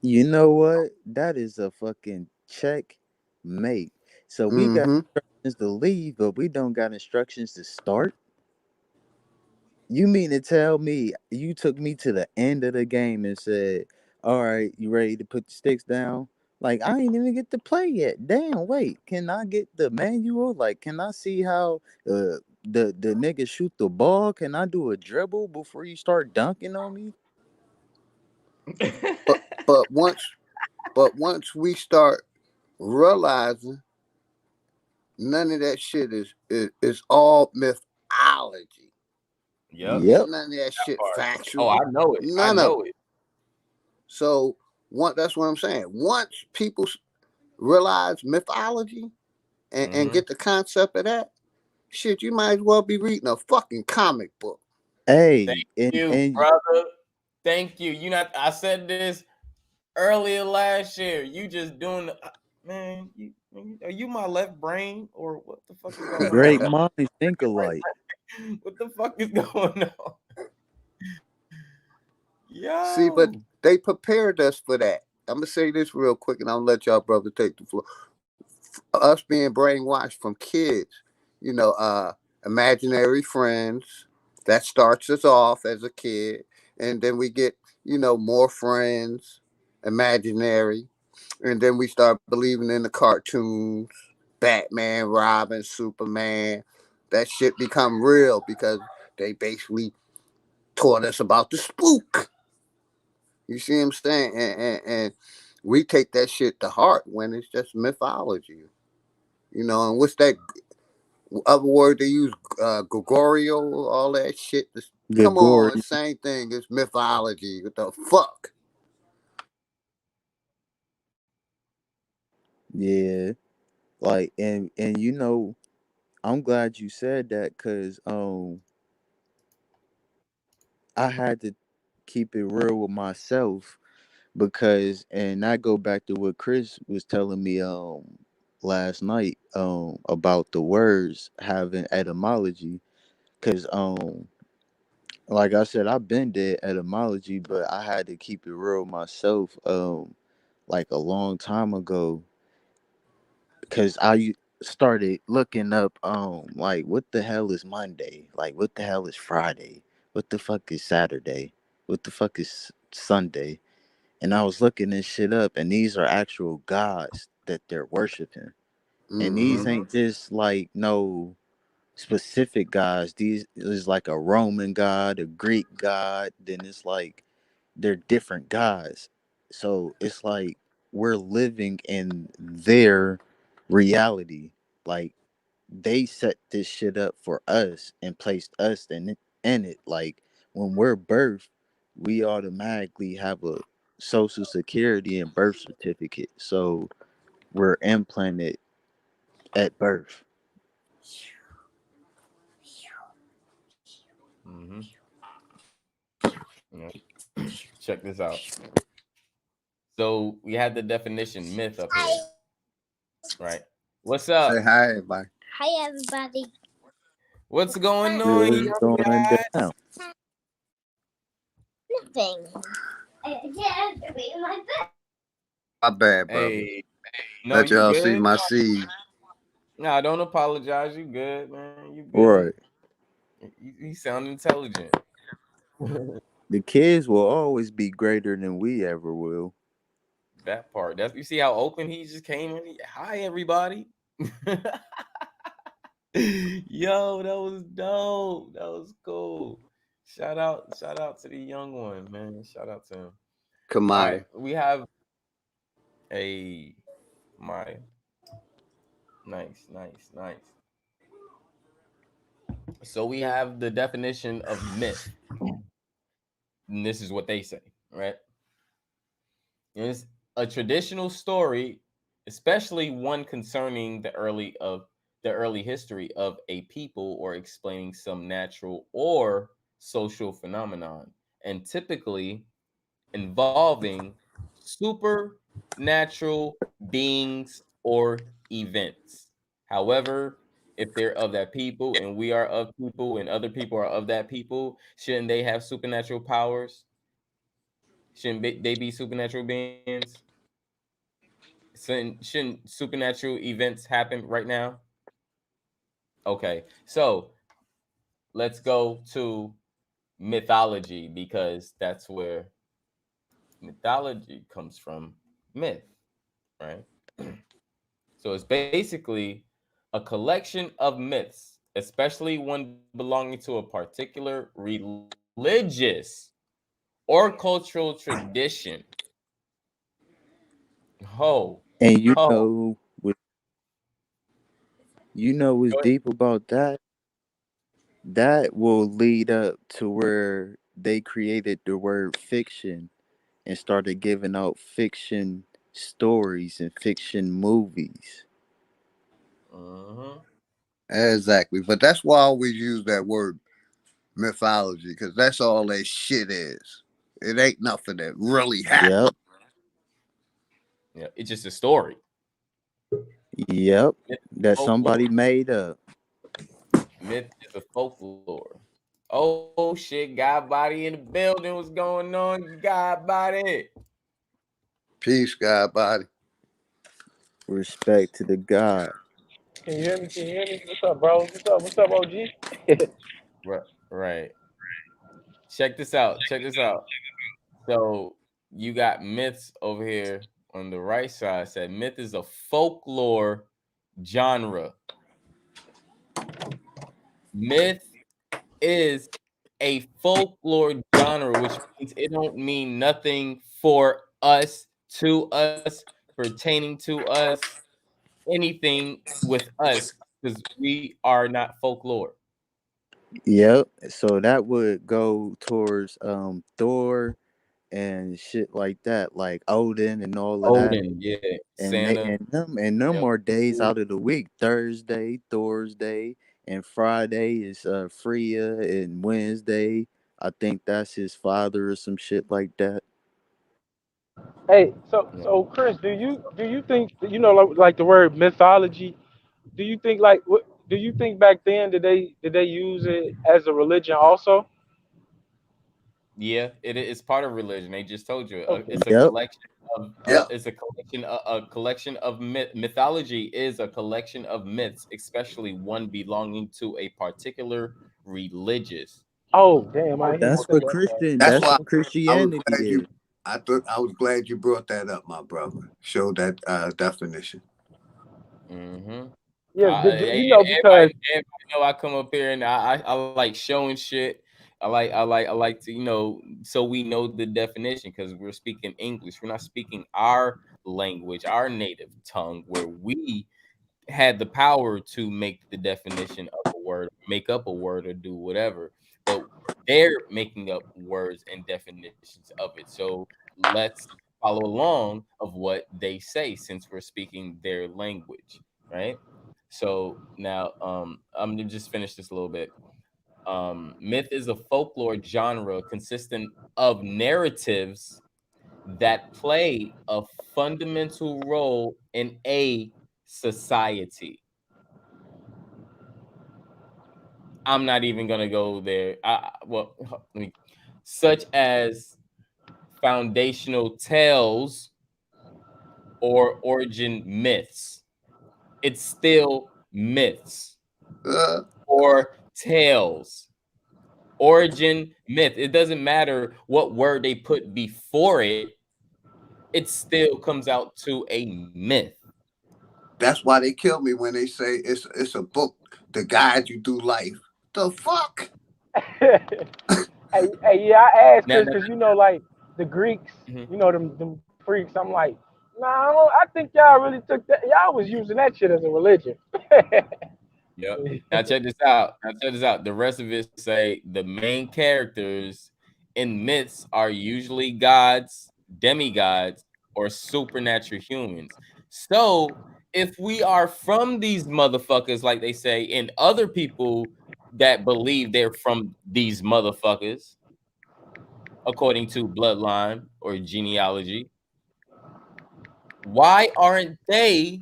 You know what? That is a fucking checkmate. So we got Mm-hmm. instructions to leave, but we don't got instructions to start. You mean to tell me you took me to the end of the game and said, "All right, you ready to put the sticks down?" Like I ain't even get to play yet. Damn, wait, can I get the manual? Like, can I see how the nigga shoot the ball? Can I do a dribble before you start dunking on me? But but once but once we start realizing none of that shit is all mythology. Yep. Ain't Yep. none of that That shit part. Oh, I factual. know it. I None of know it. it. So that's what I'm saying. Once people realize mythology and Mm-hmm. get the concept of that, shit, you might as well be reading a fucking comic book. Thank Hey, you, and brother. Thank you. You not. I said this earlier last year. You just doing the man. Are you my left brain or what the fuck is going great on? minds think alike. What the fuck is going on? See, but Yo. they prepared us for that. I'm gonna say this real quick, and I'll let y'all brother take the floor. Us being brainwashed from kids, you know, imaginary friends. That starts us off as a kid, and then we get, more friends, imaginary, and then we start believing in the cartoons, Batman, Robin, Superman. That shit become real because they basically taught us about the spook. You see what I'm saying? And we take that shit to heart when it's just mythology. And what's that other word they use? Gregorio, all that shit. Come on, Gregorian. same thing. It's mythology. What the fuck? Yeah. Like and I'm glad you said that because I had to keep it real with myself because and I go back to what Chris was telling me last night about the words having etymology because like I said I've been did etymology but I had to keep it real myself like a long time ago because started looking up like what the hell is Monday, like what the hell is Friday, what the fuck is Saturday, what the fuck is Sunday, and I was looking this shit up and these are actual gods that they're worshiping, and these Mm-hmm. ain't just like no specific gods. These is like a Roman god, a Greek god, then it's like they're different gods. So it's like we're living in their reality. Like they set this shit up for us and placed us in it. Like when we're birthed, we automatically have a social security and birth certificate. So we're implanted at birth. Mm-hmm. Yeah. Check this out. So we had the definition myth up here, right? What's Say up? hi, everybody. Hi, everybody. What's going on, What's young going guy? down? Nothing. Yeah, be my bed. My bad, brother. Hey, no, Let you y'all see good. my seed. Nah, don't apologize. You good, man. You good. Right. You sound intelligent. The kids will always be greater than we ever will. That part. That's you see how open he just came in. Hi, everybody. Yo, that was dope. That was cool. Shout out to the young one, man. Shout out to him. All right, Kamaya. we have a my nice, nice, nice. So we have the definition of myth, and this is what they say, right? It's a traditional story, especially one concerning the early history of a people or explaining some natural or social phenomenon, and typically involving supernatural beings or events. However, if they're of that people and we are of people and other people are of that people, shouldn't they have supernatural powers? They be supernatural beings? Shouldn't supernatural events happen right now? Okay, so let's go to mythology because that's where mythology comes from myth, right? So it's basically a collection of myths, especially one belonging to a particular religious or cultural tradition. Ho, And ho. you know what's Go ahead. deep about that? that will lead up to where they created the word fiction and started giving out fiction stories and fiction movies. Uh-huh. Exactly. But that's why I always use that word mythology, because that's all that shit is. It ain't nothing that really happened. Yep. Yeah, it's just a story. Yep. Myth, That folklore. somebody made up. Myth is a folklore. Oh shit, God body in the building. What's going on? God body. Peace, God body. Respect to the God. Can you hear me? Can you hear me? What's up, bro? What's up? What's up, OG? Right, right. Check this out. Check this out. So you got myths over here on the right side. Said myth is a folklore genre. Myth is a folklore genre, which means it don't mean nothing for us, to us, pertaining to us, anything with us, because we are not folklore. Yep. So that would go towards Thor and shit like that, like Odin and all of that. Odin, yeah, And they Santa, and them yep. are days out of the week. Thursday, Thursday, and Friday is Freya, and Wednesday, I think that's his father or some shit like that. Hey, so Yeah. so Chris, do you think you know like the word mythology? Do you think like what? Do you think back then did they use it as a religion also? Yeah, it's part of religion. They just told you. Okay. It's a Yep. collection of. Yeah. It's a collection of mythology is a collection of myths, especially one belonging to a particular religious. Oh damn, I didn't even That's think what of that. That's That's why what I was Christianity glad is. you. I was glad you brought that up, my brother. Show that definition. Mm-hmm. Yeah, because Everybody know I come up here and I like showing shit. I like to so we know the definition because we're speaking English. We're not speaking our language, our native tongue, where we had the power to make the definition of a word, make up a word, or do whatever. But they're making up words and definitions of it. So let's follow along of what they say since we're speaking their language, right? So now I'm gonna just finish this a little bit. Myth is a folklore genre consisting of narratives that play a fundamental role in a society. I'm not even gonna go there. Well, let me, such as foundational tales or origin myths. It's still myths Uh, or tales. Origin myth. It doesn't matter what word they put before it. It still comes out to a myth. that's why they kill me when they say it's a book to guide you through life. The fuck? hey, yeah, I asked Now, Chris now, because like the Greeks, mhm. them freaks. I'm like, nah, I think y'all really took that. Y'all was using that shit as a religion. Yep. Now check this out. Now check this out. The rest of it say the main characters in myths are usually gods, demigods, or supernatural humans. So if we are from these motherfuckers, like they say, and other people that believe they're from these motherfuckers, according to bloodline or genealogy, why aren't they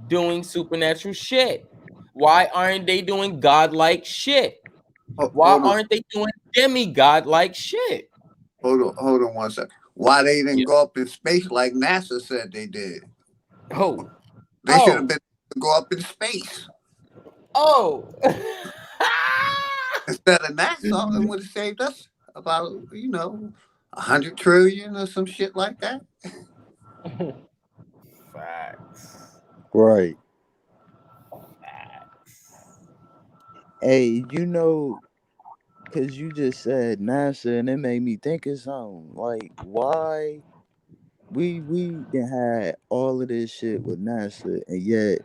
doing supernatural shit? Why aren't they doing godlike shit? Why Hold on, aren't they doing demigod like shit? hold on one second. Why they didn't Yeah. go up in space like NASA said they did? Oh, They should have oh, been to go up in space oh. instead of NASA. It would have saved us about 100 trillion or some shit like that. Facts. Right. Facts. Hey, cause you just said NASA, and it made me think of something. Like, why we done had all of this shit with NASA, and yet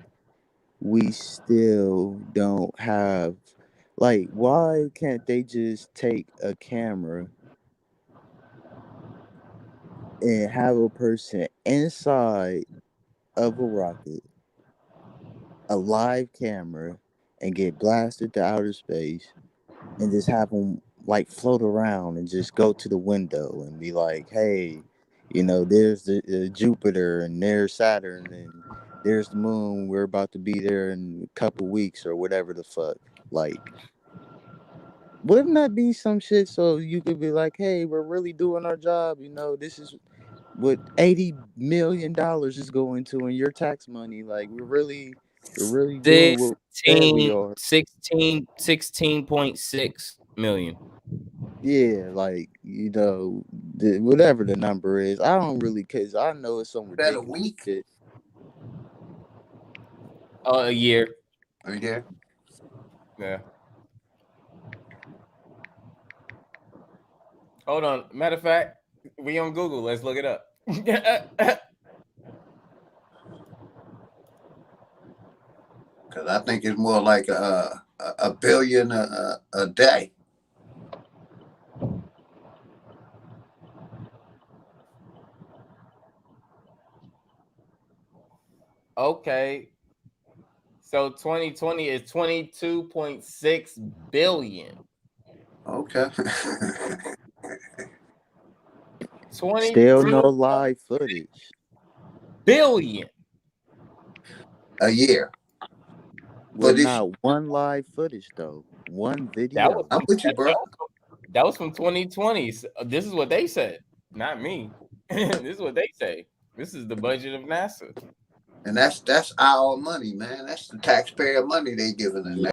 we still don't have Like, why can't they just take a camera and have a person inside of a rocket, a live camera, and get blasted to outer space, and just have them like float around and just go to the window and be like, "Hey, there's the Jupiter and there's Saturn and there's the moon. We're about to be there in a couple weeks or whatever the fuck." Like, wouldn't that be some shit? So you could be like, "Hey, we're really doing our job. This is what $80 million is going to in your tax money. Like, we're really doing what we said we 16, are." 16.6 million. Yeah, like, whatever the number is, I don't really, cause I know it's some That a ridiculous week? shit. A year. Are you there? Yeah. Hold on. Matter of fact, we on Google. Let's look it up. Because I think it's more like a billion a day. Okay. So 2020 is 22.6 billion. Okay. Still no 22 live footage billion. A year for with this. not one live footage though, one That was video. I'm from with you, that, bro. that was from, that was from 2020. This is what they said, not me. This is what they say. This is the budget of NASA. And that's our money, man. That's the taxpayer money they giving in Yeah. there.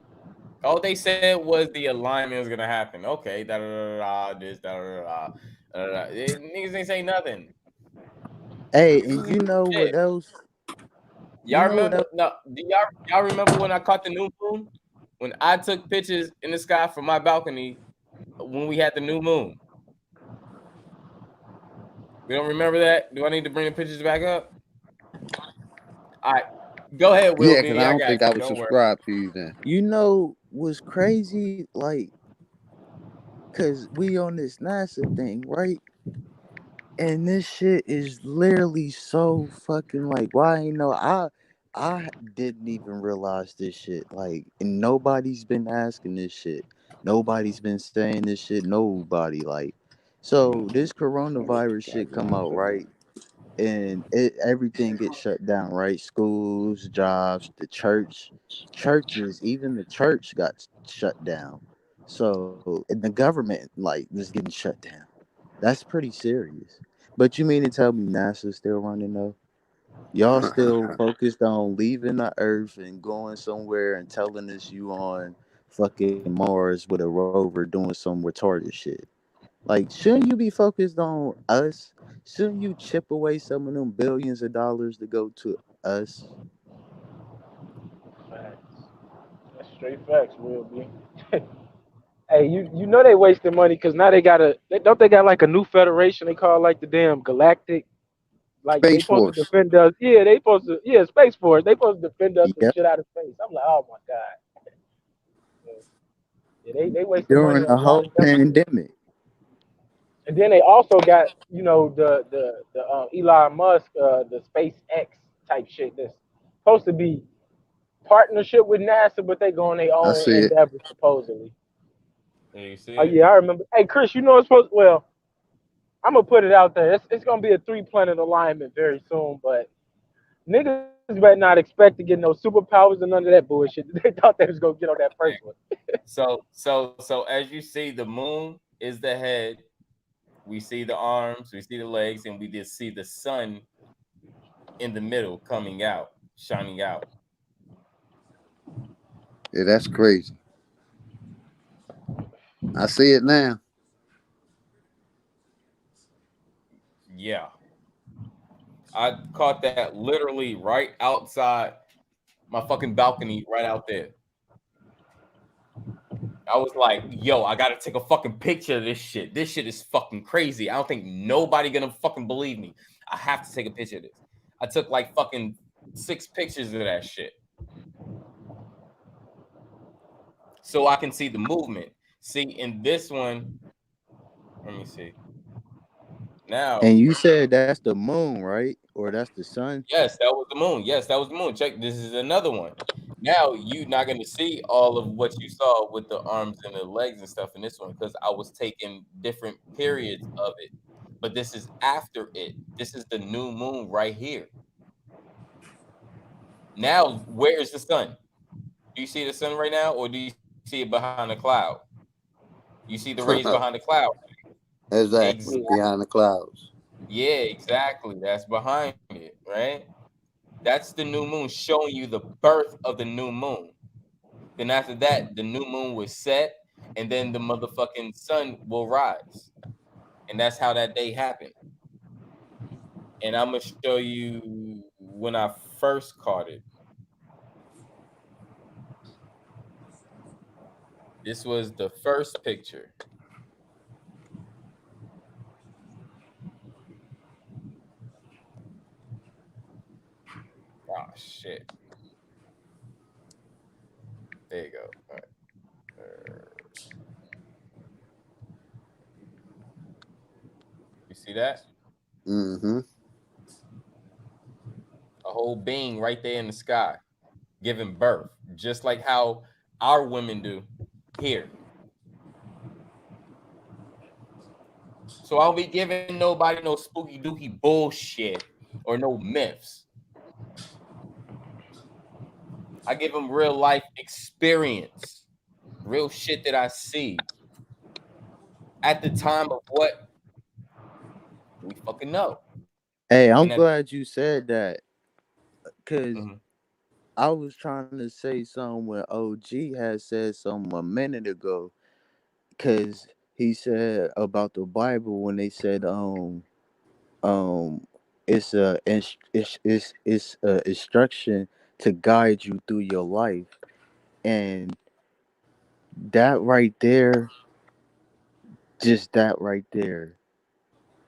All they said was the alignment was gonna happen. Okay, da da da da, this da da da da. Niggas ain't say nothing. Hey, Niggas and ain't say shit. what else? You Y'all know what remember? else? No, do y'all remember when I caught the new moon? When I took pictures in the sky from my balcony when we had the new moon. We don't remember that. Do I need to bring the pictures back up? All right, go ahead, Will Yeah, because Benny. I I don't got think I you. was Don't worry. subscribed to you then. Was crazy, like, cause we on this NASA thing, right? And this shit is literally so fucking, like, why ain't know I didn't even realize this shit. Like, and nobody's been asking this shit. Nobody's been saying this shit. Nobody, like, so this coronavirus shit come out, right? And everything gets shut down, right? Schools, jobs, the churches, even the church got shut down. So, and the government, like, was getting shut down. That's pretty serious. But you mean to tell me NASA's still running though? Y'all still focused on leaving the Earth and going somewhere and telling us you on fucking Mars with a rover doing some retarded shit. Like, shouldn't you be focused on us? Shouldn't you chip away some of them billions of dollars to go to us? Facts. That's straight facts, Will be. Hey, you know they wasting money because now don't they got like a new federation they call like the damn Galactic, like they Space supposed to Force. defend us. Yeah, they supposed to, yeah, Space Force. They supposed to defend us from Yep. shit out of space. I'm like, oh my god. Yeah, they wasting money During on the a lot whole of dumb shit. pandemic. And then they also got, the Elon Musk, the SpaceX type shit that's supposed to be partnership with NASA, but they go on their I own see it. endeavor supposedly. Yeah, you see Oh it? yeah, I remember. Hey Chris, you know it's supposed. Well, I'm gonna put it out there. It's gonna be a 3 planet alignment very soon, but niggas better not expect to get no superpowers and none of that bullshit. They thought they was gonna get on that first one. So as you see, the moon is the head. We see the arms, we see the legs, and we just see the sun in the middle coming out, shining out. Yeah, that's crazy. I see it now. Yeah. I caught that literally right outside my fucking balcony, right out there. I was like, yo, I gotta take a fucking picture of this shit. This shit is fucking crazy. I don't think nobody gonna fucking believe me. I have to take a picture of this. I took like fucking 6 pictures of that shit. so I can see the movement. See, in this one, let me see. Now, And you said that's the moon, right? Or that's the sun? yes, that was the moon. Yes, that was the moon. Check, this is another one. Now you're not going to see all of what you saw with the arms and the legs and stuff in this one because I was taking different periods of it. But this is after it. This is the new moon right here. Now, where is the sun? Do you see the sun right now, or do you see it behind a cloud? You see the rays behind the cloud. Exactly, Exactly. behind the clouds. Yeah, exactly. That's behind it, right? That's the new moon showing you the birth of the new moon. Then after that, the new moon will set, and then the motherfucking sun will rise, and that's how that day happened. And I'm gonna show you when I first caught it. This was the first picture. Oh shit! There you go. All right. You see that? Mm-hmm. A whole being right there in the sky, giving birth, just like how our women do here. So I'll be giving nobody no spooky dooky bullshit or no myths. I give them real life experience, real shit that I see at the time of what we fucking know. Hey, And I'm that, glad you said that because mhm. I was trying to say something when OG had said something a minute ago. Because he said about the Bible when they said um it's a instruction to guide you through your life, and that right there, just that right there,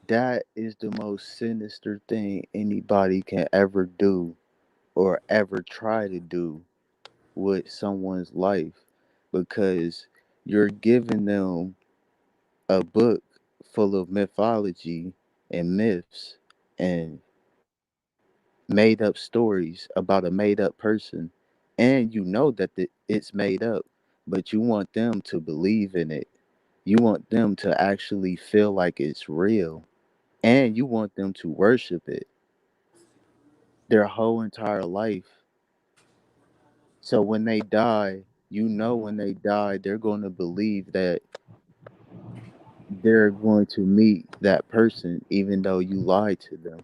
that is the most sinister thing anybody can ever do or ever try to do with someone's life, because you're giving them a book full of mythology and myths and made up stories about a made up person, and you know that it's made up, but you want them to believe in it. You want them to actually feel like it's real, and you want them to worship it their whole entire life. So when they die, you know, when they die, they're going to believe that they're going to meet that person, even though you lied to them.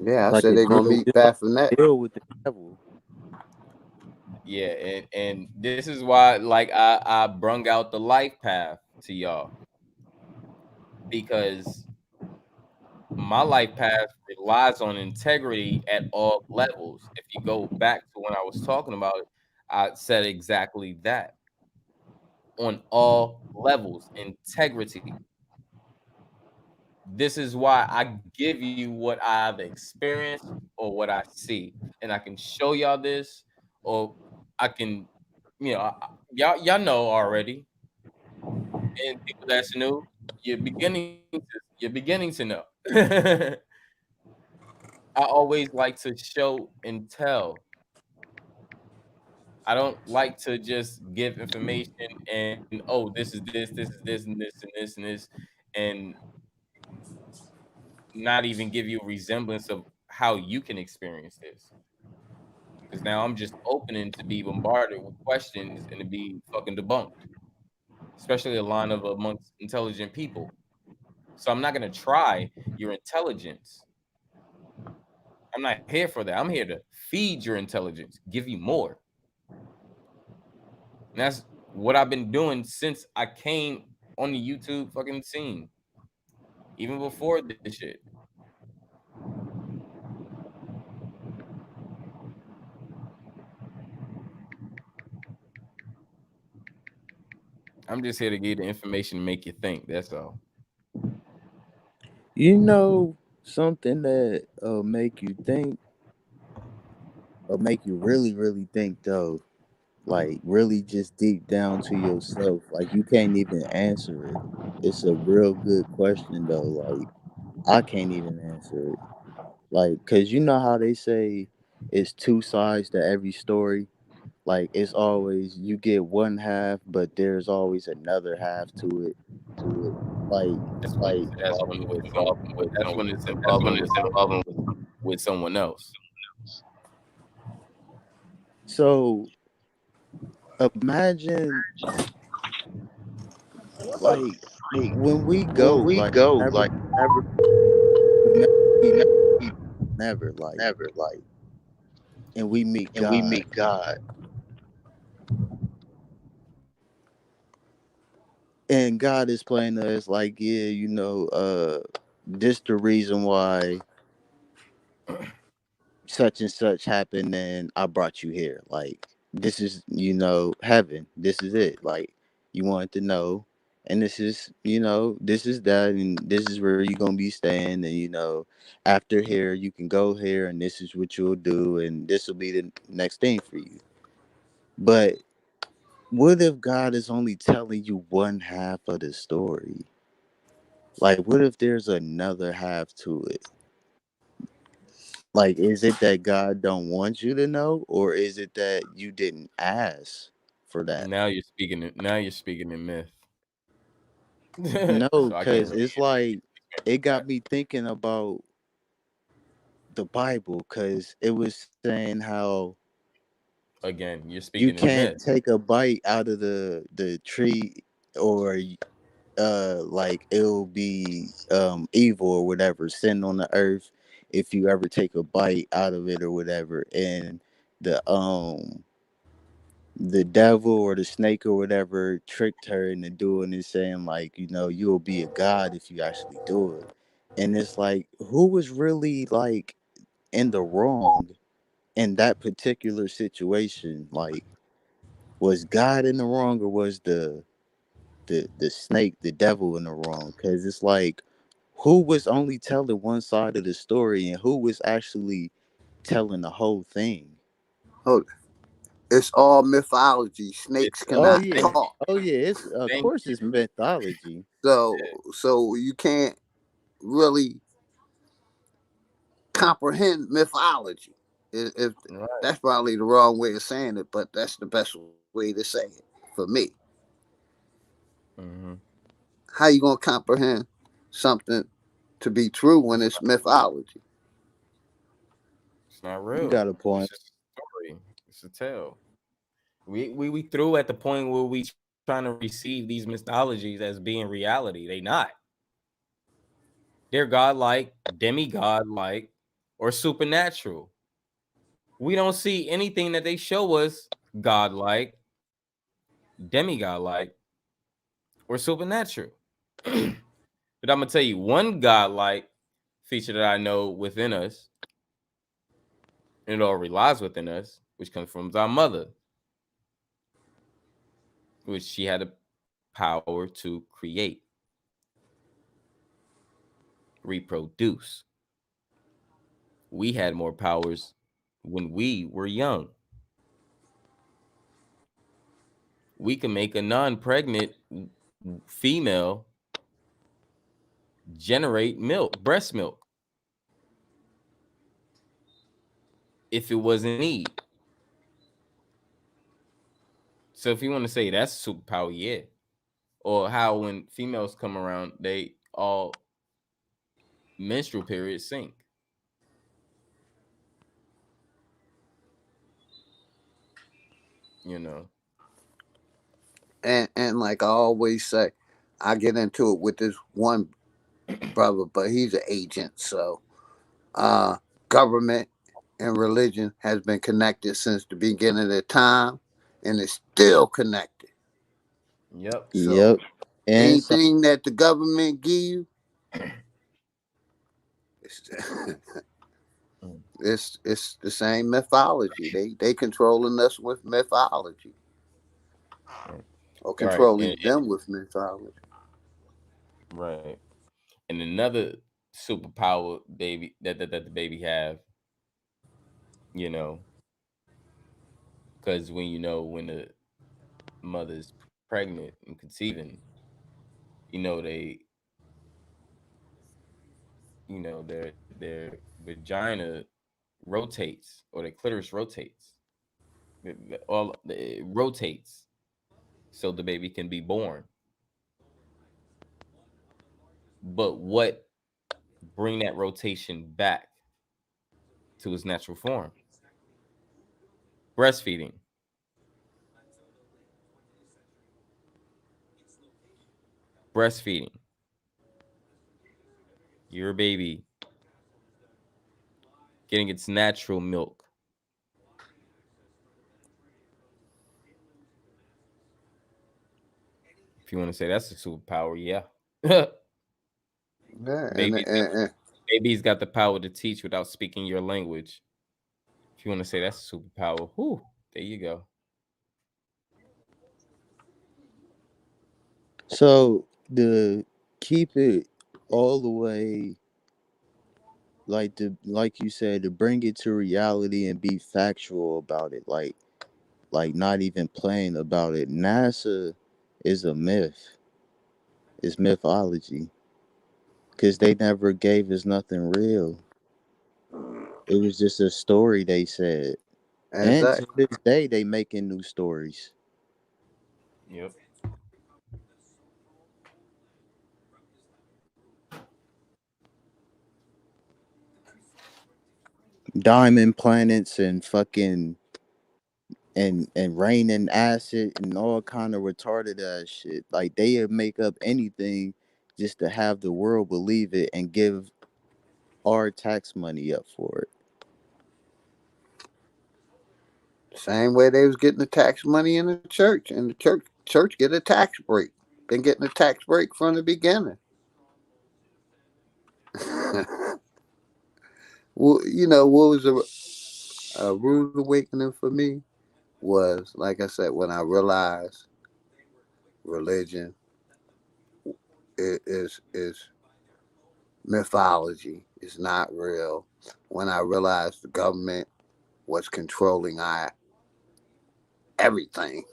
Yeah, I Like said a they're gonna meet Baphomet. deal with the devil. Yeah, and this is why like I brung out the life path to y'all because my life path relies on integrity at all levels. If you go back to when I was talking about it, I said exactly that on all levels, integrity. This is why I give you what I've experienced or what I see, and I can show y'all this, or I can, y'all know already, and people that's new, you're beginning to know. I always like to show and tell. I don't like to just give information and oh, this is this, this is this, and this and this and this, and not even give you a resemblance of how you can experience this. Because now I'm just opening to be bombarded with questions and to be fucking debunked, especially a line of amongst intelligent people. So I'm not gonna try your intelligence. I'm not here for that. I'm here to feed your intelligence, give you more. And that's what I've been doing since I came on the YouTube fucking scene, even before this shit. I'm just here to give you the information to make you think. That's all. You know something that make you think, or make you really, really think though. Like really just deep down to yourself. Like you can't even answer it. It's a real good question though. Like I can't even answer it. Like, cause you know how they say it's two sides to every story. Like it's always you get one half, but there's always another half to it. Like, That's when it's involving with someone else. so imagine like when we go, like never, we never, never like, and we meet God, and God is playing us like, yeah, this the reason why such and such happened and I brought you here. Like this is, heaven. This is it. Like you wanted to know. And this is, this is that and this is where you're gonna be staying and after here you can go here and this is what you'll do and this will be the next thing for you. But what if God is only telling you one half of the story? Like what if there's another half to it? Like, is it that God don't want you to know, or is it that you didn't ask for that? Now you're speaking in myth. No, So I can't because really it's like it answer got me thinking about the Bible, because it was saying how that. Again, you're you speaking in can't myth. take a bite out of the tree, or like it'll be evil or whatever, sin on the earth if you ever take a bite out of it or whatever, and the the devil or the snake or whatever tricked her into doing it, saying like, you'll be a god if you actually do it. And it's like, who was really like in the wrong in that particular situation? Like, was God in the wrong, or was the snake, the devil, in the wrong? Because it's like, who was only telling one side of the story, and who was actually telling the whole thing? Hold it. It's all mythology. Snakes Oh cannot yeah, talk. oh yeah. It's of Thank course it's mythology. So you can't really comprehend mythology. If you. Right. that's probably the wrong way of saying it, but that's the best way to say it for me. Hmm. How you gonna comprehend something to be true when it's mythology? It's not You real. got a It's point. just a story. It's a tale. We through at the point where we trying to receive these mythologies as being reality. They not. They're godlike, demigod like, or supernatural. We don't see anything that they show us godlike, demigod like, or supernatural. But I'm gonna tell you one godlike feature that I know within us, and it all relies within us, which comes from our mother, which she had the power to create, reproduce. We had more powers when we were young. We can make a non-pregnant female generate milk, breast milk, if it was in need. So if you want to say that's superpower, yeah. Or how when females come around, they all menstrual periods sink. You know. And like I always say, I get into it with this one brother, but he's an agent. So uh, government and religion has been connected since the beginning of time, and it's still connected. Yep. So Yep. And some. anything that the government give you, it's, Mm. it's the same mythology. They controlling us with mythology, Mm. or Right. controlling them with mythology. Right. And another superpower baby that the baby have, you know, Because when the mother's pregnant and conceiving, they their vagina rotates or their clitoris rotates. It rotates so the baby can be born. But what bring that rotation back to its natural form? Breastfeeding. Breastfeeding. Your baby getting its natural milk. If you want to say that's a superpower, yeah. Yeah, baby's got, baby's got the power to teach without speaking your language. If you want to say that's a superpower, whoo, there you go. So to keep it all the way, like you said, to bring it to reality and be factual about it, like not even playing about it. NASA is a myth. It's mythology because they never gave us nothing real. It was just a story they said, and to exactly. this day they making new stories. Yep. Diamond planets and fucking and raining acid and all kind of retarded ass shit. Like they would make up anything just to have the world believe it and give our tax money up for it. Same way they was getting the tax money in the church, and the church get a tax break. Been getting a tax break from the beginning. Well, what was a rude awakening for me was, like I said, when I realized religion is mythology. It's not real. When I realized the government was controlling our everything,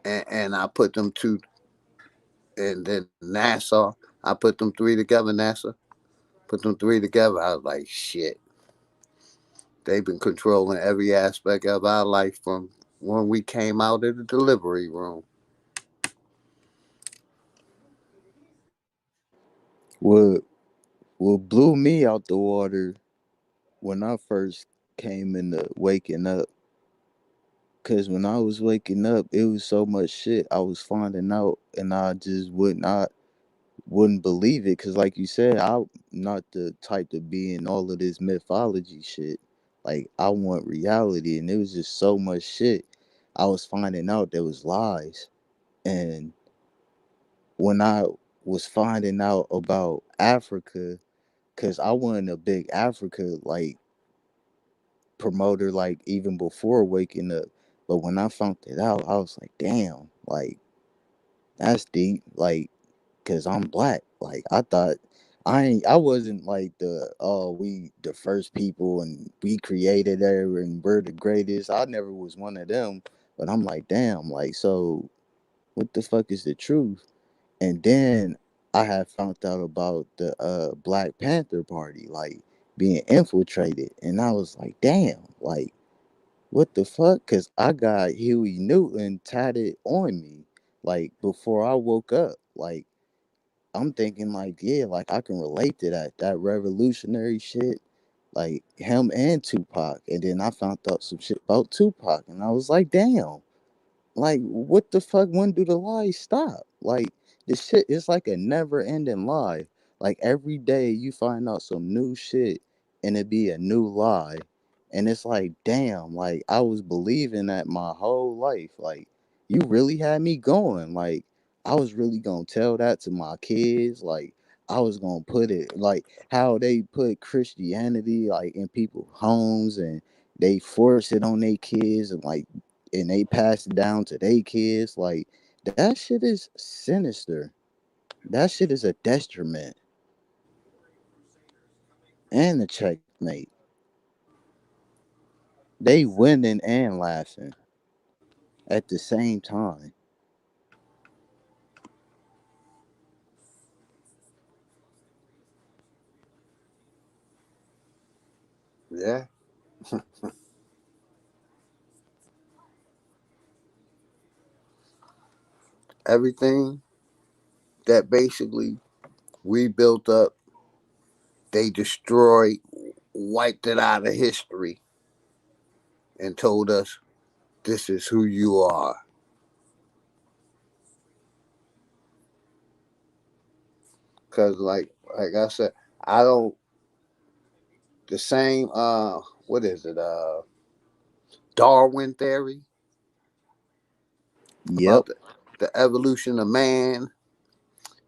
and I put them two, and then NASA, I put them three together. NASA put them three together. I was like, shit. They've been controlling every aspect of our life from when we came out of the delivery room. What what blew me out the water when I first came into waking up, cause when I was waking up, it was so much shit I was finding out, and I just wouldn't believe it. Cause like you said, I'm not the type to be in all of this mythology shit. Like I want reality, and it was just so much shit I was finding out that was lies. And when I was finding out about Africa, cause I wasn't a big Africa like promoter, like even before waking up. But when I found it out, I was like, damn, like that's deep. Like, cause I'm black. Like I wasn't like the we the first people and we created there and we're the greatest. I never was one of them. But I'm like, damn, like so what the fuck is the truth? And then I had found out about the Black Panther Party, like being infiltrated, and I was like, damn, like what the fuck? Cause I got Huey Newton tatted on me, like before I woke up. Like I'm thinking, like yeah, like I can relate to that revolutionary shit, like him and Tupac. And then I found out some shit about Tupac, and I was like, damn, like, what the fuck? When do the lies stop? Like, this shit is like a never ending lie. Like, every day you find out some new shit and it be a new lie. And it's like, damn, like, I was believing that my whole life. Like, you really had me going. Like, I was really gonna tell that to my kids. Like, I was gonna put it like how they put Christianity like in people's homes and they force it on their kids and they pass it down to their kids. Like that shit is sinister. That shit is a detriment and a checkmate. They winning and laughing at the same time. Yeah, everything that basically we built up, they destroyed, wiped it out of history, and told us this is who you are. Cause like I said, I don't the same what is it, Darwin theory Yep. about the evolution of man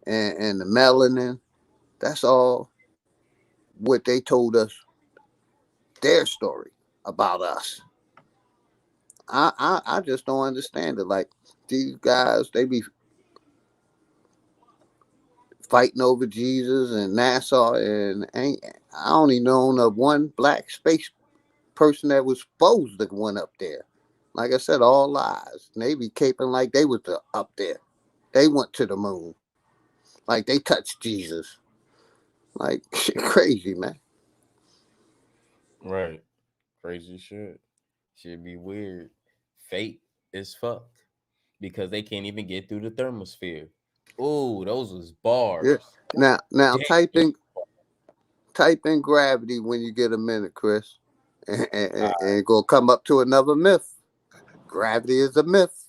and the melanin. That's all what they told us, their story about us. I just don't understand it. Like these guys, they be fighting over Jesus and NASA, and ain't I don't even know of one black space person that was supposed to went up there. Like I said, all lies. And they be caping like they was up there. They went to the moon. Like they touched Jesus. Like shit crazy, man. Right. Crazy shit. Should be weird. Fate is fucked because they can't even get through the thermosphere. Ooh, those was Yeah. bars. Now Damn. type in gravity when you get a minute, Chris, Uh, and go come up to another myth. Gravity is a myth.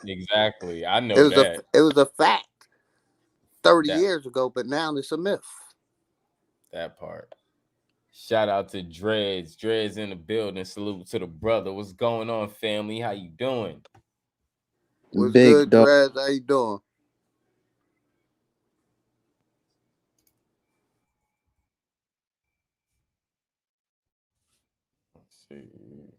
exactly. I It know was a that. it was a fact 30 That years ago, but now it's a myth. that part. Shout out to Dreads. Dreads in the building. Salute to the brother. What's going on, family? How you doing? What's Big good, dog. Draz? How you doing? Let's see.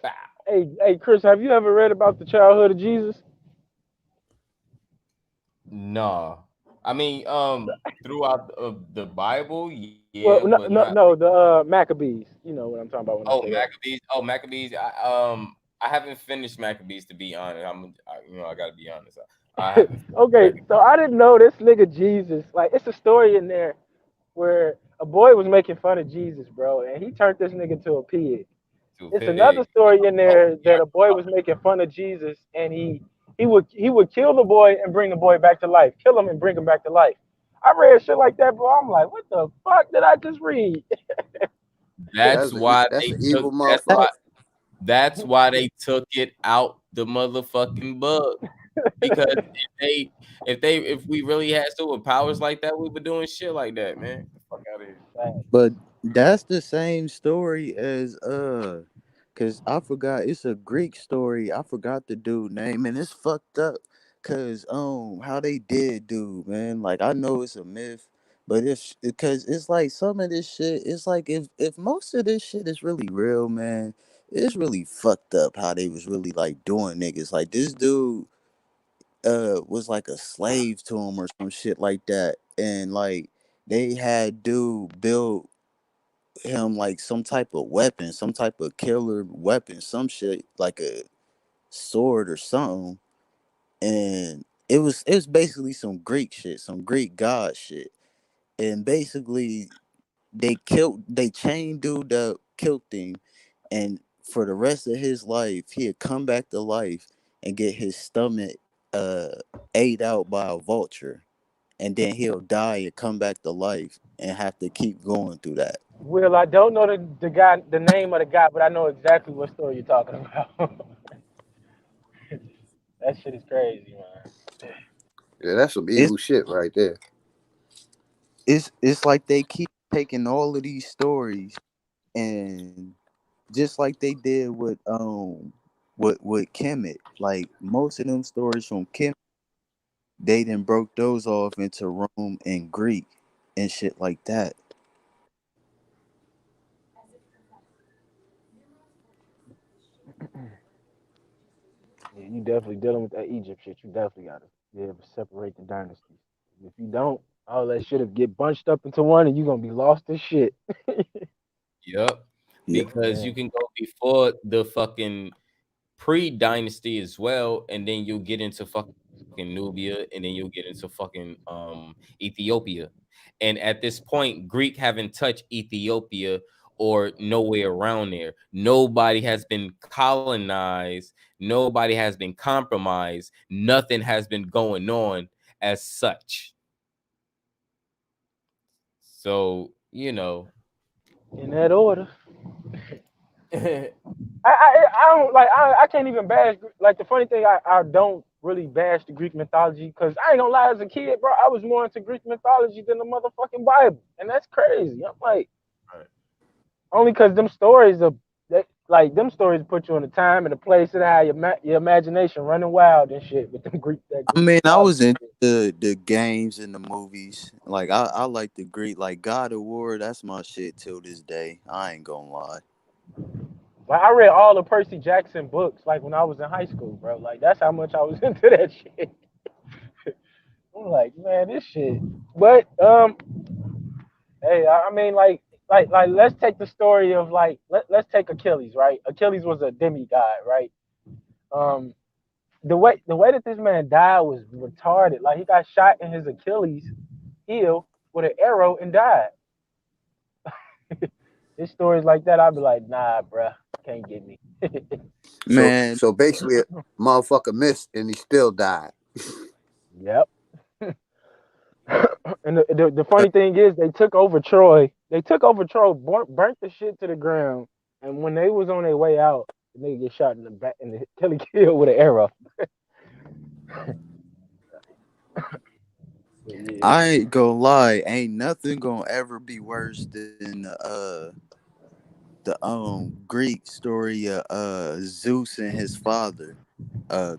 Bow. Hey, Chris, have you ever read about the childhood of Jesus? Nah. I mean, throughout the Bible, yeah, Well, but no, not no, no, the Maccabees. You know what I'm talking about when I oh say that. Maccabees. Oh Maccabees. I haven't finished Maccabees to be honest. I gotta be honest. I haven't finished Okay, Maccabees. so I didn't know this nigga Jesus. Like, it's a story in there where a boy was making fun of Jesus, bro, and he turned this nigga to a pig. To a It's another pig. story in Oh, there yeah. that a boy was making fun of Jesus, and he would kill the boy and bring the boy back to life, kill him and bring him back to life. I read shit like that, bro. I'm like, what the fuck did I just read? That's why That's they an took. evil That's why. motherfucker. That's why they took it out the motherfucking book. Because if we really had superpowers like that, we were doing shit like that, man. Get the fuck out of here. But that's the same story as cause I forgot it's a Greek story. I forgot the dude name and it's fucked up. Cause how they did dude, man. Like I know it's a myth, but if because it's like some of this shit, it's like if most of this shit is really real, man, it's really fucked up how they was really like doing niggas. Like this dude was like a slave to him or some shit like that. And like they had dude build him like some type of weapon, some type of killer weapon, some shit like a sword or something. And it was basically some Greek shit, some Greek god shit. And basically they chained dude up, killed him, and for the rest of his life he'd come back to life and get his stomach uh ate out by a vulture. And then he'll die and come back to life and have to keep going through that. Will, I don't know the guy, the name of the guy, but I know exactly what story you're talking about. That shit is crazy, man. Yeah, that's some It's evil shit right there. it's like they keep taking all of these stories and just like they did with Kemet, like most of them stories from Kemet, they then broke those off into Rome and Greek and shit like that. Yeah, you definitely dealing with that Egypt shit. You definitely gotta be able to separate the dynasties. If you don't, All that shit will get bunched up into one, and you're gonna be lost as shit. Yep. Yeah. Because you Man. can go before the fucking pre-dynasty as well, and then you'll get into fucking Nubia, and then you'll get into fucking Ethiopia. And at this point, Greek haven't touched Ethiopia or nowhere around there. Nobody has been colonized, nobody has been compromised, nothing has been going on as such. So, In that order. right. I don't like I can't even bash like the funny thing I don't really bash the Greek mythology because I ain't gonna lie as a kid bro I was more into Greek mythology than the motherfucking Bible and that's crazy. I'm like only because them stories are like them stories put you in a time and a place and how your imagination running wild and shit with them I Greek mean, I mythology was into shit. the games and the movies. Like I like the Greek, like God of War. That's my shit till this day. I ain't gonna lie. Like I read all the Percy Jackson books like when I was in high school, bro. Like that's how much I was into that shit. I'm like, man, this shit. But hey, I mean, like, let's take the story of like, let's take Achilles, right? Achilles was a demigod, right? Um, the way that this man died was retarded. Like, he got shot in his Achilles heel with an arrow and died. His stories like that, I'd be like, nah, bruh, can't get me. So Man, so basically, a motherfucker missed and he still died. Yep. And the funny thing is, they took over Troy. They took over Troy, burnt the shit to the ground, and when they was on their way out, the nigga get shot in the back in the Achilles heel with an arrow. But yeah. I ain't gonna lie. Ain't nothing gonna ever be worse than the Greek story of Zeus and his father,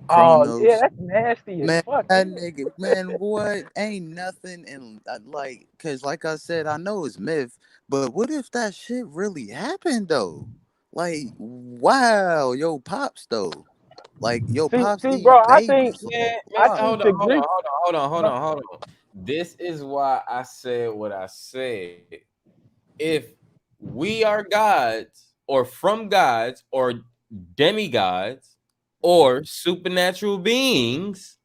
Oh yeah, Kronos. that's nasty as Man, fuck, that ain't it? nigga, man, what? Ain't nothing in like, cause like I said, I know it's myth, but what if that shit really happened though? Like, wow, yo, pops though, like, yo, pops See, eat bro, babies. Like, I Man, fuck. think hold on, the hold on, Greek, hold on, hold on, hold huh, on, hold on. This is why I said what I said. If we are gods, or from gods, or demigods, or supernatural beings,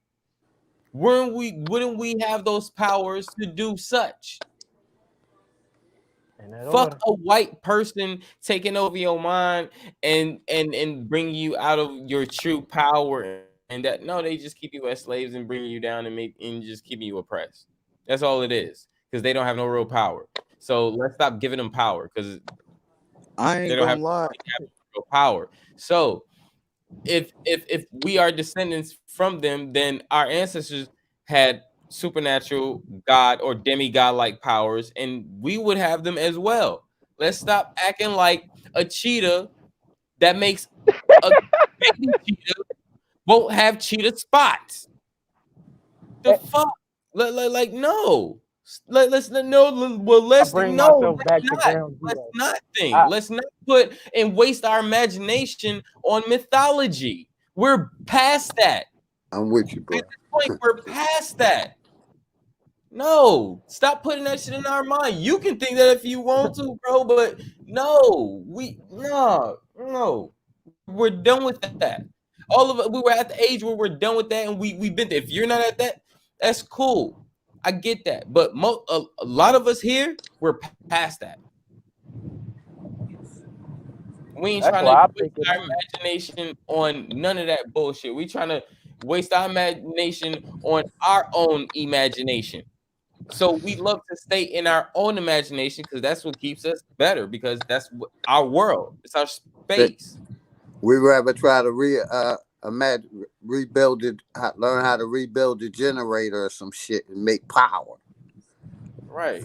wouldn't we have those powers to do such? in that Fuck order. a white person taking over your mind and bring you out of your true power and that. No, they just keep you as slaves and bring you down and just keeping you oppressed. That's all it is because they don't have no real power. So let's stop giving them power because I they ain't don't have gonna lie. real power. So if we are descendants from them, then our ancestors had supernatural god or demigod like powers, and we would have them as well. Let's stop acting like a cheetah that makes a baby cheetah won't have cheetah spots. The Eh, fuck? Like no. Let's no. Well, I let's bring no. myself back to ground Let's zero. not think. I Let's not put and waste our imagination on mythology. We're past that. I'm with you, At bro. this point, we're past that. No, stop putting that shit in our mind. You can think that if you want to, bro, but no, no. We're done with that. All of it, we were at the age where we're done with that, and we've been there. If you're not at that, that's cool. I get that, but a lot of us here, we're past that. We ain't that's trying to why I waste pick it our on. imagination on none of that bullshit. We trying to waste our imagination on our own imagination. So we love to stay in our own imagination because that's what keeps us better. Because that's our world. It's our That space. we rather try to imagine rebuild it, learn how to rebuild the generator or some shit and make power Right.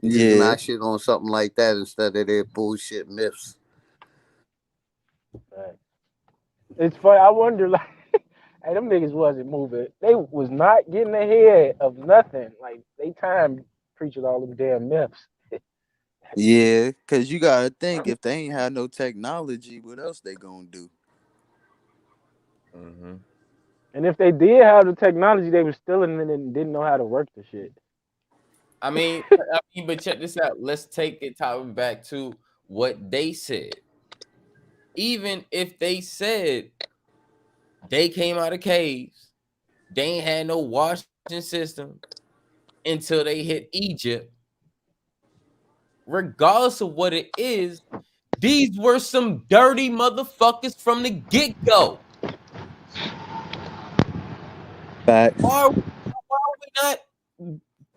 using Yeah, our shit on something like that instead of their bullshit myths. Right. It's funny. I wonder, like, hey, them niggas wasn't moving. They was not getting ahead of nothing. Like they time preaching all them damn myths. yeah, cause you gotta think if they ain't had no technology, what else they gonna do? Hmm. And if they did have the technology, they was still in it and didn't know how to work the shit. but check this out. Let's take it back to what they said. Even if they said they came out of caves, they ain't had no washing system until they hit Egypt. Regardless of what it is, these were some dirty motherfuckers from the get-go. Facts. Why are we not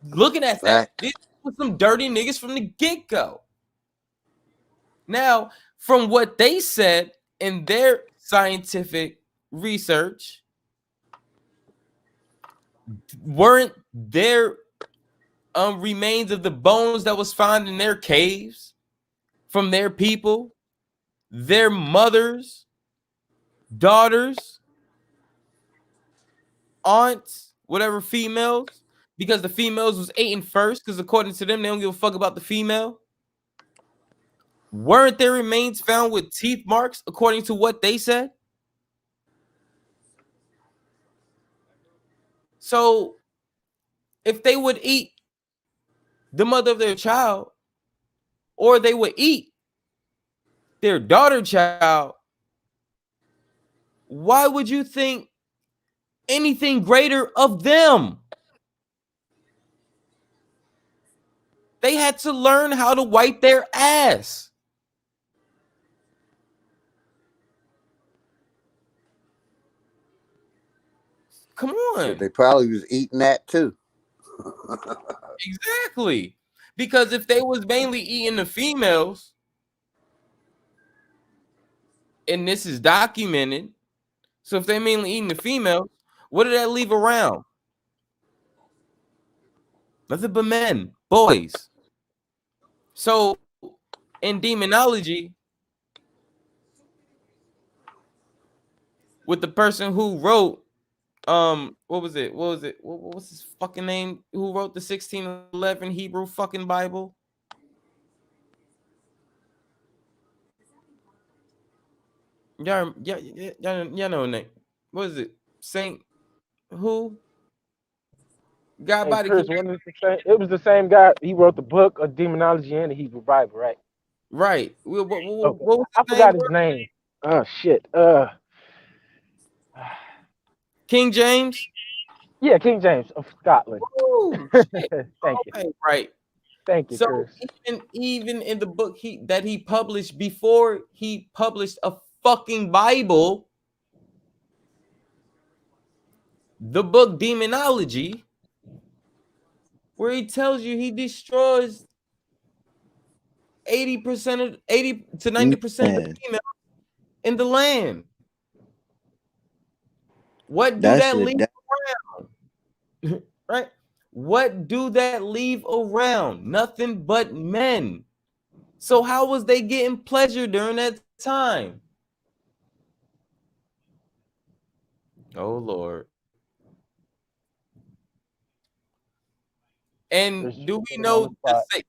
looking at that? Fact. These were some dirty niggas from the get-go. Now, from what they said in their scientific research, weren't there remains of the bones that was found in their caves from their people, their mothers, daughters, aunts, whatever females, because the females was eating first, because according to them, they don't give a fuck about the female. Weren't there remains found with teeth marks, according to what they said? So if they would eat the mother of their child, or they would eat their daughter child, why would you think anything greater of them? They had to learn how to wipe their ass. Come But on. they probably was eating that too. Exactly. Because if they was mainly eating the females, and this is documented, so if they mainly eating the females, what did that leave around? Nothing but men, boys. So in demonology, with the person who wrote what was it? What was his fucking name? Who wrote the 1611 Hebrew fucking Bible? Y'all know Nick. What is it? Saint who? God Hey body. Chris, it was the same guy. He wrote the book of demonology and the Hebrew Bible, right? Right. What Okay, was I his name? forgot his name. Oh shit. King James? Yeah, King James of Scotland. Oh shit. Thank you, Okay, right. thank you, So Chris. even in the book that he published before he published a fucking Bible, the book Demonology, where he tells you he destroys 80% of 80 to 90% of the Man, females in the land. What do that's that a leave around? Right? What do that leave around? Nothing but men. So how was they getting pleasure during that time? Oh Lord. Chris, And you put him on the spot.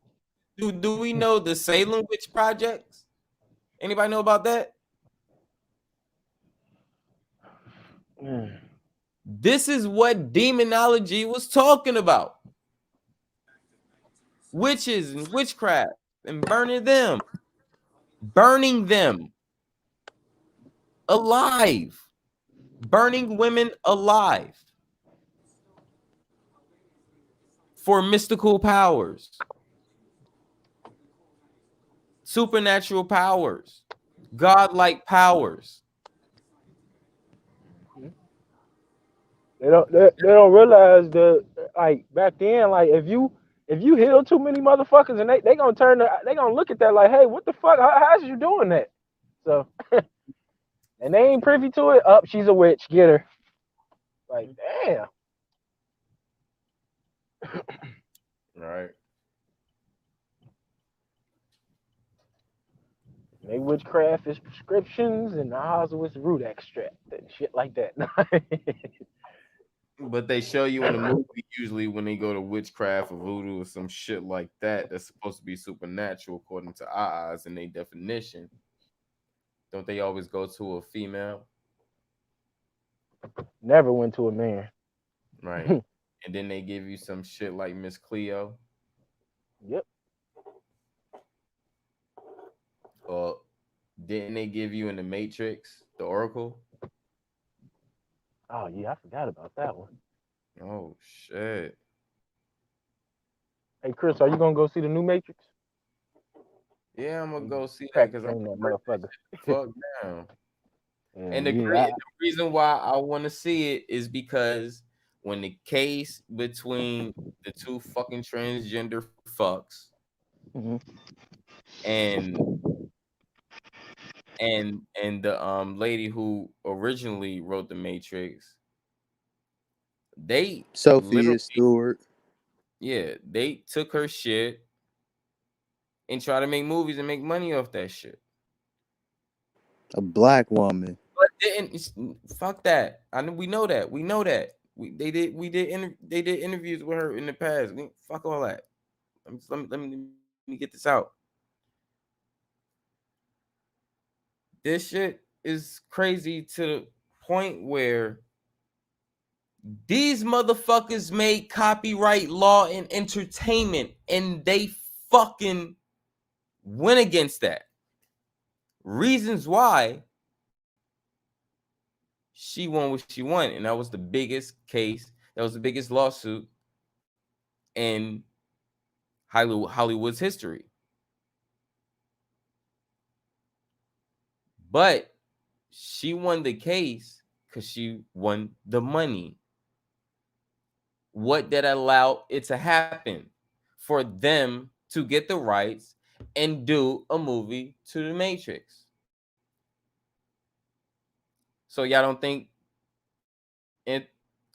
do we know the Salem witch projects? Anybody know about that? Mm. This is what demonology was talking about. Witches and witchcraft and burning them alive, burning women alive for mystical powers, supernatural powers, godlike powers. They don't realize that, like back then, like if you heal too many motherfuckers and they gonna they gonna look at that like, hey, what the fuck? How's you doing that? So and they ain't privy to it. Up, she's a witch. Get her. Like damn. Right. They witchcraft is prescriptions and ours was root extract and shit like that. But they show you in the movie usually when they go to witchcraft or voodoo or some shit like that that's supposed to be supernatural according to our eyes and their definition. Don't they always go to a female? Never went to a man. Right. And then they give you some shit like Miss Cleo. Yep. Well, didn't they give you in the Matrix the Oracle? Oh yeah, I forgot about that one. Oh shit. Hey Chris, are you gonna go see the new Matrix? Yeah, I'm Or gonna you go just see that crack because I'm train gonna that break that motherfucker? shit the fuck down. Yeah, And the yeah. the reason why I want to see it is because when the case between the two fucking transgender fucks Mhm. and and the lady who originally wrote the Matrix, they literally, Sophia Stewart, they took her shit and try to make movies and make money off that shit. a black woman. But didn't fuck that. I know we know that. We know that. They did interviews with her in the past. Fuck all that. Let me get this out. This shit is crazy to the point where these motherfuckers made copyright law in entertainment and they fucking went against that. Reasons why she won what she won, and that was the biggest case, that was the biggest lawsuit in Hollywood's history. But she won the case because she won the money. What did allow it to happen? For them to get the rights and do a movie to the Matrix. So y'all don't think it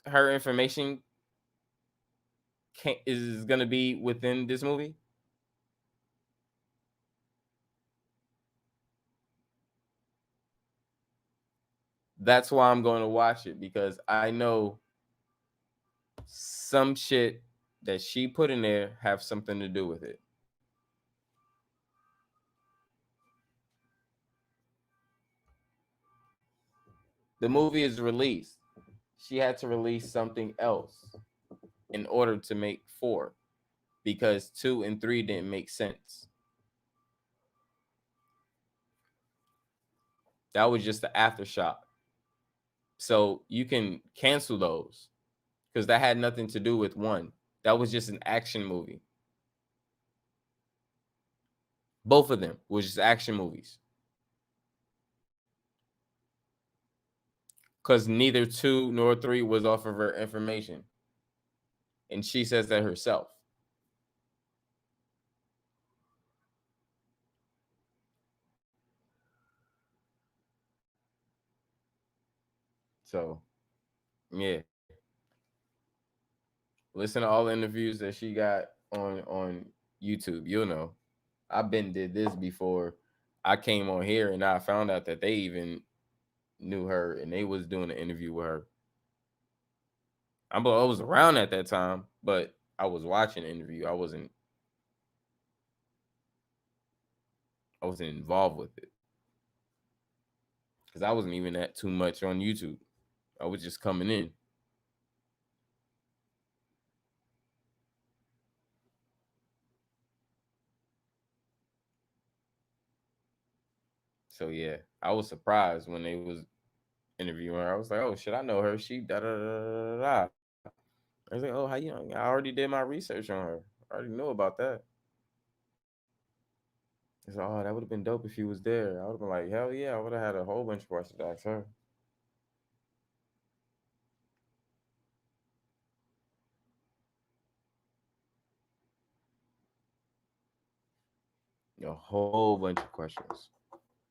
her information is gonna be within this movie? That's why I'm going to watch it, because I know some shit that she put in there have something to do with it. The movie is released. She had to release something else in order to make 4, because 2 and 3 didn't make sense. That was just the aftershock. So you can cancel those because that had nothing to do with 1. That was just an action movie. Both of them was just action movies. Because neither 2 nor 3 was off of her information. And she says that herself. So, yeah. Listen to all the interviews that she got on YouTube. You'll know. I've been did this before. I came on here and I found out that they even knew her and they was doing an interview with her. I was around at that time, but I was watching the interview. I wasn't involved with it because I wasn't even that too much on YouTube. I was just coming in. So yeah, I was surprised when they was interviewing her. I was like, oh shit, I know her. She da da da da da. I was like, oh, how you know? I already did my research on her. I already knew about that. I said, oh, that would have been dope if you was there. I would have been like, hell yeah, I would have had a whole bunch of questions to ask her. A whole bunch of questions.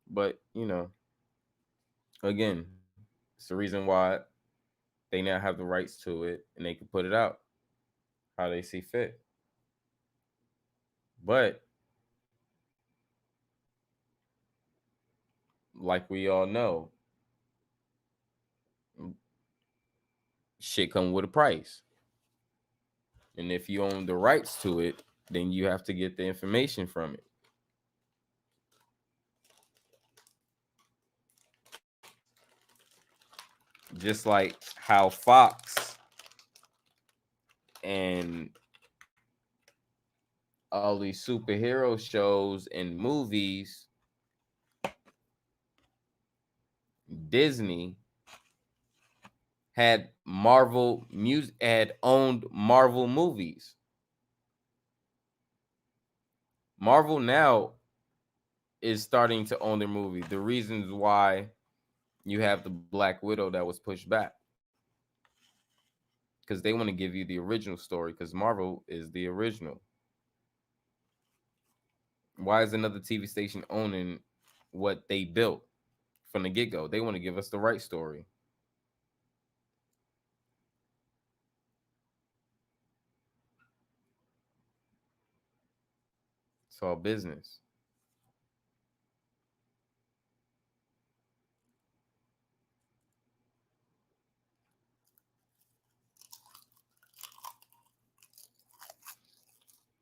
But, again, it's the reason why they now have the rights to it and they can put it out how they see fit. But like we all know, shit come with a price. And if you own the rights to it, then you have to get the information from it. Just like how Fox and all these superhero shows and movies, Disney had Marvel music had owned Marvel movies. Marvel now is starting to own their movie. The reasons why you have the Black Widow that was pushed back because they want to give you the original story because Marvel is the original. Why is another TV station owning what they built from the get-go? They want to give us the right story. It's all business.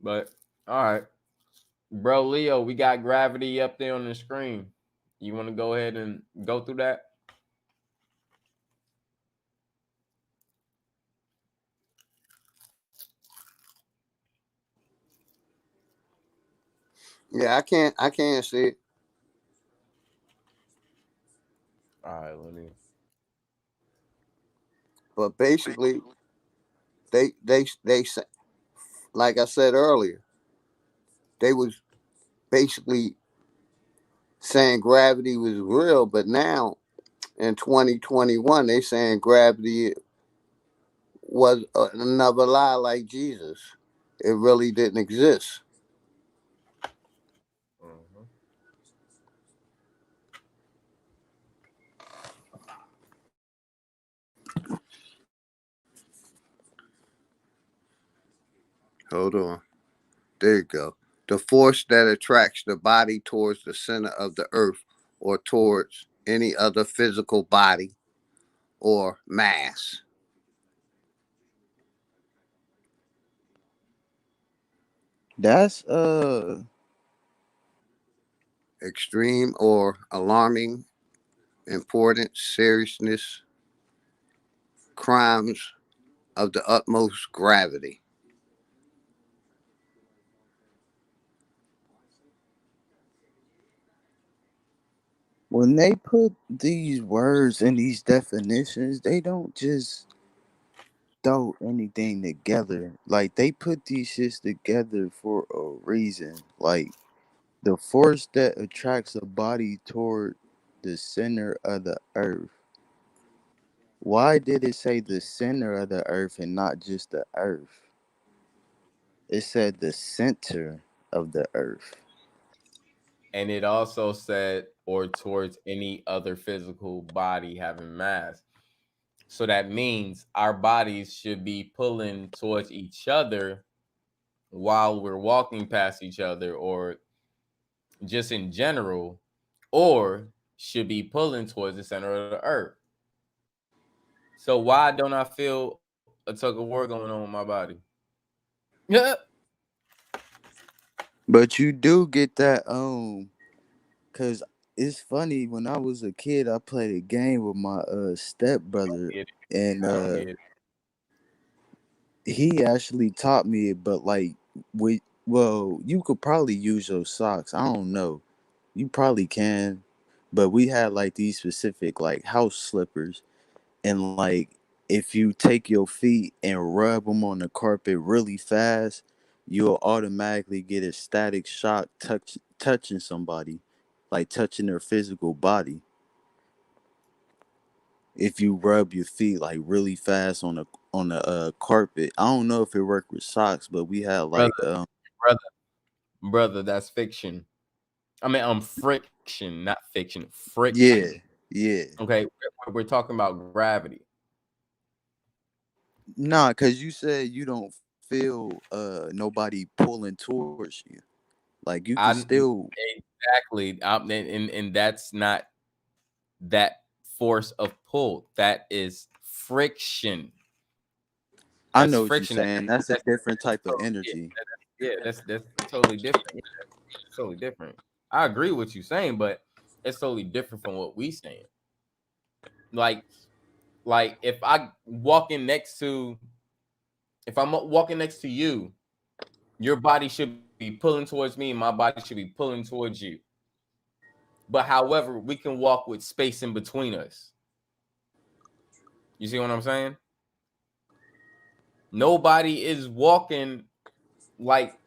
But all right, bro, Leo, we got Gravity up there on the screen. You want to go ahead and go through that? Yeah, I can't see it. All right, let me. But basically, they like I said earlier, they was basically saying gravity was real, but now in 2021 they saying gravity was another lie like Jesus. It really didn't exist. Mhm. Hold on. There you go. The force that attracts the body towards the center of the earth or towards any other physical body or mass. That's Extreme or alarming importance, seriousness, crimes of the utmost gravity. when they put these words and these definitions, they don't just throw anything together. Like they put these shits together for a reason. Like the force that attracts a body toward the center of the earth. Why did it say the center of the earth and not just the earth? It said the center of the earth. And it also said, or towards any other physical body having mass. So that means our bodies should be pulling towards each other while we're walking past each other, or just in general, or should be pulling towards the center of the earth. So why don't I feel a tug of war going on with my body? Yeah. But you do get that cause it's funny when I was a kid I played a game with my stepbrother Get it. and I don't get it. he actually taught me it, but like we well, you could probably use your socks. I don't know. You probably can. But we had like these specific like house slippers and like if you take your feet and rub them on the carpet really fast, you'll automatically get a static shock touching somebody, like touching their physical body. If you rub your feet like really fast on the carpet, I don't know if it worked with socks, but we had Brother, like brother, brother, that's fiction. I mean, friction, not fiction, yeah, friction. yeah. Okay, we're talking about gravity. Nah, cause you said you don't feel nobody pulling towards you. Like you could I still. exactly, and that's not that force of pull. That is friction. I That's know what you're friction. saying. That's a different type of Yeah, energy. that's totally different. It's totally different. I agree with you saying, but it's totally different from what we saying. Like, if I'm walking next to you, your body should be be pulling towards me, and my body should be pulling towards you. But however, we can walk with space in between us. You see what I'm saying? Nobody is walking like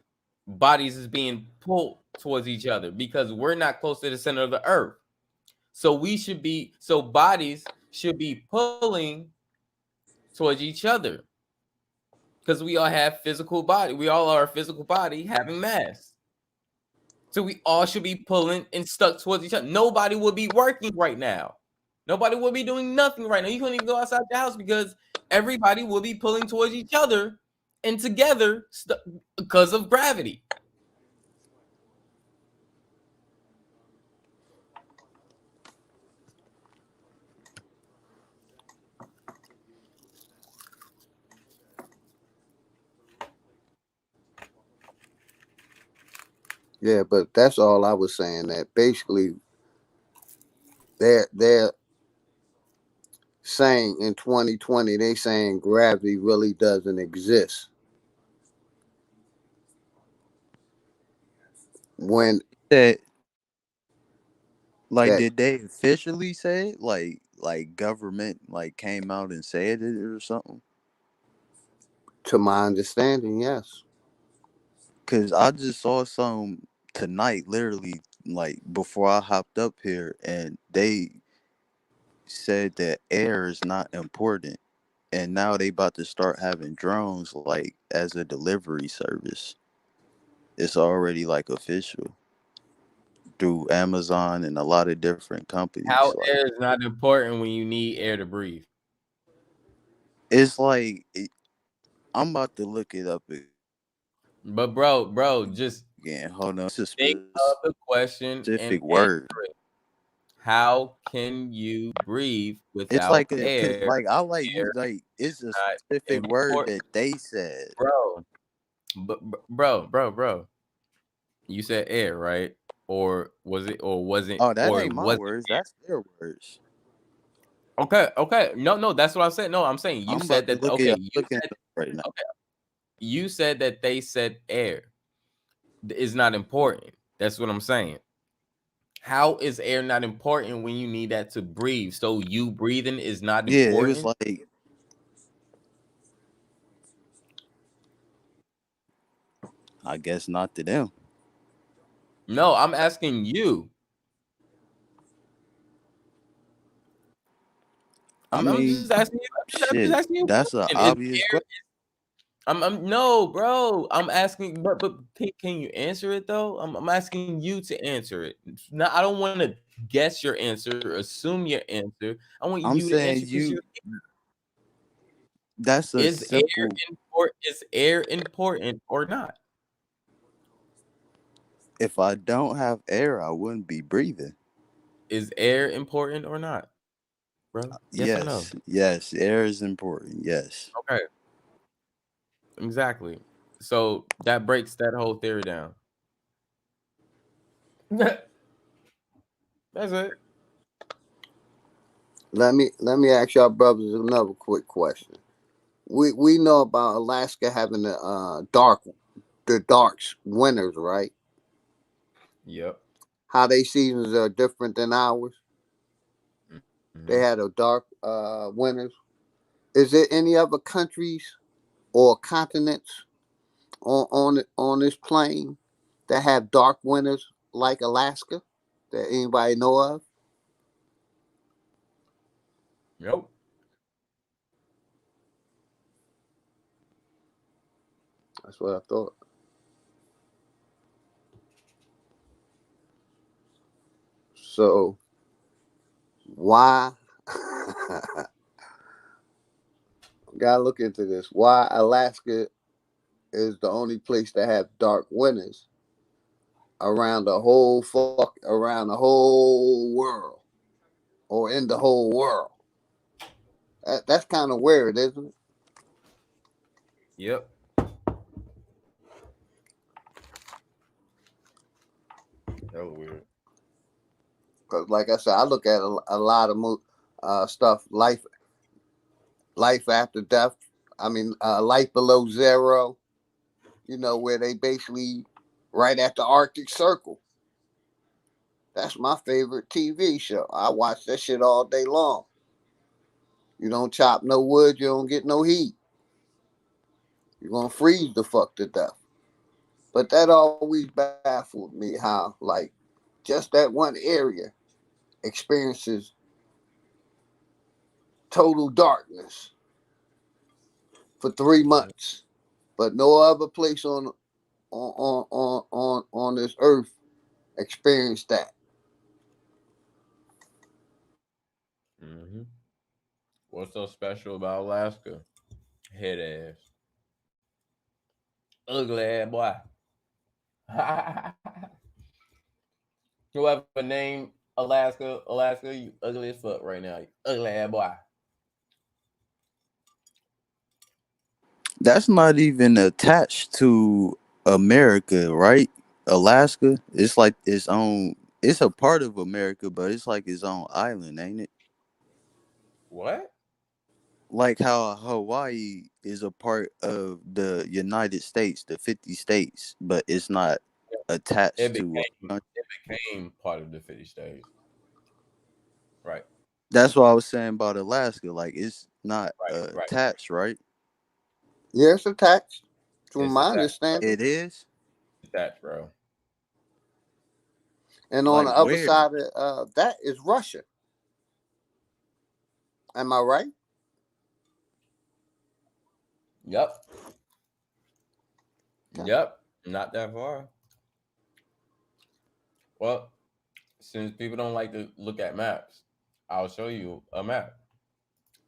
bodies is being pulled towards each other because we're not close to the center of the earth. So bodies should be pulling towards each other because we all have physical body. We all are a physical body having mass. So we all should be pulling and stuck towards each other. Nobody would be working right now. Nobody would be doing nothing right now. You couldn't even go outside the house because everybody will be pulling towards each other and together because of gravity. Yeah, but that's all I was saying. That basically they're saying in 2020 they saying gravity really doesn't exist. When That like that did they officially say it? Like government like came out and said it or something? to my understanding, yes. Cause I just saw some tonight, literally like before I hopped up here, and they said that air is not important, and now they about to start having drones like as a delivery service. It's already like official through Amazon and a lot of different companies. How Like air is not important when you need air to breathe. it's like I'm about to look it up But bro, just again. Hold on, it's a think of the question and specific answer word. it. How can you breathe It's without like a cause air? like I like Air you like it's a not specific word important, that they said. bro. Bro. You said air, right? Or was it? Or wasn't? Oh, that Or it ain't my wasn't? words. That's their words. Okay. No, that's what I'm saying. No, I'm saying you I'm said about to that. look Okay, it up. you Looking it said up right now. okay. You said that they said air is not important. That's what I'm saying. How is air not important when you need that to breathe? So you breathing is not Yeah, it was important? like I guess not to them. No, I'm asking you. I I'm just mean, asking you. I'm just shit, asking you a that's an question. Is obvious air? question. I'm no, bro. I'm asking, but can you answer it though? I'm asking you to answer it. Now I don't want to guess your answer, assume your answer. I want I'm you to answer saying because you're you. That's a is air simple. important? Is air important or not? If I don't have air, I wouldn't be breathing. Is air important or not, bro? Yes or no? Yes, air is important. Yes. Okay, exactly. So that breaks that whole theory down. That's it. Let me ask y'all brothers another quick question. We know about Alaska having the darks winters, right? Yep. How they seasons are different than ours. They Mhm. had a dark winters. Is there any other countries or continents on this plane that have dark winters like Alaska that anybody know of? Yep. That's what I thought. So why gotta look into this? Why Alaska is the only place that have dark winters around the whole world or in the whole world? That's kind of weird, isn't it? Yep. Hella weird. Because like I said, I look at a lot of stuff, life after death. I mean, life below zero. You know, where they basically right at the Arctic Circle. That's my favorite TV show. I watch that shit all day long. You don't chop no wood, you don't get no heat. You're gonna freeze the fuck to death. But that always baffled me how, like, just that one area experiences total darkness for 3 months. But no other place on this earth experienced that. Mm-hmm. What's so special about Alaska? Head ass. Ugly ass boy. Whoever named Alaska, you ugly as fuck right now. You ugly ass boy. That's not even attached to America, right? Alaska, it's like its own. It's a part of America, but it's like its own island, ain't it? What? Like how Hawaii is a part of the United States, the 50 states, but it's not It attached to a became country. it became part of the 50 states. Right. That's what I was saying about Alaska. Like it's not Right. Right. attached, right? Yeah, it's attached, from It's my attached, bro. understanding. It is. It's attached, bro. And on Like the other where? side of that is Russia. Am I right? Yep. Okay. Yep. Not that far. Well, since people don't like to look at maps, I'll show you a map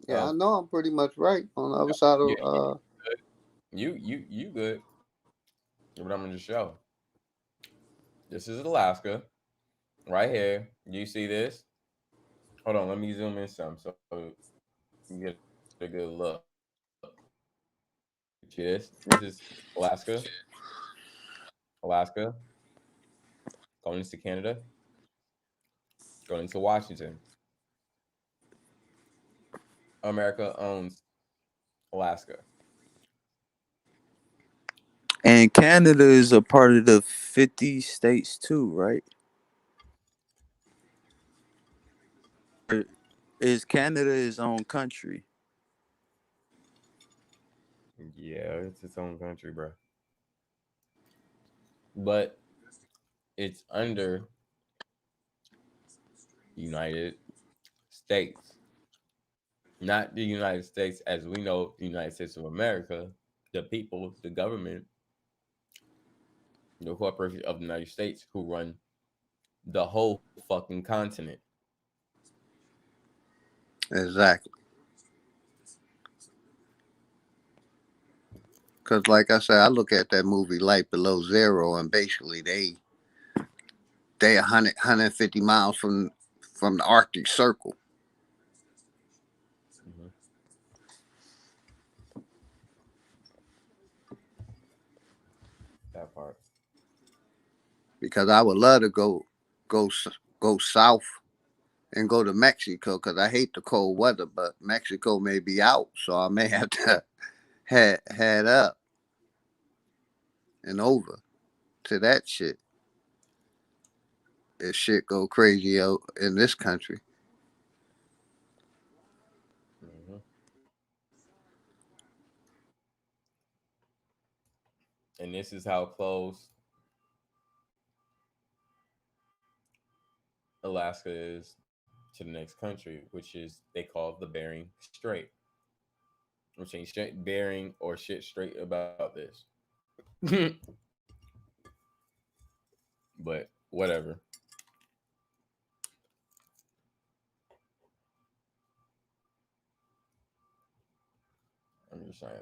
Yeah, I of know I'm pretty much right on the other side yeah, of you good. But I'm gonna just show. This is Alaska right here. You see this? Hold on, let me zoom in some so you get a good look. See this? This is Alaska, Alaska, going into Canada, going into Washington. America owns Alaska. And Canada is a part of the 50 states too, right? Or is Canada its own country? Yeah, it's its own country, bro. But it's under United States, not the United States as we know the United States of America, the people, the government, the corporation of the United States who run the whole fucking continent. exactly. Because, like I said, I look at that movie Light Below Zero, and basically they 150 miles from the Arctic Circle. Mhm. That part. Because I would love to go go south and go to Mexico because I hate the cold weather, but Mexico may be out, so I may have to head up and over to that shit. If shit go crazy out in this country. Hmm. And this is how close Alaska is to the next country, which is they call the Bering Strait, which ain't shit Bering or shit straight about this. But whatever. I'm just saying.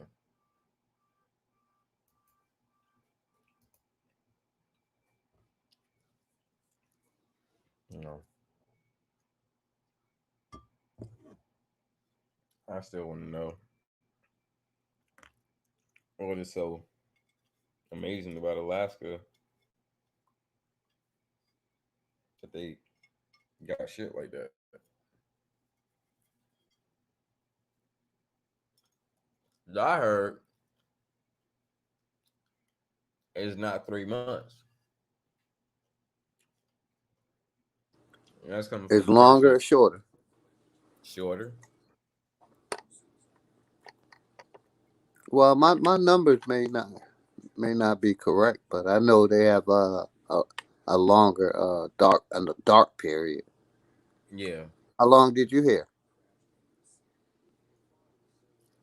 You know, I still want to know what is so amazing about Alaska that they got shit like that. I heard it's not 3 months. That's coming It's from a longer person or shorter? shorter. Well, my numbers may not be correct, but I know they have a longer dark period. Yeah. How long did you hear?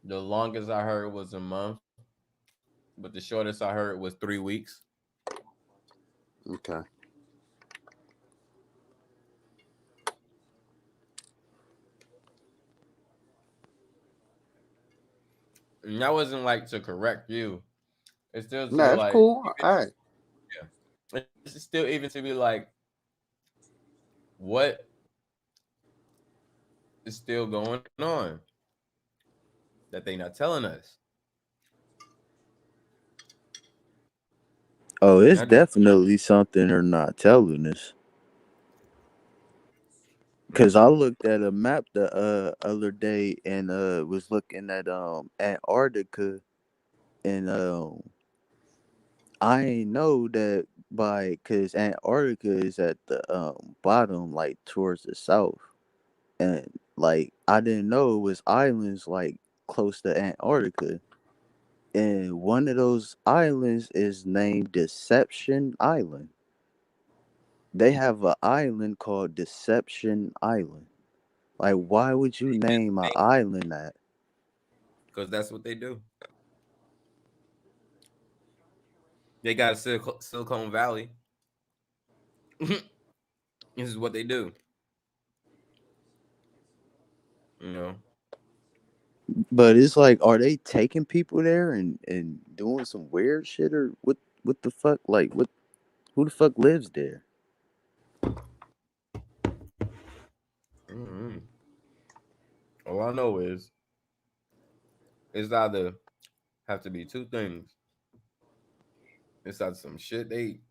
The longest I heard was a month, but the shortest I heard was 3 weeks. Okay. And that wasn't like to correct you. It's still to No, be that's like, cool. All right. yeah. It's still even to be like, what is still going on that they not telling us? Oh, And it's I just, definitely something they're not telling us. Cause I looked at a map the other day and was looking at Antarctica and I ain't know that by cause Antarctica is at the bottom like towards the south and like I didn't know it was islands like close to Antarctica and one of those islands is named Deception Island. They have an island called Deception Island. Like why would you name an island that? because that's what they do. They got a Silicon Valley. This is what they do. You know, But it's like, are they taking people there and doing some weird shit or what the fuck? Like what? Who the fuck lives there? mm all I know is it's either have to be two things. It's either some shit they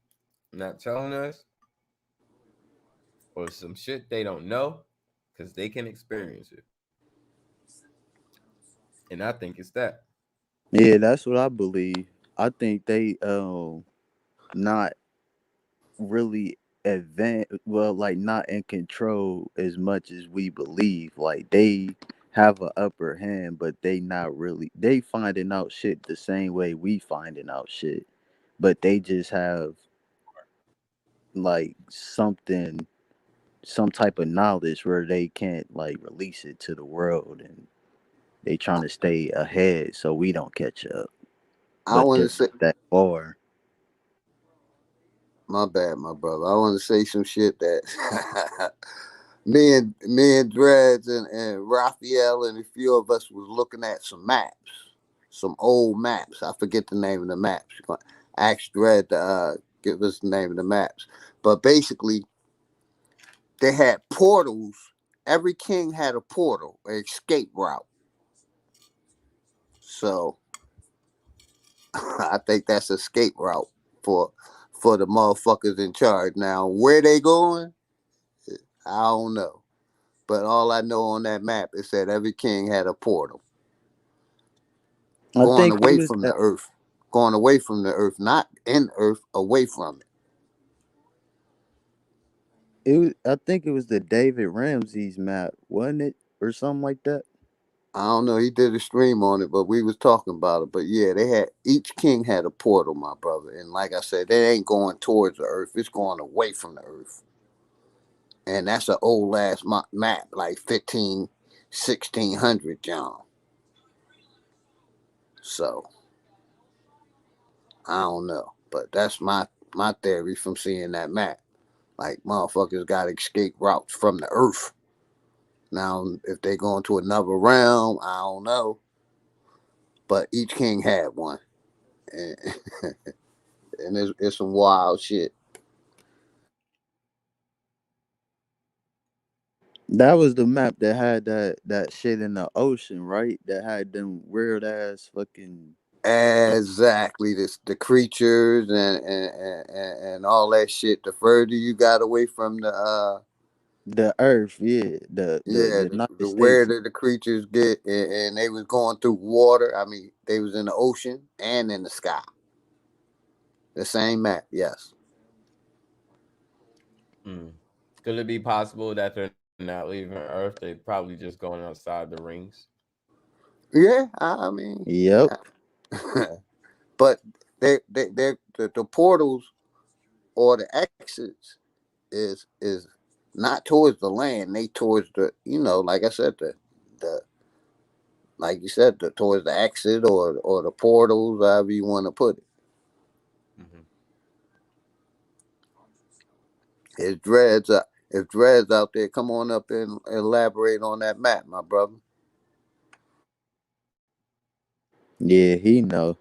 not telling us, or some shit they don't know, because they can experience it. And I think it's that. Yeah, that's what I believe. I think they not really well, like not in control as much as we believe. Like they have a upper hand, but they not really. They finding out shit the same way we finding out shit, but they just have like some type of knowledge where they can't like release it to the world and they trying to stay ahead so we don't catch up. I But want they're to say not that far. my bad, my brother. I want to say some shit that me and Dreads and Raphael and a few of us was looking at some maps, some old maps. I forget the name of the maps. Ask Dread to give us the name of the maps. But basically, they had portals. Every king had a portal, an escape route. So I think that's escape route for for the motherfuckers in charge. Now, where they going? I don't know. But all I know on that map is that every king had a portal I going think it away was from the earth, going away from the earth, not in earth, away from it. I think it was the David Ramsey's map, wasn't it? Or something like that. I don't know. He did a stream on it, but we was talking about it. But yeah, they had each king had a portal, my brother, and like I said, they ain't going towards the earth; it's going away from the earth. And that's an old ass map, like 15, 1600, John. So I don't know, but that's my theory from seeing that map. Like motherfuckers got escape routes from the earth. Now, if they going to another realm, I don't know. But each king had one, and, and it's some wild shit. That was the map that had that shit in the ocean, right? That had them weird ass fucking Exactly, this the creatures and all that shit. The further you got away from the the earth, yeah. The yeah, United the States. weirder the creatures get, and they was going through water. I mean, they was in the ocean and in the sky. The same map, yes. mm. Could it be possible that they're not leaving Earth? They're probably just going outside the rings. Yeah, I mean, Yep. but the portals or the exits is not towards the land. They towards the, like I said, the like you said, towards the exit or the portals, however you want to put it. Hmm. If dreads out there, come on up and elaborate on that map, my brother. Yeah, he know.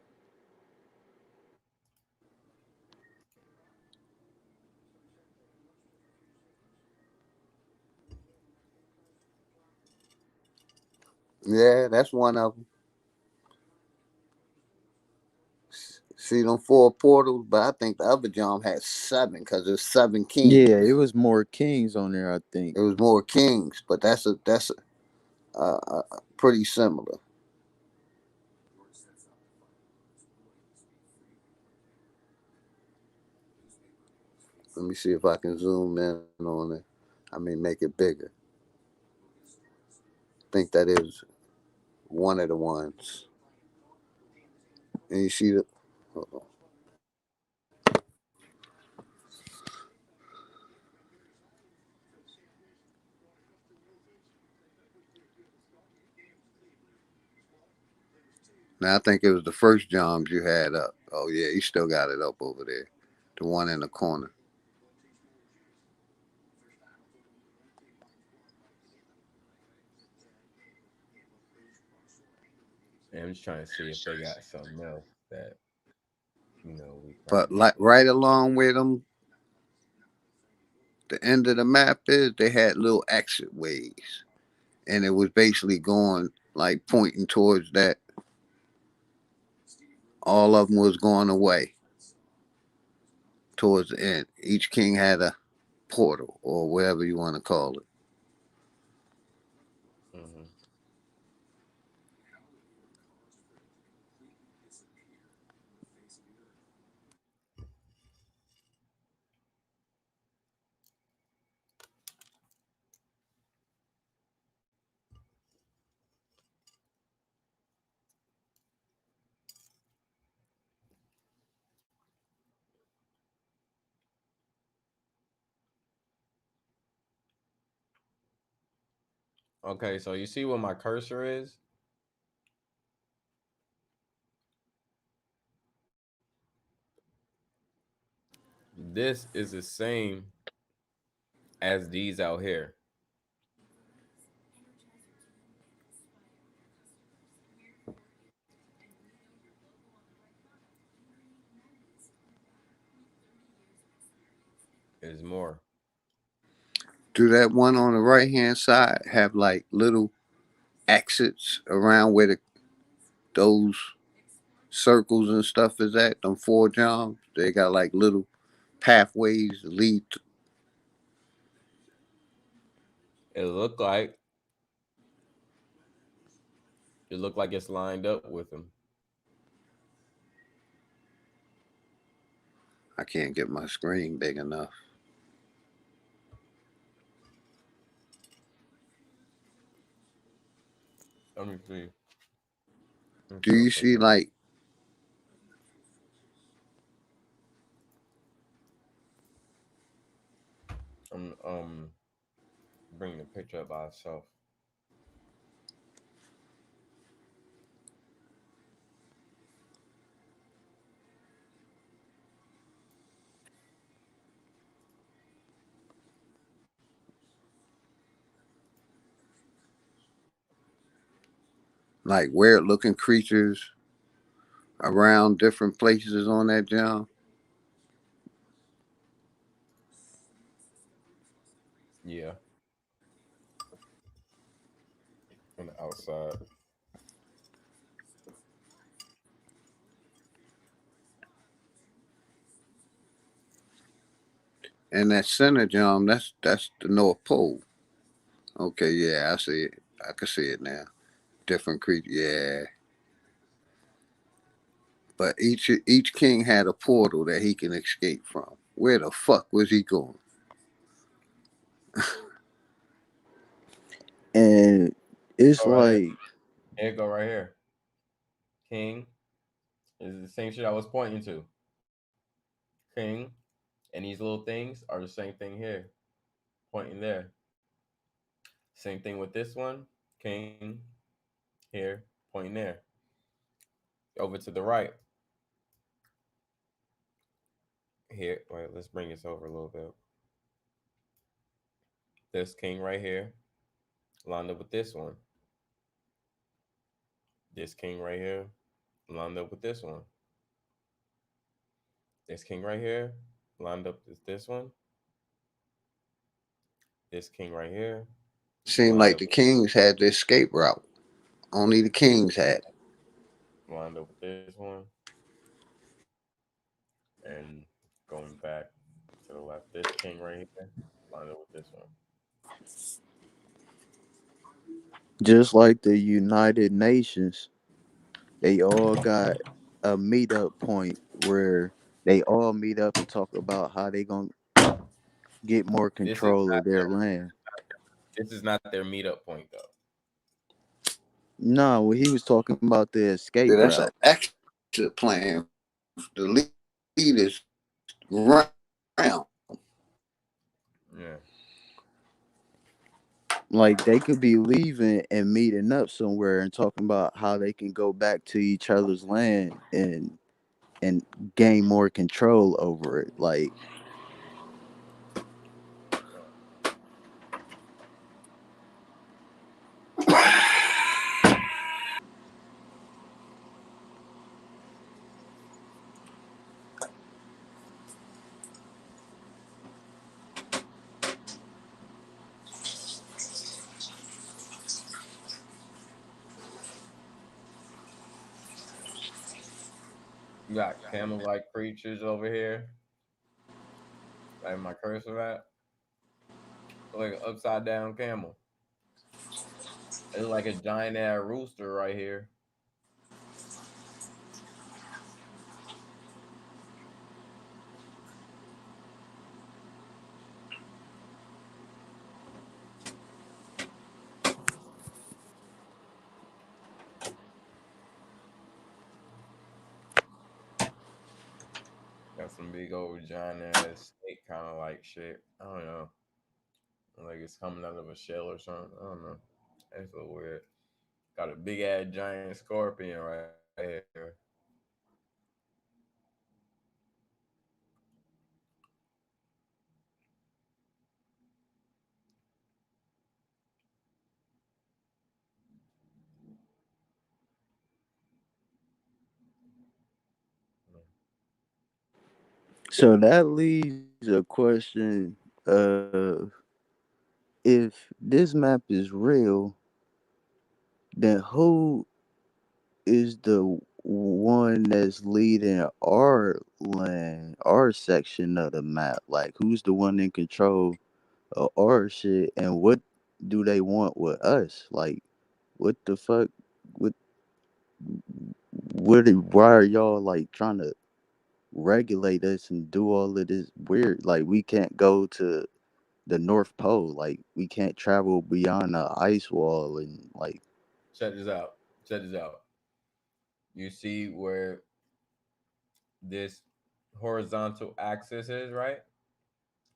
Yeah, that's one of them. See them four portals, but I think the other John had seven because there's seven Yeah, kings. it was more kings on there, I think. It was more kings, but pretty similar. Let me see if I can zoom in on it. I mean, make it bigger. I think that is one of the ones. And you see the. Hold on. Now I think it was the first Johns you had up. Oh yeah, you still got it up over there. The one in the corner. And I'm just trying to see if they got something else that we But probably like could. right along with them, the end of the map is they had little exit ways, and it was basically going like pointing towards that. All of them was going away towards the end. Each king had a portal or whatever you want to call it. Hmm. Okay, so you see where my cursor is? This is the same as these out here. There's more. Do that one on the right hand side have like little exits around where those circles and stuff is at? Them four jumps, they got like little pathways that lead. It look like it's lined up with them. I can't get my screen big enough. Let me see. Let me Do put a you see picture up. like I'm bring the picture up by itself. weird looking creatures around different places on that jump? Yeah, on the outside. And that center jump, that's the North Pole. Okay, yeah, I see it. I can see it now. Different creature, yeah. But each king had a portal that he can escape from. Where the fuck was he going? And it's Go right here. like, Here, go right here. King is the same shit I was pointing to. King and these little things are the same thing here, pointing there. Same thing with this one. King here, pointing there. Over to the right. Here, wait, let's bring this over a little bit. This king right here, lined up with this one. This king right here, lined up with this one. This king right here, lined up with this one. This king right here, Seemed lined like up the Kings had the escape route. Only the Kings had. lined up with this one, and going back to the left. This king right here, lined up with this one. just like the United Nations, they all got a meetup point where they all meet up and talk about how they gonna get more This is control not of their their land. this is not their meetup point though. No, when he was talking about the escape Yeah, that's route, an exit plan. The leaders run around. Yeah. like they could be leaving and meeting up somewhere and talking about how they can go back to each other's land and gain more control over it. Like, You got camel like creatures over here, like my cursor at. Like an upside down camel. It's like a giant ass rooster right here. Got some big old giant ass snake kind of like shit. I don't know. Like it's coming out of a shell or something. I don't know. That's so weird. Got a big ass giant scorpion right here. so that leaves a question of, if this map is real, then who is the one that's leading our land, our section of the map? Like, who's the one in control of our shit, and what do they want with us? Like, what the fuck? What? Why are y'all like trying to regulate us and do all of this weird? Like, we can't go to the North Pole. Like, we can't travel beyond the ice wall, and like, Check this out. Check this out. You see where this horizontal axis is, right?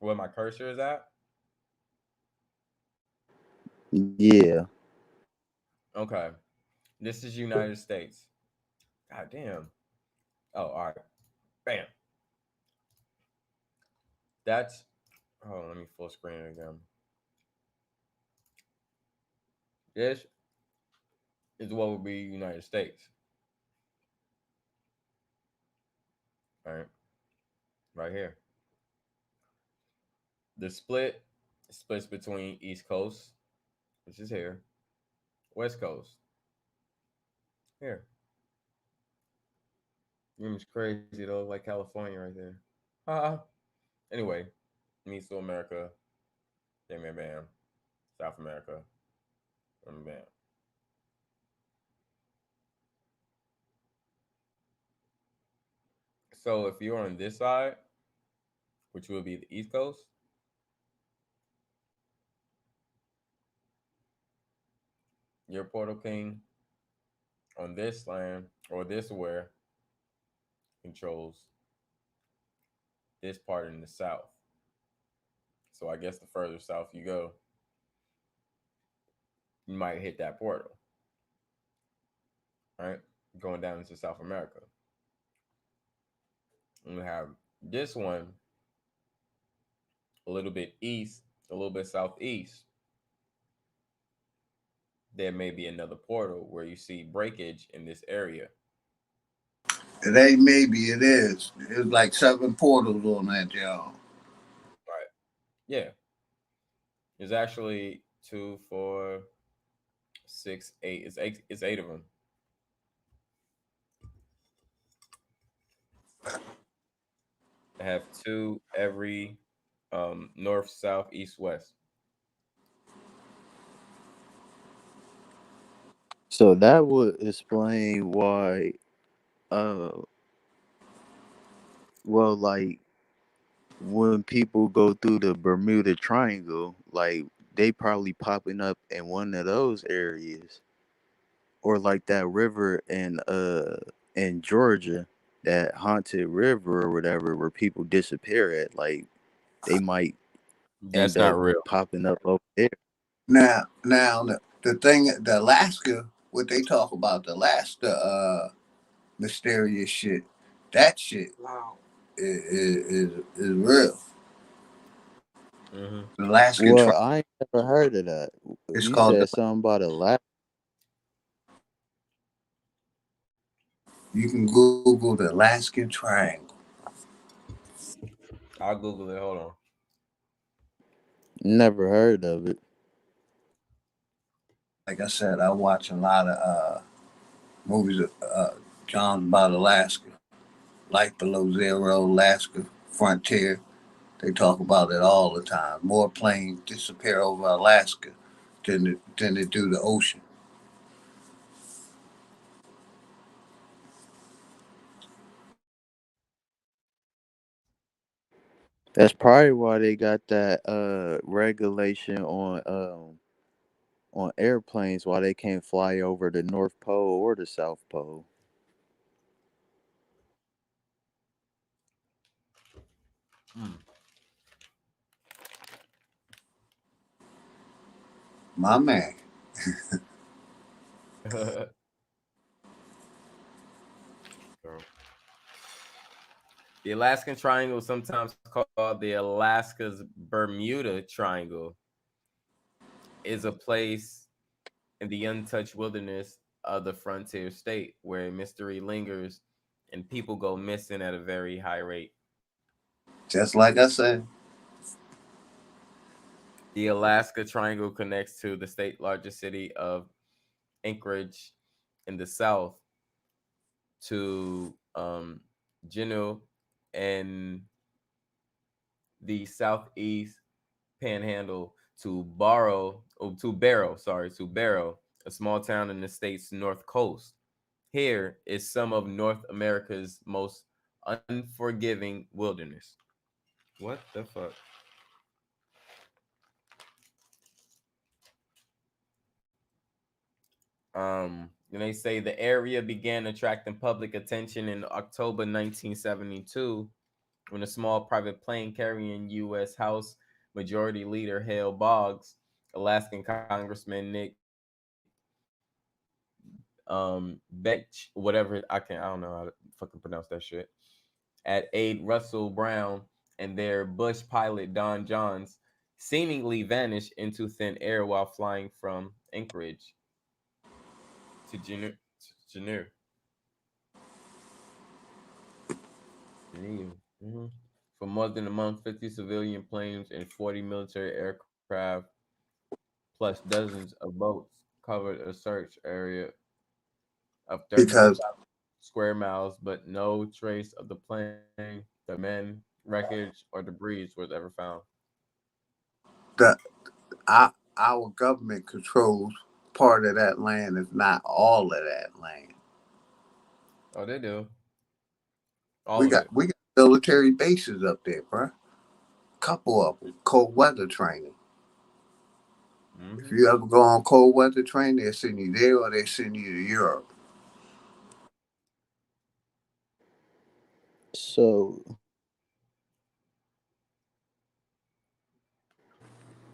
Where my cursor is at? yeah. Okay. This is United States. God damn. Oh, all right. Bam. That's oh, let me full screen it again. This is what would be United States. All right. Right here. The split splits between East Coast, which is here, West Coast, here. It's crazy though, like California right there. Uh, anyway, meets to America, bam, bam, bam. South America, bam, bam. So if you're on this side, which will be the East Coast, your portal king on this land or this where controls this part in the south. So I guess the further south you go, you might hit that portal, right? Going down into South America. And we have this one a little bit east, a little bit southeast. There may be another portal where you see breakage in this area. It ain't maybe, it is. It's like 7 portals on that job. Right. Yeah. There's actually two, four, six, eight. It's eight. It's eight of them. I have two every north, south, east, west. So that would explain why uh well like when people go through the Bermuda Triangle, like they probably popping up in one of those areas. Or like that river in Georgia, that haunted river or whatever where people disappear at, like they might That's end not up real. popping up over there. Now, the thing, the Alaska, what they talk about, the Alaska mysterious shit, that shit Wow. is real. Hmm. The Alaskan Well, tribe. I ain't never heard of that. It's You called the. said something about a lap. You can Google the Alaskan Triangle. I'll Google it. Hold on. Never heard of it. Like I said, I watch a lot of movies of John about Alaska, Life Below Zero, Alaska Frontier. They talk about it all the time. More planes disappear over Alaska than they do the ocean. That's probably why they got that regulation on airplanes why they can't fly over the North Pole or the South Pole. Mm. My man. So, the Alaskan Triangle, sometimes called the Alaska's Bermuda Triangle, is a place in the untouched wilderness of the frontier state where mystery lingers and people go missing at a very high rate. Just like I said, The Alaska Triangle connects to the state largest city of Anchorage in the south to Juneau and the southeast panhandle to Barrow, a small town in the state's north coast. Here is some of North America's most unforgiving wilderness. What the fuck? And they say the area began attracting public attention in October 1972 when a small private plane carrying U.S. House Majority Leader Hale Boggs, Alaskan Congressman Nick Betch, whatever I don't know how to fucking pronounce that shit, at aide Russell Brown and their Bush pilot Don Johns seemingly vanished into thin air while flying from Anchorage to Juneau. Geneva. Mhm. For more than a month, 50 civilian planes and 40 military aircraft, plus dozens of boats, covered a search area of because 32,000 square miles, but no trace of the plane, the men, wreckage, or debris was ever found. the our government controls part of that land, if not all of that land. Oh, they do. All We of got it. we got military bases up there, bro. Couple of them, cold weather training. If Mm-hmm. you ever go on cold weather train, they send you there or they send you to Europe. So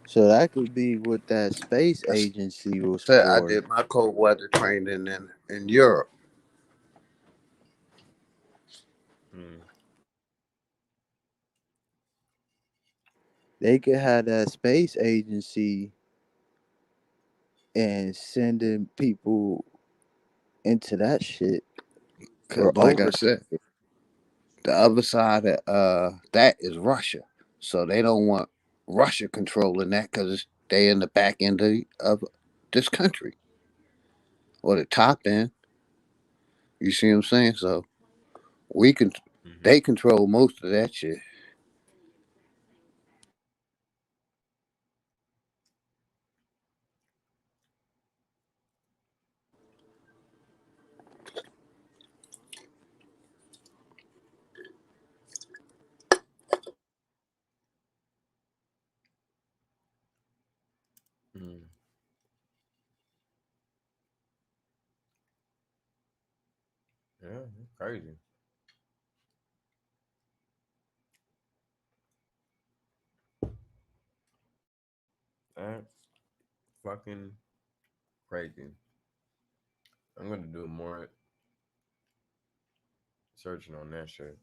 so that could be what that space I agency was said I for. did my cold weather training in Europe. Mm. They could have that space agency and sending people into that shit or Cause like I over. said, the other side of that is Russia. So they don't want Russia controlling that because they in the back end of this country or the top end. You see what I'm saying? So we can Mm-hmm. they control most of that shit. Mm. Yeah, it's crazy. That's fucking crazy. I'm gonna do more searching on that shit.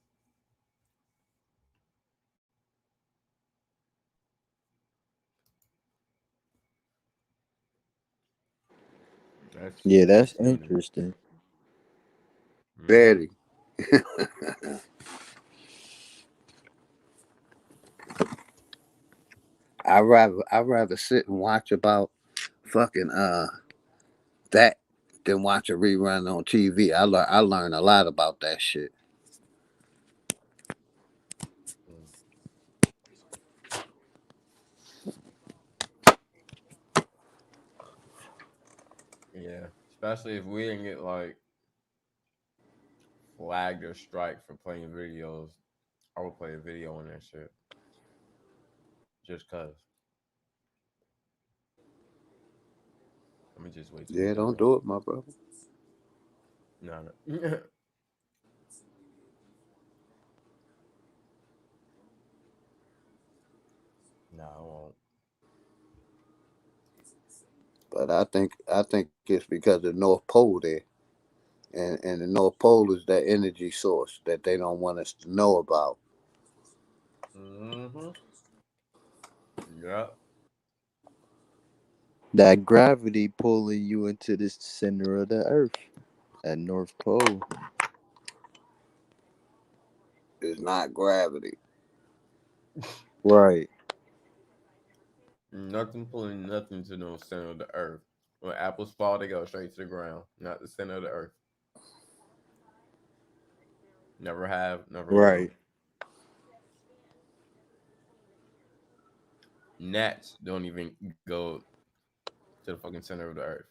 That's Yeah, that's interesting to me. interesting. Mm-hmm. Very. I rather sit and watch about fucking that than watch a rerun on TV. I learn a lot about that shit. Mm. Yeah, especially if we didn't get like flagged or strike for playing videos. I would play a video on that shit just cause. Let me just wait till we Yeah, get don't done. do it, my brother. No, no, no, I won't. But I think it's because of the North Pole there. And the North Pole is that energy source that they don't want us to know about. Mm-hmm. Yep. That gravity pulling you into the center of the earth at North Pole. It's not gravity. Right. Nothing pulling nothing to no center of the earth. When apples fall, they go straight to the ground, not the center of the earth. Never have, never will. Right. Gnats don't even go to the fucking center of the earth.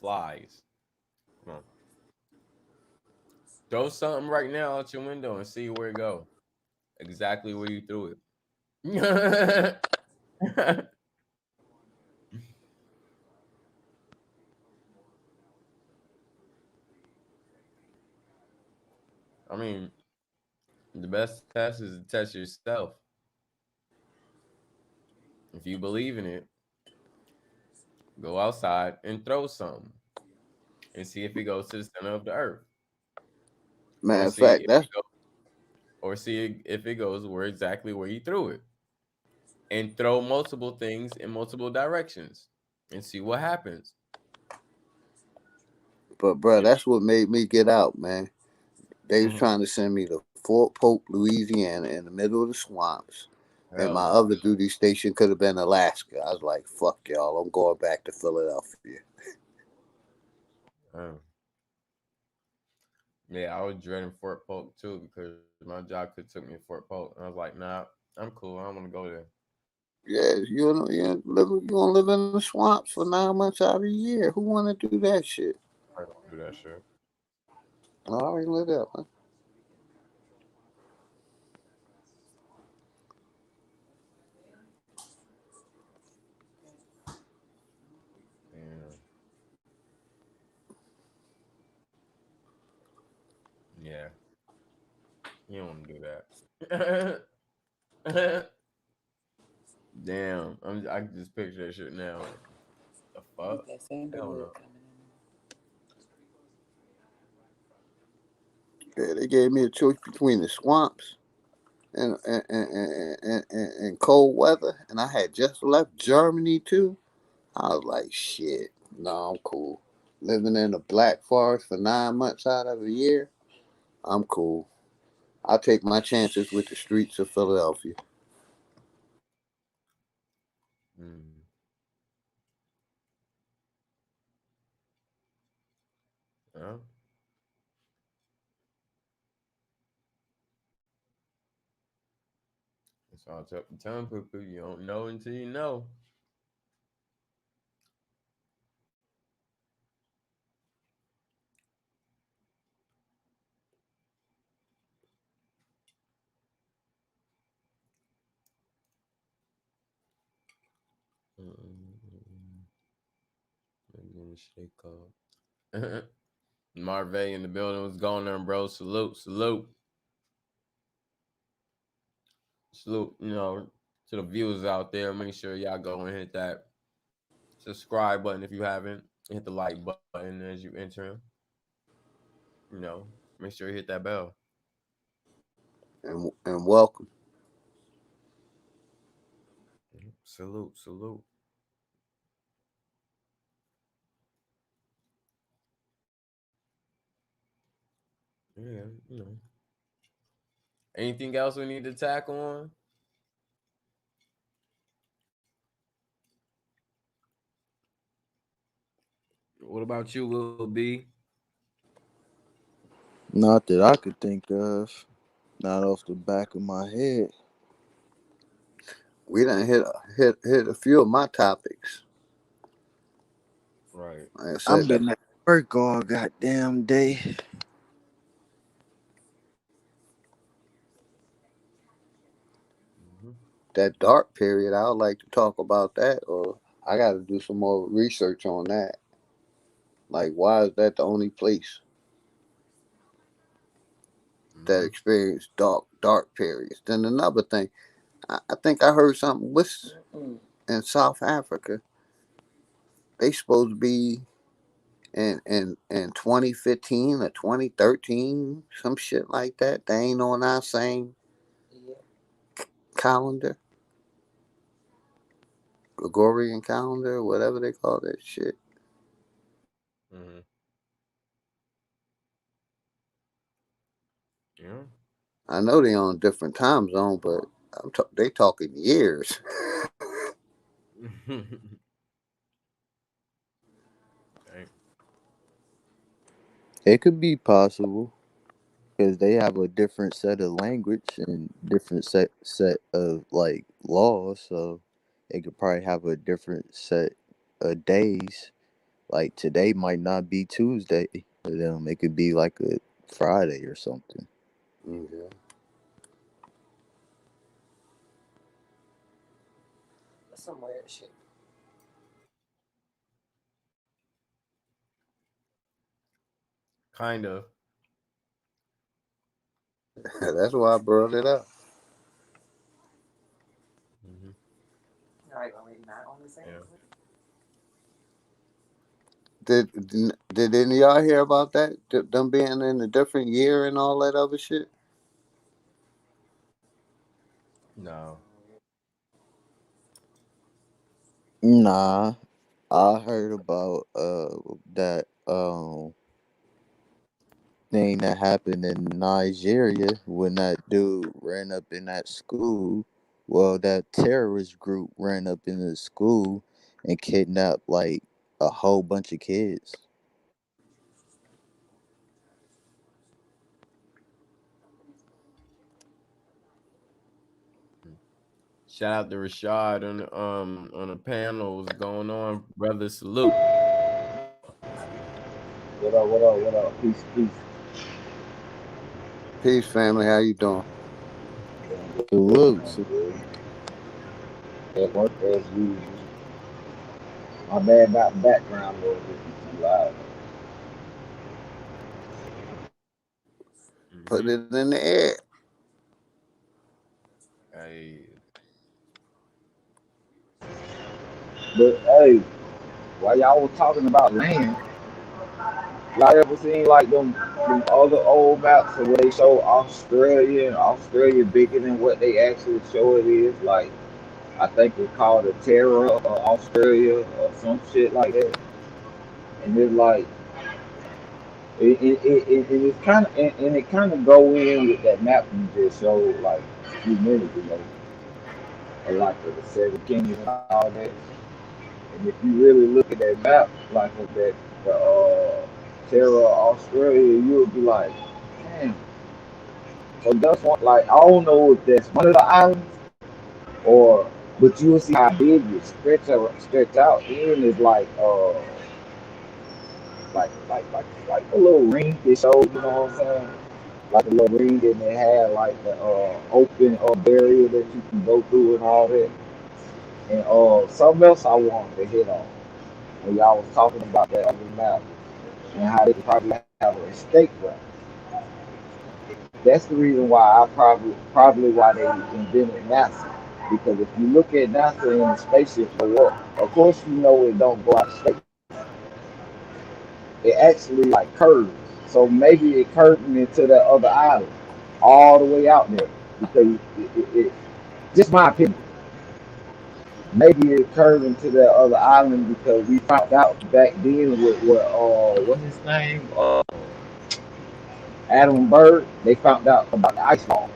Flies. Come on. Throw something right now out your window and see where it go. Exactly where you threw it. I mean, the best test is to test yourself. If you believe in it, go outside and throw something and see if it goes to the center of the earth, or Matter of see fact, if that's it go, or see if it goes where exactly where you threw it, and throw multiple things in multiple directions and see what happens. but bro, If that's what made me get out, man. They was Mhm. trying to send me to Fort Polk, Louisiana, in the middle of the swamps. And Hell my no. other duty station could have been Alaska. I was like, fuck y'all, I'm going back to Philadelphia. Um, yeah, I was dreading Fort Polk too because my job could took me to Fort Polk, and I was like, nah, I'm cool. I don't want to go there. Yeah, you gonna live in the swamps for 9 months out of the year. Who wanna do that shit? I don't do that shit. I already live there, man. Yeah, you don't want to do that. Damn, I can just picture that shit now. Like, the fuck? Get that Hell sandalwood no. coming Yeah, they gave me a choice between the swamps and cold weather, and I had just left Germany too. I was like, shit, no, I'm cool. Living in the Black Forest for 9 months out of a year, I'm cool. I'll take my chances with the streets of Philadelphia. Mm. Yeah. That's all I telling people. You don't know until you know. Mm-mm. What shit called? Marvey in the building. What's going on, bro? Salute, salute, salute. You know, to the viewers out there. Make sure y'all go and hit that subscribe button if you haven't. Hit the like button as you enter. You know, make sure you hit that bell. And welcome. Salute, salute. Yeah, you know. Anything else we need to tackle on? What about you, Lil B? Not that I could think of. Not off the back of my head. We done hit a few of my topics. Right. Like I said, I've been at work all goddamn day. Mm-hmm. that dark period, I would like to talk about that, or I got to do some more research on that. Like, why is that the only place that Mm-hmm. experienced dark periods? Then another thing, I think I heard something. What's in. in South Africa? They supposed to be in 2015 or 2013, some shit like that. They ain't on our same Yeah. calendar, Gregorian calendar, whatever they call that shit. Mm-hmm. Yeah. I know they on a different time zone, but they talking years. Dang. It could be possible because they have a different set of language and different set of like laws, so it could probably have a different set of days. Like today might not be Tuesday for them. It could be like a Friday or something. Okay. That's some weird shit. Kind of. That's why I brought it up. Mm-hmm. Like, are we not on the same? Yeah. Did did any of y'all hear about that? Them being in a different year and all that other shit. No. Nah, I heard about that thing that happened in Nigeria when that dude ran up in that school. Well, that terrorist group ran up in the school and kidnapped like a whole bunch of kids. Shout out to Rashad on the panel. What's going on, brother? Salute. What up? What up? What up? Peace, peace. Peace, family. How you doing? Doing good, Salute. doing good. At work as usual. My bad about the background noise if it's too loud. Put it in the air. Hey, But hey, while y'all was talking about land, y'all ever seen like them other old maps where they show Australia and Australia bigger than what they actually show it is? Like I think it's called the Terra of Australia or some shit like that. And it's like it is kind of and it kind of go in with that map you just showed like a few minutes ago, or like the Seven Kingdoms and all that. And if you really look at that map, like of that the Terra Australia, you would be like, man. So that's one like I don't know if that's one of the islands or, but you will see how big it stretch out. And it's like a little ring they showed, you know what I'm saying? Like a little ring, and they had like the open barrier that you can go through and all that. And something else I wanted to hit on when y'all was talking about that other map and how they probably have an escape route. That's the reason why I probably why they invented NASA. Because if you look at NASA and the spaceship go up, of course you know it don't go out of space. It actually like curves. So maybe it curving into that other island all the way out there. Because just my opinion, maybe it curved into that other island because we found out back then with what what's his name? Adam Bird, they found out about the ice walls.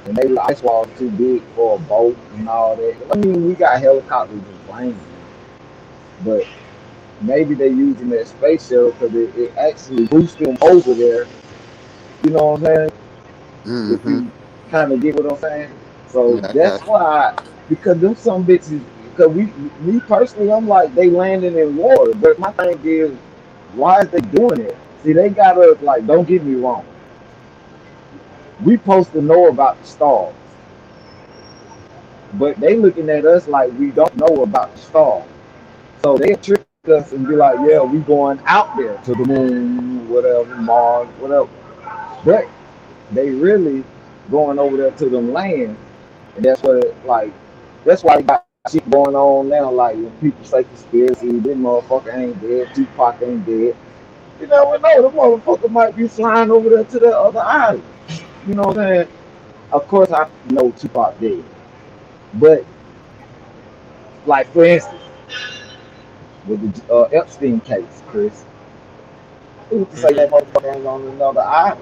And maybe the ice walls too big for a boat and all that. I mean, we got helicopters and planes, but maybe they're using that space shuttle because it actually boosts them over there. You know what I'm saying? If Mm-hmm. you kind of get what I'm saying. So Yeah, I that's got you. why, because them some bitches, because me personally, I'm like, they landing in water. But my thing is, why is they doing it? See, they gotta, like, don't get me wrong. We supposed to know about the stars, but they looking at us like we don't know about the stars. So they trick us and be like, yeah, we going out there to the moon, whatever, Mars, whatever. But they really going over there to them land, and that's what like that's why you got shit going on now. Like when people say conspiracy, this motherfucker ain't dead, Tupac ain't dead. You never know, the motherfucker might be flying over there to the other island. You know what I'm saying? Of course I know Tupac dead. But like for instance, with the Epstein case, Chris, who's to say hmm that motherfucker ain't on another island?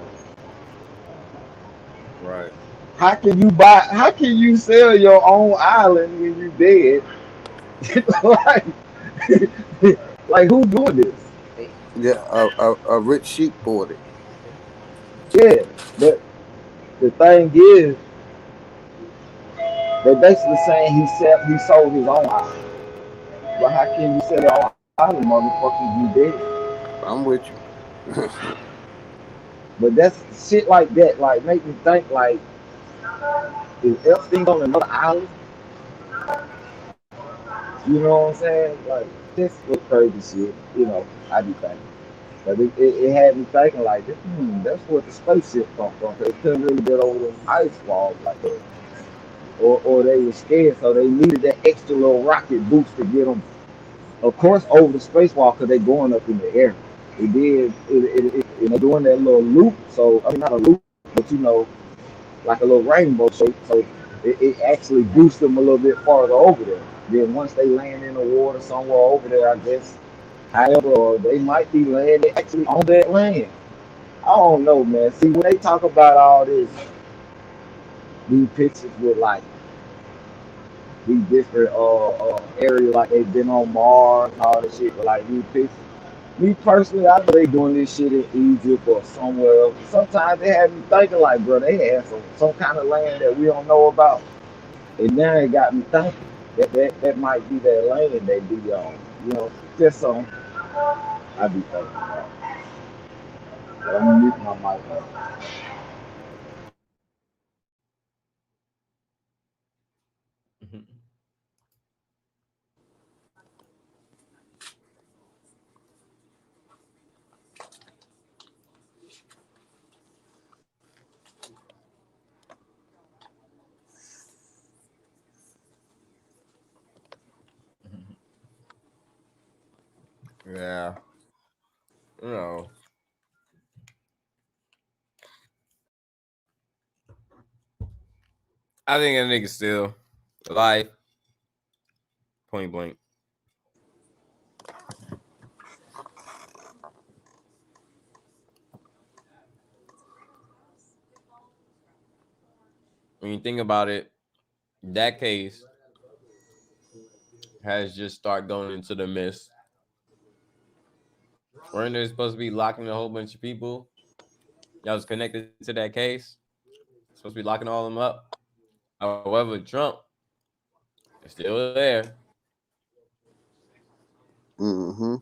right. How can you sell your own island when you dead? like, like who doing this? Yeah, a rich sheep bought it. Yeah, but the thing is, they basically saying he sold his own island. But how can you sell your own island, motherfucker? You dead. I'm with you. But that's shit like that. Like make me think like, is Epstein on another island? You know what I'm saying? Like this was crazy shit. You know, I be thinking. But it had me thinking like, that's what the spaceship come from. They couldn't really get over them ice walls like that. Or they were scared, so they needed that extra little rocket boost to get them, of course, over the spacewalk because they're going up in the air. It did, and they're doing that little loop. So I mean, not a loop, but like a little rainbow shape. So it actually boosts them a little bit farther over there. Then once they land in the water somewhere over there, I guess. However, or they might be landing actually on that land. I don't know, man. See, when they talk about all this, these pictures with like these different areas, like they've been on Mars and all this shit, but like these pictures. Me personally, I know they doing this shit in Egypt or somewhere else. Sometimes they have me thinking like, bro, they had some kind of land that we don't know about. And now it got me thinking that might be that lane they be on. You know, just so I be thinking about. But I'm gonna mute my mic up. Yeah. You know, I think that nigga still alive. Point blank. When you think about it, that case has just started going into the mist. Weren't they supposed to be locking a whole bunch of people that was connected to that case? Supposed to be locking all of them up. However, Trump is still there. Mm-hmm.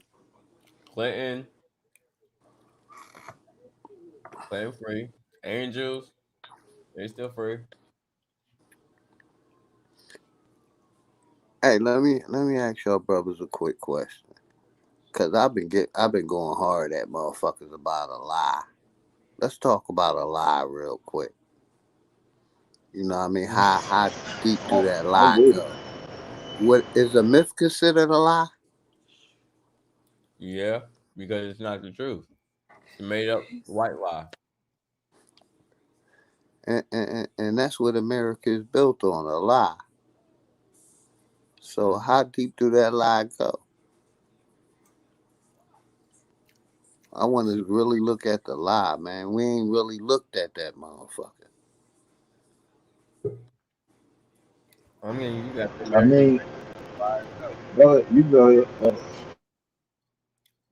Clinton, Clinton free. Angels, they still free. Hey, let me ask y'all brothers a quick question. Cause I've been going hard at motherfuckers about a lie. Let's talk about a lie real quick. You know what I mean? How deep do that I'm lie with it. go? What is a myth considered a lie? Yeah, because it's not the truth. It's a made up white lie. And that's what America is built on, a lie. So how deep do that lie go? I want to really look at the lie, man. We ain't really looked at that motherfucker. I mean, you got the I American mean, dream by itself. go ahead, you go ahead.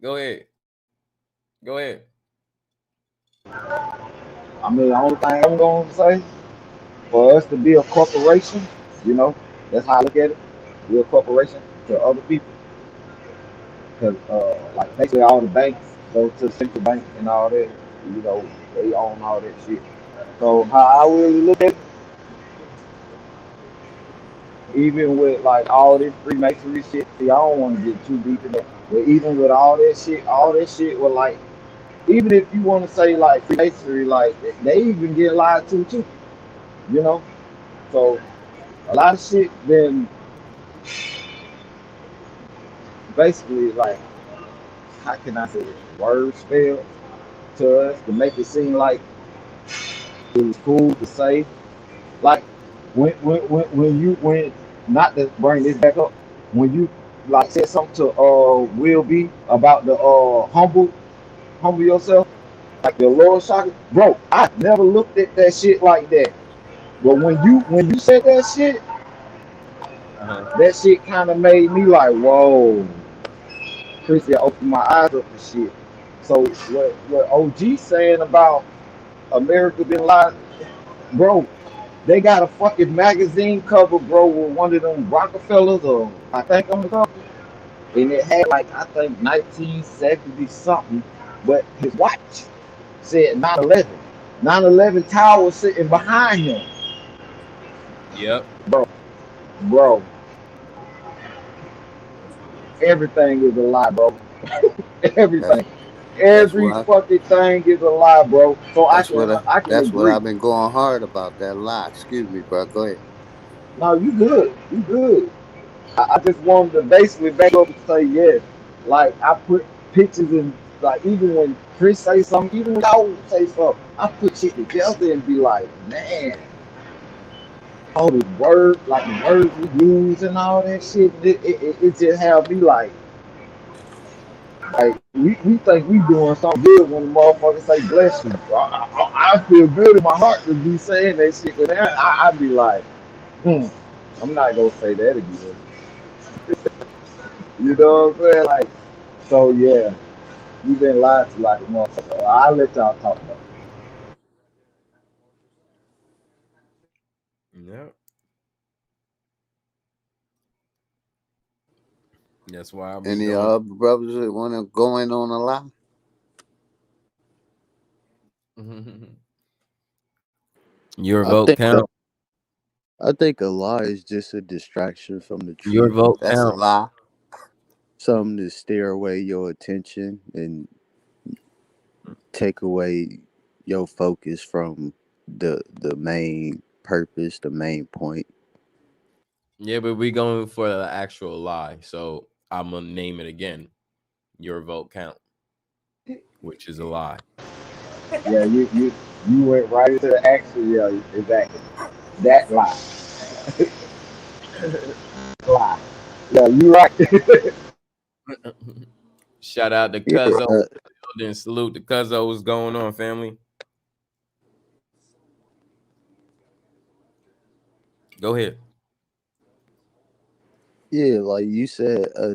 Go ahead. Go ahead. I mean, the only thing I'm gonna say, for us to be a corporation, you know, that's how I look at it. We're a corporation to other people, because like basically all the banks go to the central bank and all that. You know, they own all that shit. So how I really look at it, even with like all this Freemasonry shit, see, I don't want to get too deep in that. But even with all that shit was like, even if you want to say like Freemasonry, like they even get lied to too, you know. So a lot of shit been basically like, how can I say it? Word spelled to us to make it seem like it was cool to say. Like when not to bring this back up, when you like said something to Will B about the humble yourself, like your lower socket, bro. I never looked at that shit like that. But when you said Uh-huh. that shit kind of made me like, whoa, Chrissy, opened my eyes up to shit. So what OG saying about America being lied, bro? They got a fucking magazine cover, bro, with one of them Rockefellers, or I think on the cover, and it had like I think 1970 something, but his watch said 9/11. 9/11 tower sitting behind him, Yep. bro. Bro, everything is a lie, bro. That's Everything, that's every what I, fucking thing is a lie, bro. So I can that's what agree. I've been going hard about, that lie. Excuse me, bro. Go ahead. No, you good, you good. I just wanted to basically back up and say yes. Like I put pictures in, like even when Chris say something, even when y'all say something, I put shit together and be like, man, all the word, like the words we use and all that shit, it just have me like we think we doing something good when the motherfucker say bless you. I feel good in my heart to be saying that shit, but then I be like, hmm, I'm not gonna say that again. You know what I'm saying? Like, so yeah. You been lied to like a motherfucker. I'll let y'all talk about it. Yep. That's why I'll be Any doing. other brothers that want to go in on a lie? Your I vote think count. I think a lie is just a distraction from the Your truth, vote That's a count. lie. something to steer away your attention and take away your focus from the main purpose, the main point. Yeah, but we going for the actual lie. So I'm gonna name it again. your vote count, which is a lie. Yeah, you went right into the action. Yeah, exactly. That lie, lie. Yeah, you right. Shout out to Yeah, Cuzzo. Then salute to Cuzzo. What's going on, family? Go ahead. yeah, like you said, uh,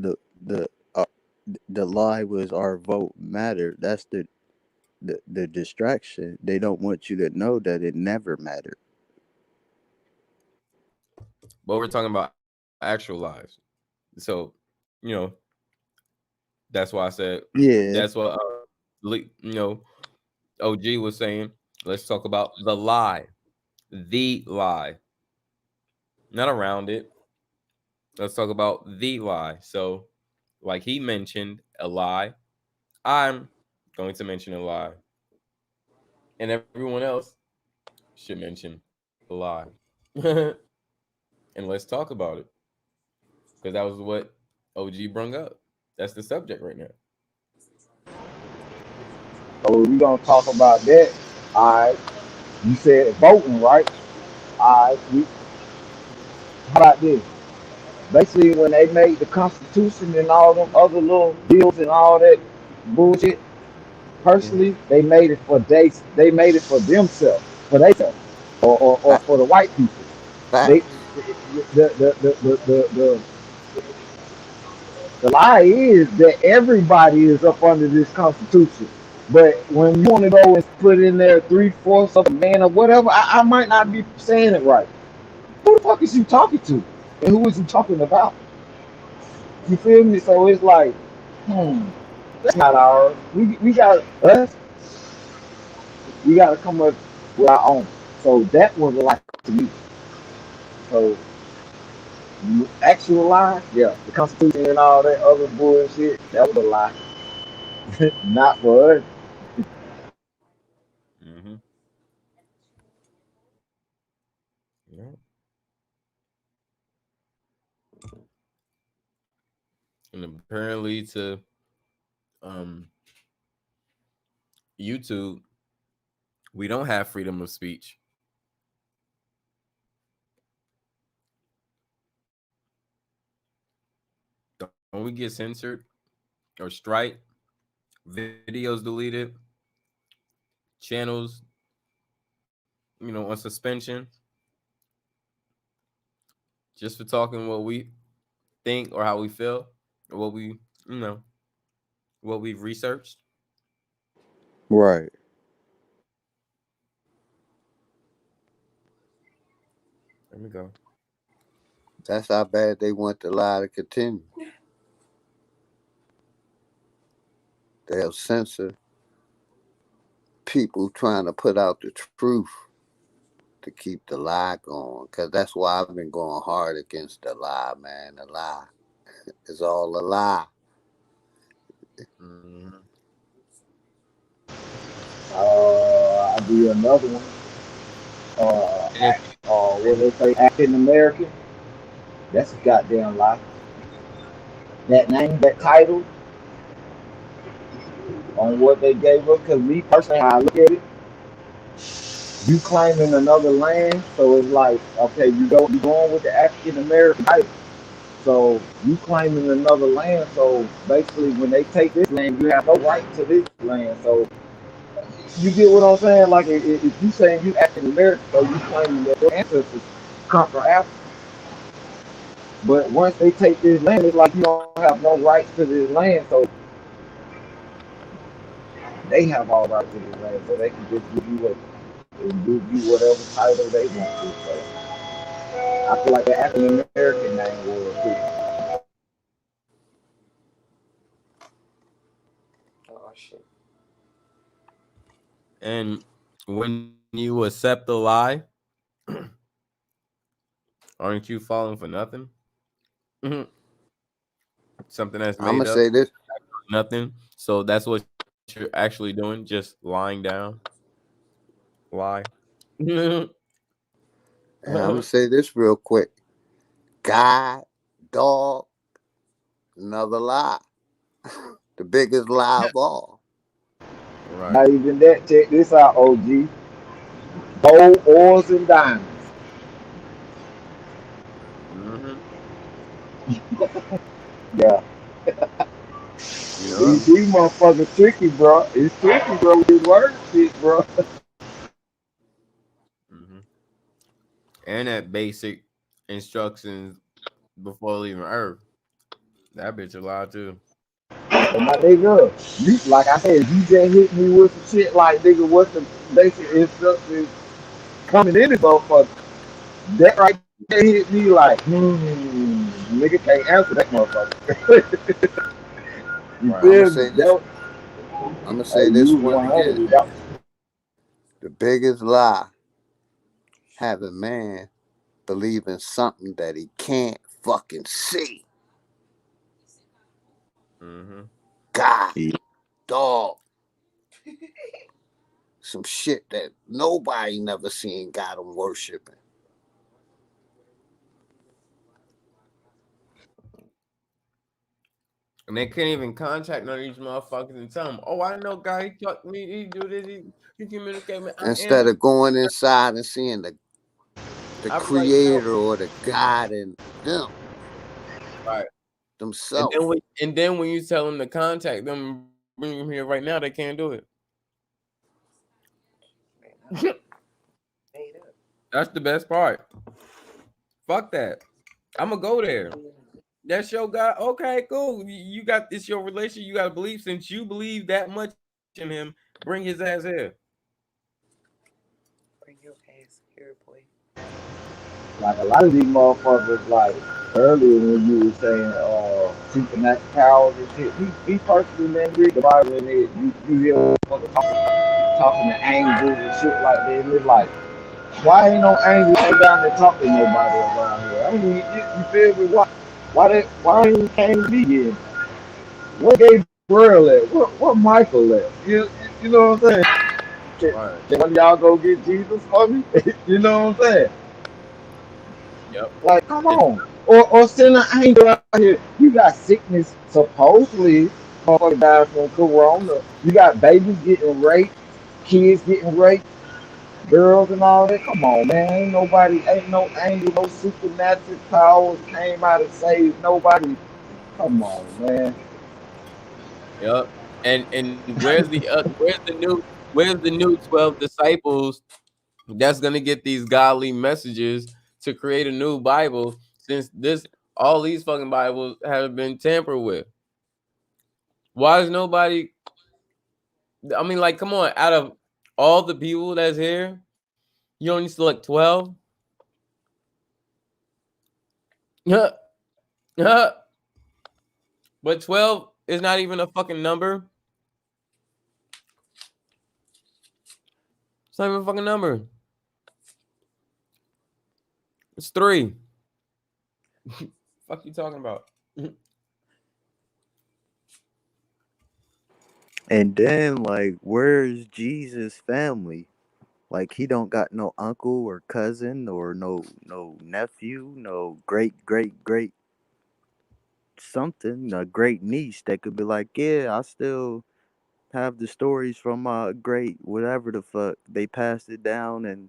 the lie was our vote mattered. That's the distraction. They don't want you to know that it never mattered. But we're talking about actual lives. So, you know, that's why I said Yeah, that's what OG was saying. Let's talk about the lie, not around it. Let's talk about the lie. So, like he mentioned a lie, I'm going to mention a lie, and everyone else should mention a lie. And let's talk about it because that was what OG brung up. That's the subject right now. So we gonna talk about that. All right. You said voting, right? All right. How about this? Basically, when they made the Constitution and all them other little bills and all that bullshit, Mhm. personally, they made it for themselves, for themselves, or Fact, for the white people. They facts. the the lie is that everybody is up under this Constitution. But when you want to go and put in there three-fourths of a man or whatever, I might not be saying it right. Who the fuck is you talking to? And who is you talking about? You feel me? So it's like, hmm, that's not ours. We got us. We got to come up with our own. So that was a lie to me. So actual lie, yeah, the Constitution and all that other bullshit, that was a lie. Not for us. Mm-hmm. Yeah. And apparently to um YouTube, we don't have freedom of speech. Don't we get censored or strike, videos deleted, channels, on suspension just for talking what we think or how we feel or you know, what we've researched. right. There we go. That's how bad they want the lie to continue. They'll censor people trying to put out the truth to keep the lie going. Because that's why I've been going hard against the lie, man. The lie is all a lie. Mm-hmm. I do another one. And if What they say, African American. That's a goddamn lie. That name, that title, on what they gave us. Because me personally, how I look at it, you claiming another land, so it's like, okay, you going with the African American title. So you claiming another land. So basically, when they take this land, you have no right to this land. So you get what I'm saying? Like if you saying you African American, so you claiming that your ancestors come from Africa. But once they take this land, it's like you don't have no rights to this land. So they have all rights to this land. So they can just give you whatever title they want to. So I feel like the African American name was too. Oh shit. and when you accept the lie, aren't you falling for nothing? Mhm. Something that's I'm made gonna up, say this. nothing. So that's what you're actually doing, just lying down, lie. And I'm gonna say this real quick. God, dog, another lie. The biggest lie of all. Right. Not even that. Check this out, OG. Gold, oils, and diamonds. Mm-hmm. Yeah. Yup. These motherfuckers tricky, bro. It's tricky, bro. With this word shit, bro. Mm-hmm. And that basic instructions before leaving Earth. That bitch alive too. And my nigga, you, like I said, you just hit me with some shit like, nigga, what's the basic instructions coming in this motherfucker? That right there hit me like, nigga can't answer that motherfucker. You Right. I'm gonna feel me? say this. I'm gonna say You this was one 100 again. with that. The biggest lie: having man believe in something that he can't fucking see. Mm-hmm. God, Yeah. dog, some shit that nobody never seen God him worshiping. And they couldn't even contact none of these motherfuckers and tell them, oh, I know God, he talked to me, he do this, he communicate with me. I Instead am. of going inside and seeing the I be like, yo, creator or the God in them right. themselves. And then when you tell them to contact them, bring them here right now, they can't do it. That's the best part. Fuck that. I'm gonna go there. That's your God. Okay, cool. You got it's your relation. You got to believe. Since you believe that much in him, bring his ass here. Bring your ass here, boy. Like a lot of these motherfuckers, like earlier when you were saying supernatural powers and shit, me personally, man, read the Bible and you hear motherfuckers talking to angels and shit like that. And it's like, why ain't no angels come down and talk to nobody around here? I mean, you feel me? Why ain't came to me yet? What Gabriel at? What Michael at? You know what I'm saying? Right. Can one of y'all go get Jesus for me? You know what I'm saying? Yep. Like, come It's on. Or send an angel out here. You got sickness, supposedly, motherfucker died from corona. You got babies getting raped, kids getting raped, girls and all that. Come on, man. Ain't no angel, no supernatural powers came out and saved nobody. Come on, man. yep. And where's the new 12 disciples that's gonna get these godly messages to create a new Bible since this all these fucking Bibles have been tampered with? Why is nobody? I mean, like, come on, out of all the people that's here, you only select 12. But 12 is not even a fucking number. It's not even a fucking number. It's three. Fuck you talking about? And then like, where's Jesus' family? Like he don't got no uncle or cousin or no nephew, no great something, a great niece that could be like, yeah, I still have the stories from my great whatever the fuck. They passed it down and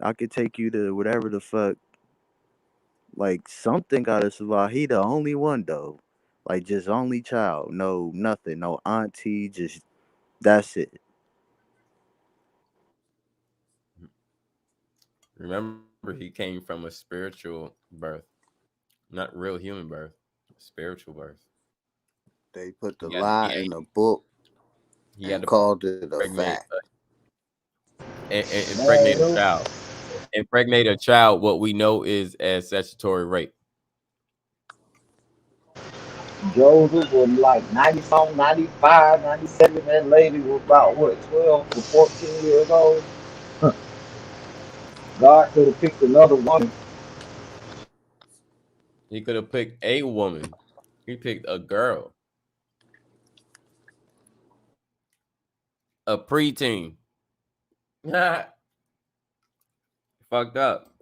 I could take you to whatever the fuck. Like something gotta survive. He the only one though. Like just only child. No nothing. No auntie, just that's it. Remember, he came from a spiritual birth, not real human birth, spiritual birth. They put the He had to be lie in a book he had and to called it a pregnate fact. and impregnate Man, a child. Impregnate a child, what we know is as statutory rape. Joseph was like 90 something, 95, 97. That lady was about what, 12 to 14 years old. God could have picked another woman. He could have picked a woman. He picked a girl, a preteen. Fucked up.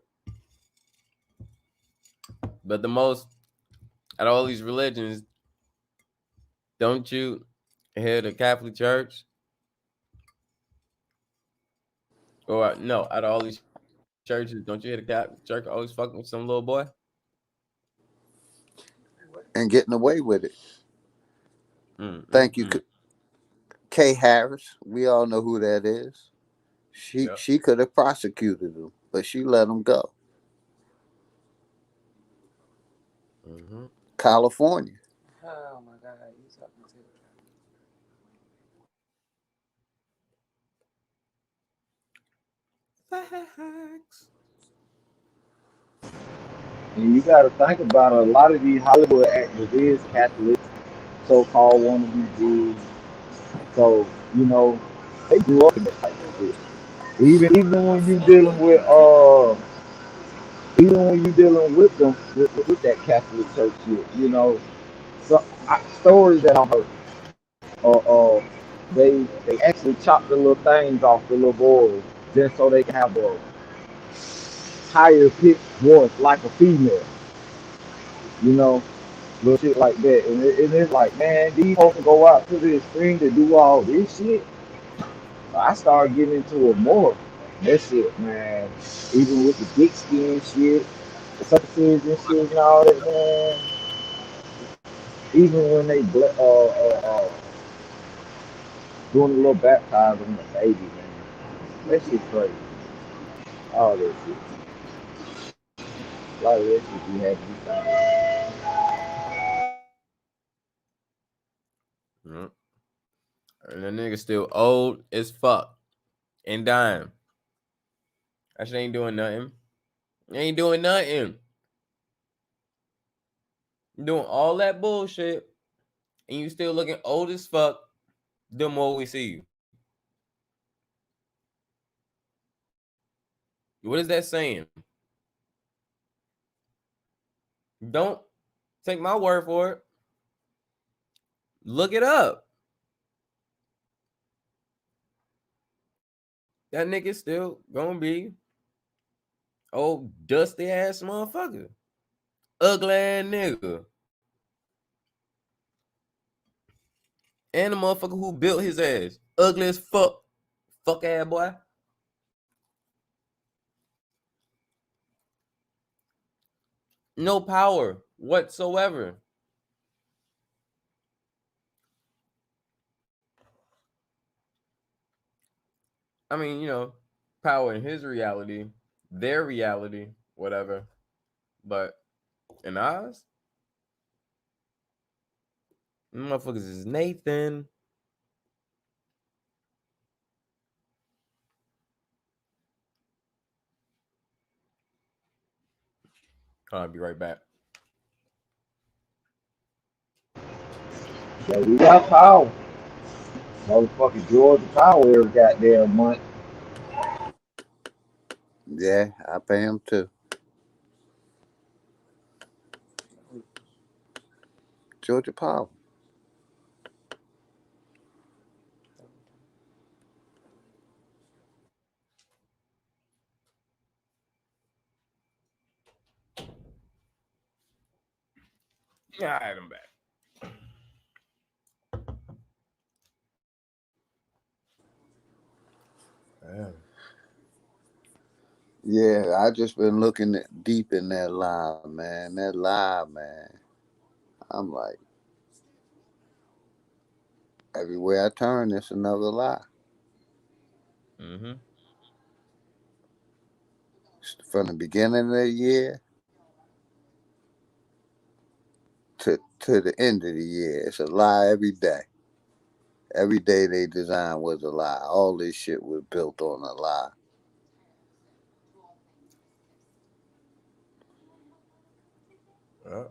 But the most out of all these religions, Don't you hear the Catholic Church? Or no, out of all these churches, don't you hear the Catholic Church always fucking with some little boy? And getting away with it. Thank you, Mm. Kay Harris. We all know who that is. She Yep. she could have prosecuted him, but she let him go. Mm-hmm. California. Oh my God, you talking to? Facts. And you got to think about it, a lot of these Hollywood actors is Catholics, so-called wannabe Jews. So they grew up in that type of shit. Even when you dealing with even when you dealing with them with that Catholic church shit, so stories that I heard, they actually chop the little things off the little boys just so they can have a higher pitched voice like a female, you know, little shit like that. And it's like, man, these folks go out to this thing to do all this shit. I started getting into it more. That shit, man. Even with the dick skin shit, the circumcision shit and all that, man. Even when they doing a little baptizing of the baby, man. That shit crazy. All that shit. A lot of that shit you had to be thinking. Yep. And the nigga still old as fuck and dying. That shit ain't doing nothing. Ain't doing nothing. Doing all that bullshit, and you still looking old as fuck. The more we see you. What is that saying? Don't take my word for it. Look it up. That nigga still gonna be old dusty ass motherfucker. Ugly ass nigga. And the motherfucker who built his ass. Ugly as fuck. Fuck ass boy. No power whatsoever. I mean, power in his reality, their reality, whatever. But in ours, motherfuckers is Nathan. I'll be right back. So we got power. Motherfucking Georgia Power every goddamn month. Yeah, I pay him too. Georgia Power. Yeah, I had him back. Yeah. Yeah, I just been looking deep in that lie, man. That lie, man. I'm like, everywhere I turn, it's another lie. Mm-hmm. From the beginning of the year to the end of the year, it's a lie every day. Every day they design was a lie. All this shit was built on a lie. Yeah.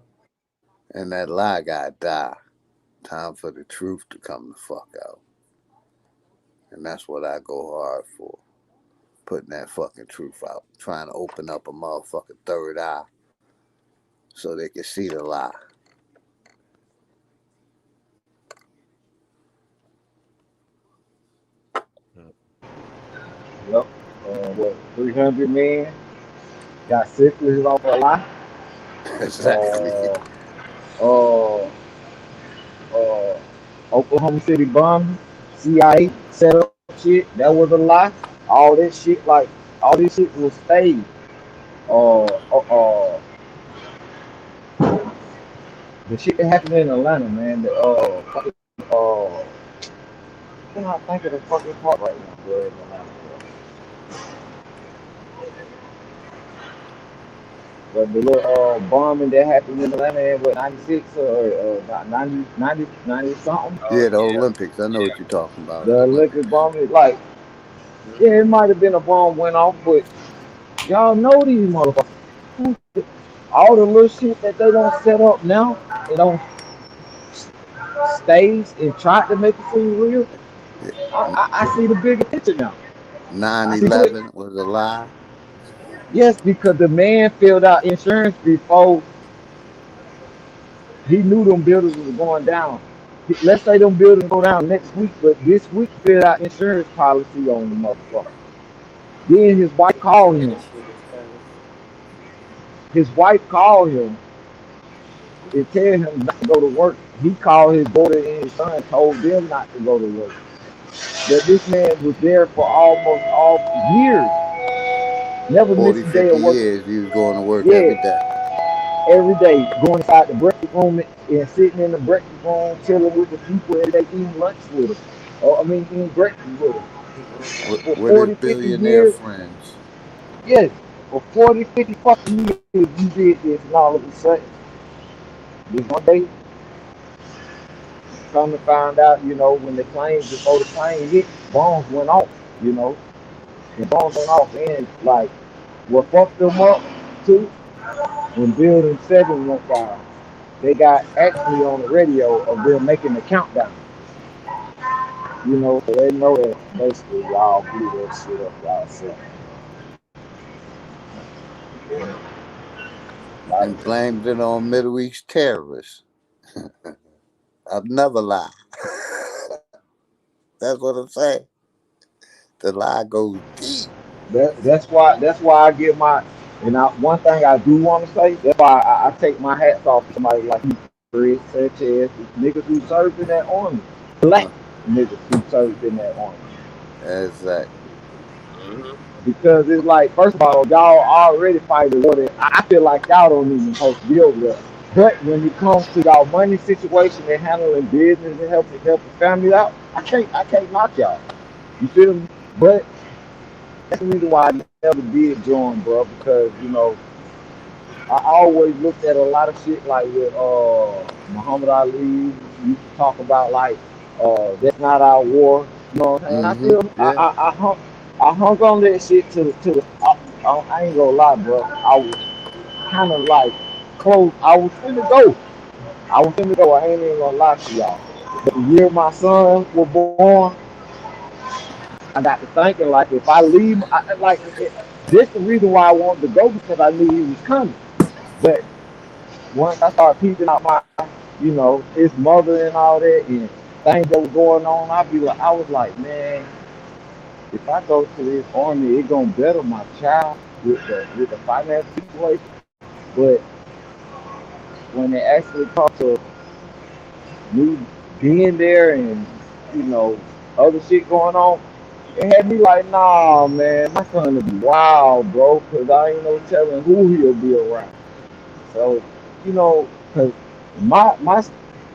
And that lie gotta die. Time for the truth to come the fuck out. And that's what I go hard for. Putting that fucking truth out. Trying to open up a motherfucking third eye so they can see the lie. Yep. What, 300 men got syphilis off a lie? Exactly. Uh, uh, Oklahoma City bombing, CIA set up shit. That was a lie. All that shit, like all this shit was staged. Uh, the shit that happened in Atlanta, man. The can I think of the fucking part right now, bro? In Atlanta, bro. But the little bombing that happened in Atlanta in what 96 or 90 something. Oh Yeah, the yeah. Olympics. I know what you're talking about. The The Olympics. Olympic bombing, like Mhm. yeah, it might have been a bomb went off, but y'all know these motherfuckers. All the little shit that they don't set up now, they don't stage and try to make it seem real. Yeah. I see the bigger picture now. I see it. 9/11 was a lie. Yes, because the man filled out insurance before he knew them buildings was going down. Let's say them buildings go down next week, but this week filled out insurance policy on the motherfucker. Then his wife called Yeah, him. that shit was crazy. His wife called him and tell him not to go to work. He called his daughter and his son, told them not to go to work. But this man was there for almost all years, never missed 40, a day 50 of work. years he was going to work every Yeah, day. every day going inside the breakfast room and sitting in the breakfast room, chilling with the people and they eating lunch with them. Or I mean, eating breakfast with them. For With his 40, 50 billionaire years, friends. yes, for 40, 50 fucking years, you did this, and all of a sudden, this one day, come to find out, when the plane, before the plane hit, bombs went off, you know, and bombs went off, and like, what fucked them up, too, when Building 7 went down, they got actually on the radio of them making the countdown. So they know that basically y'all blew that shit up y'all self. Like And blamed it on Middle East terrorists. I've never lied. That's what I'm saying. The lie goes deep. that's why I get my one thing I do want to say, that's why I take my hats off to somebody like you, Fred Sanchez, niggas who served in that army. Black Uh, niggas who served in that army. exactly. Mhm. Because it's like, first of all, y'all already fight a war that I feel like y'all don't even supposed to be over there. But when it comes to y'all money situation and handling business and helping family out, I can't knock y'all. You feel me? But that's the reason why I never did join, bro, because I always looked at a lot of shit like with Muhammad Ali used to talk about like that's not our war. You know what I'm saying? I Mm-hmm. still Yeah. I hung on that shit to the I ain't gonna lie, bro. I was kind of like close. I was finna go. I was finna go. I ain't even gonna lie to y'all. But the year my son was born, I got to thinking like if I leave, this the reason why I wanted to go because I knew he was coming. But once I started peeping out his mother and all that and things that was going on, I was like, man, if I go to this army, it gonna better my child with the finance situation. But when it actually comes to me being there and you know other shit going on, it had me like, nah, man, my son to be wild, bro, because I ain't no telling who he'll be around. So, because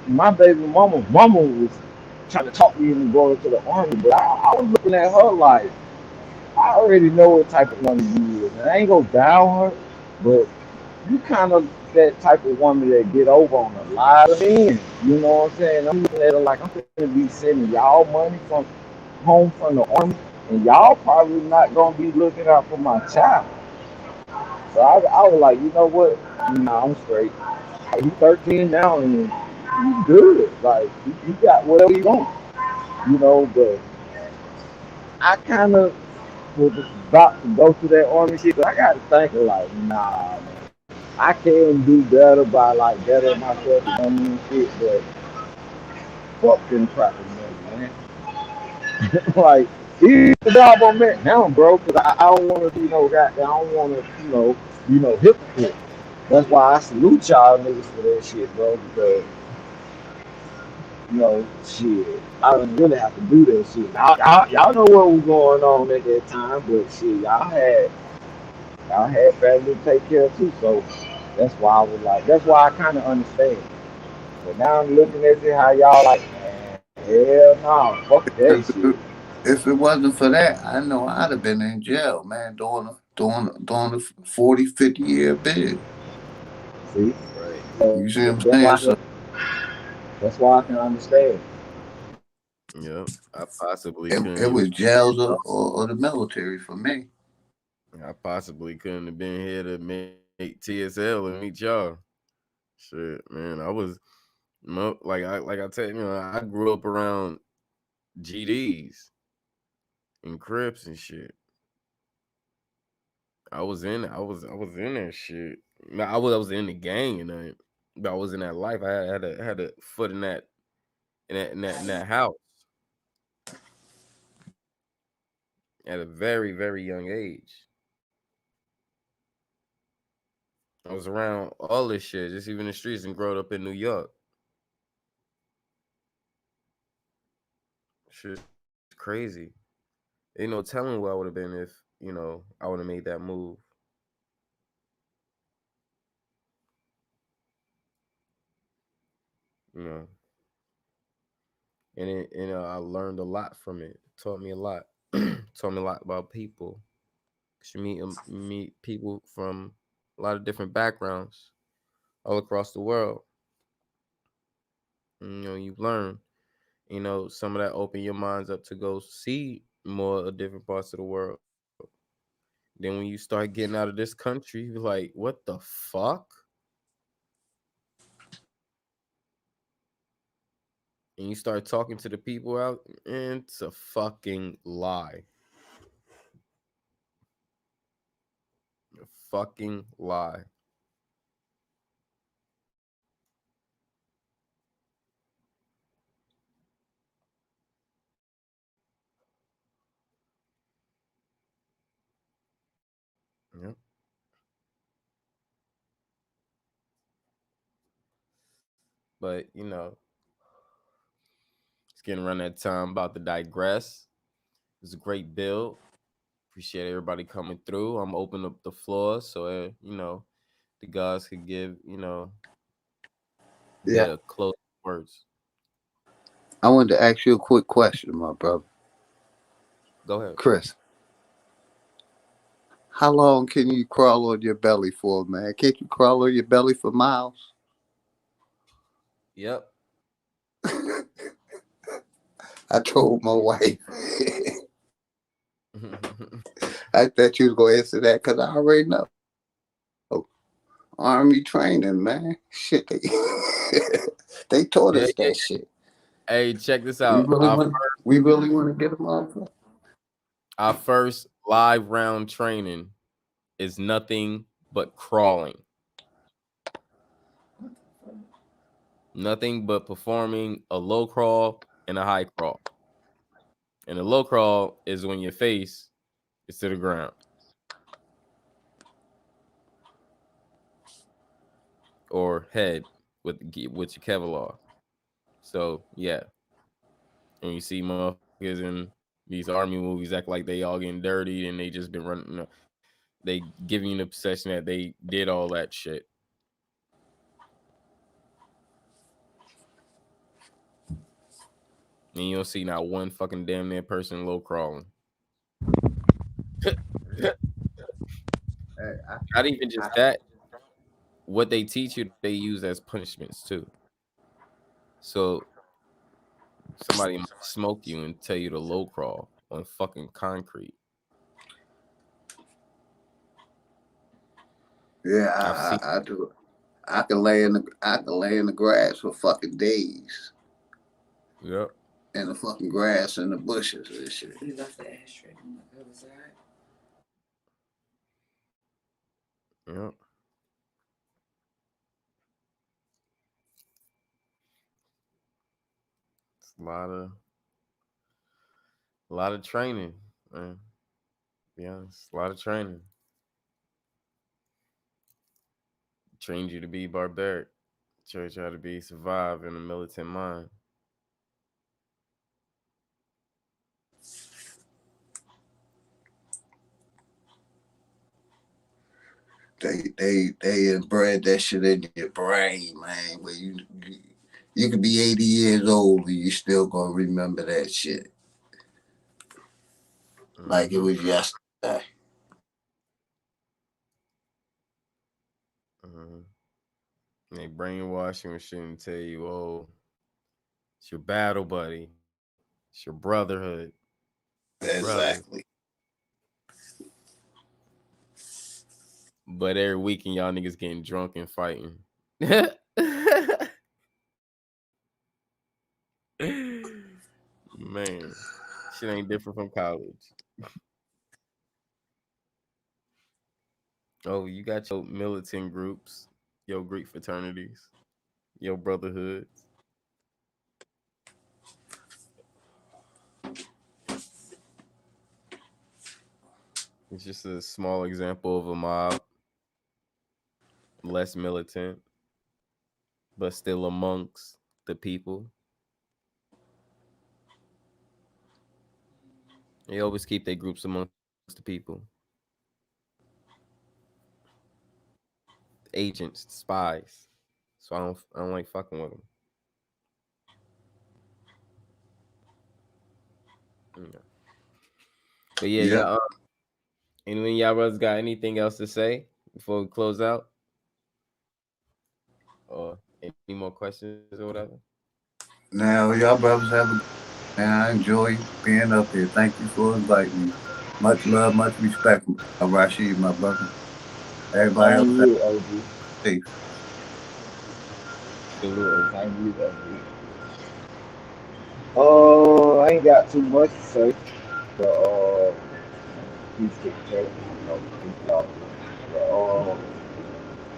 my baby mama was trying to talk me into going to the army, but I was looking at her like, I already know what type of woman you is. And I ain't gonna down her, but you kind of that type of woman that get over on a lot of men. You know what I'm saying? I'm looking at her like I'm gonna be sending y'all money from home from the army, and y'all probably not gonna be looking out for my child. So I was like, you know what? Nah, I'm straight. He's 13 now, and he's good. Like he got whatever he wants, But I kind of was about to go through that army shit, but I got to thinking like, nah, man, I can do better by like bettering myself and money and shit, but fuck them crackers, man. Like even the job I'm at now, bro, because I don't want to be no goddamn. I don't want to, be no hypocrite. That's why I salute y'all niggas for that shit, bro, because You know, shit. I didn't really have to do that shit. Y'all know what was going on at that time, but shit, y'all had family to take care of too. So that's why I was like, that's why I kind of understand. But now I'm looking at it, how y'all like, man, hell no, fuck that shit. If it wasn't for that, I know I'd have been in jail, man, doing a 40, 50 year bid. See, Right. You see what I'm that's saying? why So that's why I can understand. Yep. I possibly it couldn't. was jails or the military for me. I possibly couldn't have been here to make TSL and meet y'all. Shit, man. I was like I tell you, I grew up around GDs and Crips and shit. I was in that shit. No, I was in the gang and that, but I was in that life. I had a foot in that house at a very very young age. I was around all this shit, just even the streets, and growing up in New York. Shit's crazy. Ain't no telling where I would have been if I would have made that move. You know, and I learned a lot from it. Taught me a lot. Taught me a lot about people. 'Cause you meet people from a lot of different backgrounds all across the world. You learn. Some of that open your minds up to go see more of different parts of the world. Then when you start getting out of this country, you're like, what the fuck? And you start talking to the people out, and it's a fucking lie. A fucking lie. Yep. But it's getting around that time. About to digress. It's a great build. Appreciate everybody coming through. I'm opening up the floor so the guys could give Yeah. their closing words. I wanted to ask you a quick question, my brother. Go ahead. Chris, how long can you crawl on your belly for, man? Can't you crawl on your belly for miles? Yep. I told my wife. I thought you was gonna answer that because I already know. Army training, man. Shit, they, they taught Yeah, us yeah. that shit. Hey, check this We out. really want. We really want to get them off. Our first live round training is nothing but crawling. Nothing but performing a low crawl and a high crawl. And the low crawl is when your face is to the ground or head with your Kevlar. So yeah, and you see motherfuckers in these army movies act like they all getting dirty and they just been running. They giving you the perception that they did all that shit. And you don't see not one fucking damn near person low crawling. Hey, Not even just that. What they teach you, they use as punishments too. So somebody might smoke you and tell you to low crawl on fucking concrete. yeah, I've seen. I do. I can lay in the grass for fucking days. Yep. In the fucking grass and the bushes and shit. You left the ashtray on the other side. Yep. It's a lot of training, man. Be honest, a lot of training. Trained you to be barbaric. Trained you how to be survive in a militant mind. They inbred that shit in your brain, man. Where you could be 80 years old and you still gonna remember that shit like it Mm-hmm. was yesterday. Mm-hmm. They brainwash you and shit and tell you, oh, it's your battle buddy, it's your brotherhood, your brothers. Exactly. But every weekend, y'all niggas getting drunk and fighting. Man, shit ain't different from college. Oh, you got your militant groups, your Greek fraternities, your brotherhoods. It's just a small example of a mob, less militant, but still amongst the people. They always keep their groups amongst the people. Agents, spies. So I don't like fucking with them. Yeah. But yeah, Yep. y'all. Anyone y'all brothers got anything else to say before we close out, or any more questions or whatever? Now y'all brothers have a man. I enjoy being up here. Thank you for inviting me. Much love, much respect, Rashid, my brother. Everybody else Same have you, OG. safe. Salute. Same you, OG. I ain't got too much to say, but he's getting careful, you know, he's out. But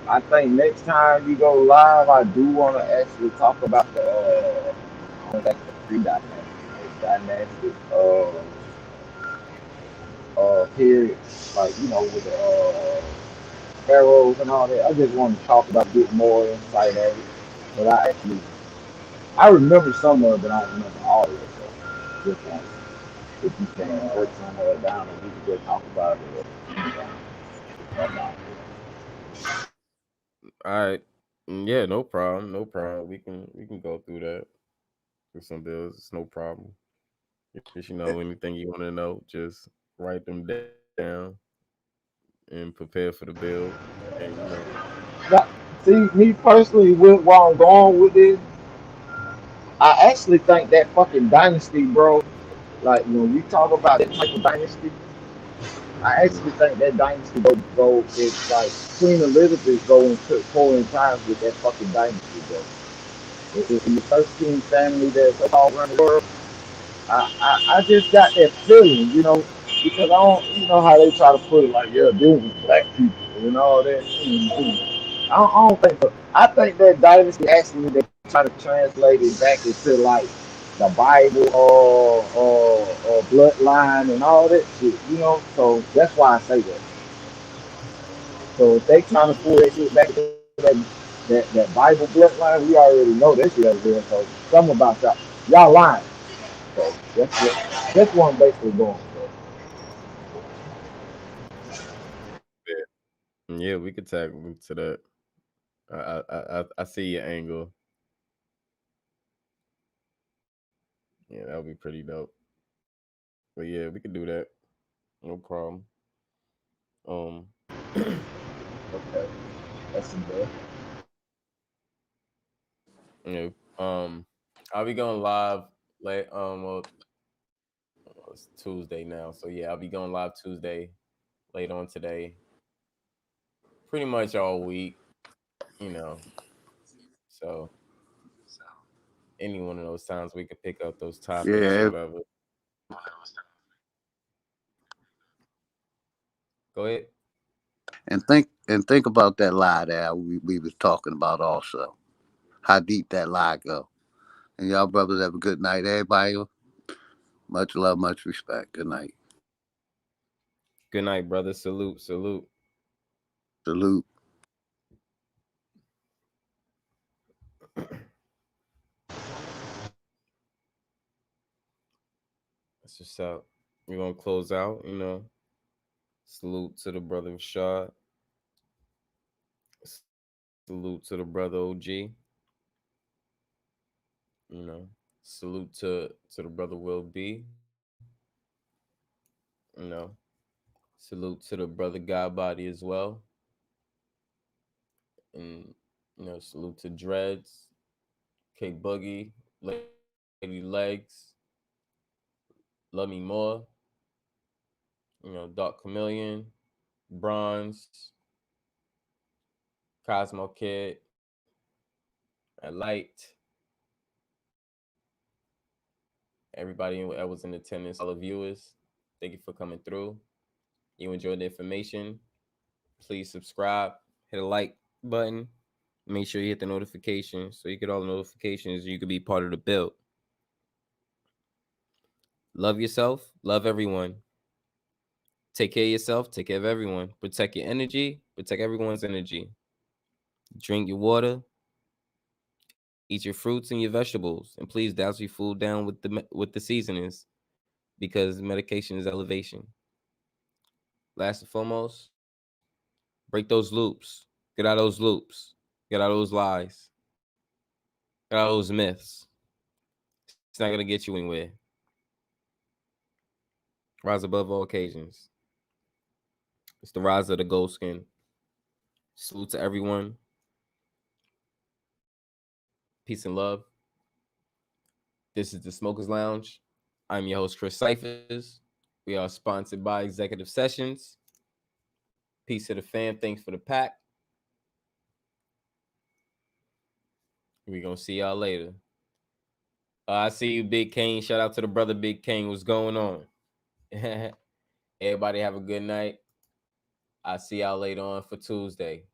I think next time you go live, I do want to actually talk about like the pre-dynastic period, like with the pharaohs and all that. I just want to talk about, get more insight of it. But I remember some of it, but I don't remember all of it. So just want, if you can break some of it down, and we can just talk about it. All right. Yeah, no problem. No problem. We can go through that through some bills. It's no problem. If you know anything you want to know, just write them down and prepare for the build. And Now, see, me personally, where I'm going with this, I actually think that fucking dynasty, bro. Like when we talk about that type of dynasty, I mhm. actually think that dynasty go it's like Queen Elizabeth go into foreign times with that fucking dynasty, bro. It's the 13 family that's all around the world. I just got that feeling, because I don't, how they try to put it like, yeah, this is black people and all that. I don't think so. I think that dynasty actually they try to translate it back into like the Bible or bloodline and all that shit. So that's why I say that. So if they trying to pull that shit back to that Bible bloodline, we already know that shit over there. So something about y'all lying. So that's what I'm basically going for. Yeah, we could tag to that. I see your angle. Yeah, that would be pretty dope. But yeah, we could do that. No problem. Um, Okay, that's some good. you know, I'll be going live late. Well, it's Tuesday now, so yeah, I'll be going live Tuesday late on today. Pretty much all week, you know. So any one of those times we could pick up those topics or Yeah, whatever. Go ahead. and think about that lie that we was talking about also. How deep that lie go. And y'all brothers have a good night, everybody. Much love, much respect. Good night. Good night, brother. Salute, salute. Salute. That's just out. We're gonna close out. Salute to the brother Shard. Salute to the brother OG. You know, salute to the brother Will B. You know, salute to the brother God Body as well. And salute to Dreads, K Boogie, Lady Legs, Love Me More, Dark Chameleon, Bronze, Cosmo Kid, and Light, everybody that was in attendance, all the viewers. Thank you for coming through. You enjoyed the information. Please subscribe, hit a like button. Make sure you hit the notification so you get all the notifications. You could be part of the build. Love yourself, love everyone. Take care of yourself, take care of everyone. Protect your energy, protect everyone's energy. Drink your water, eat your fruits and your vegetables, and please douse your food down with the seasonings because medication is elevation. Last and foremost, break those loops. Get out of those loops. Get out of those lies. Get out of those myths. It's not gonna get you anywhere. Rise above all occasions. It's the rise of the gold skin. Salute to everyone. Peace and love. This is the Smokers Lounge. I'm your host, Chris Cyphers. We are sponsored by Executive Sessions. Peace to the fam. Thanks for the pack. We're going to see y'all later. I see you, Big Kane. Shout out to the brother Big Kane. What's going on? Everybody have a good night. I'll see y'all later on for Tuesday.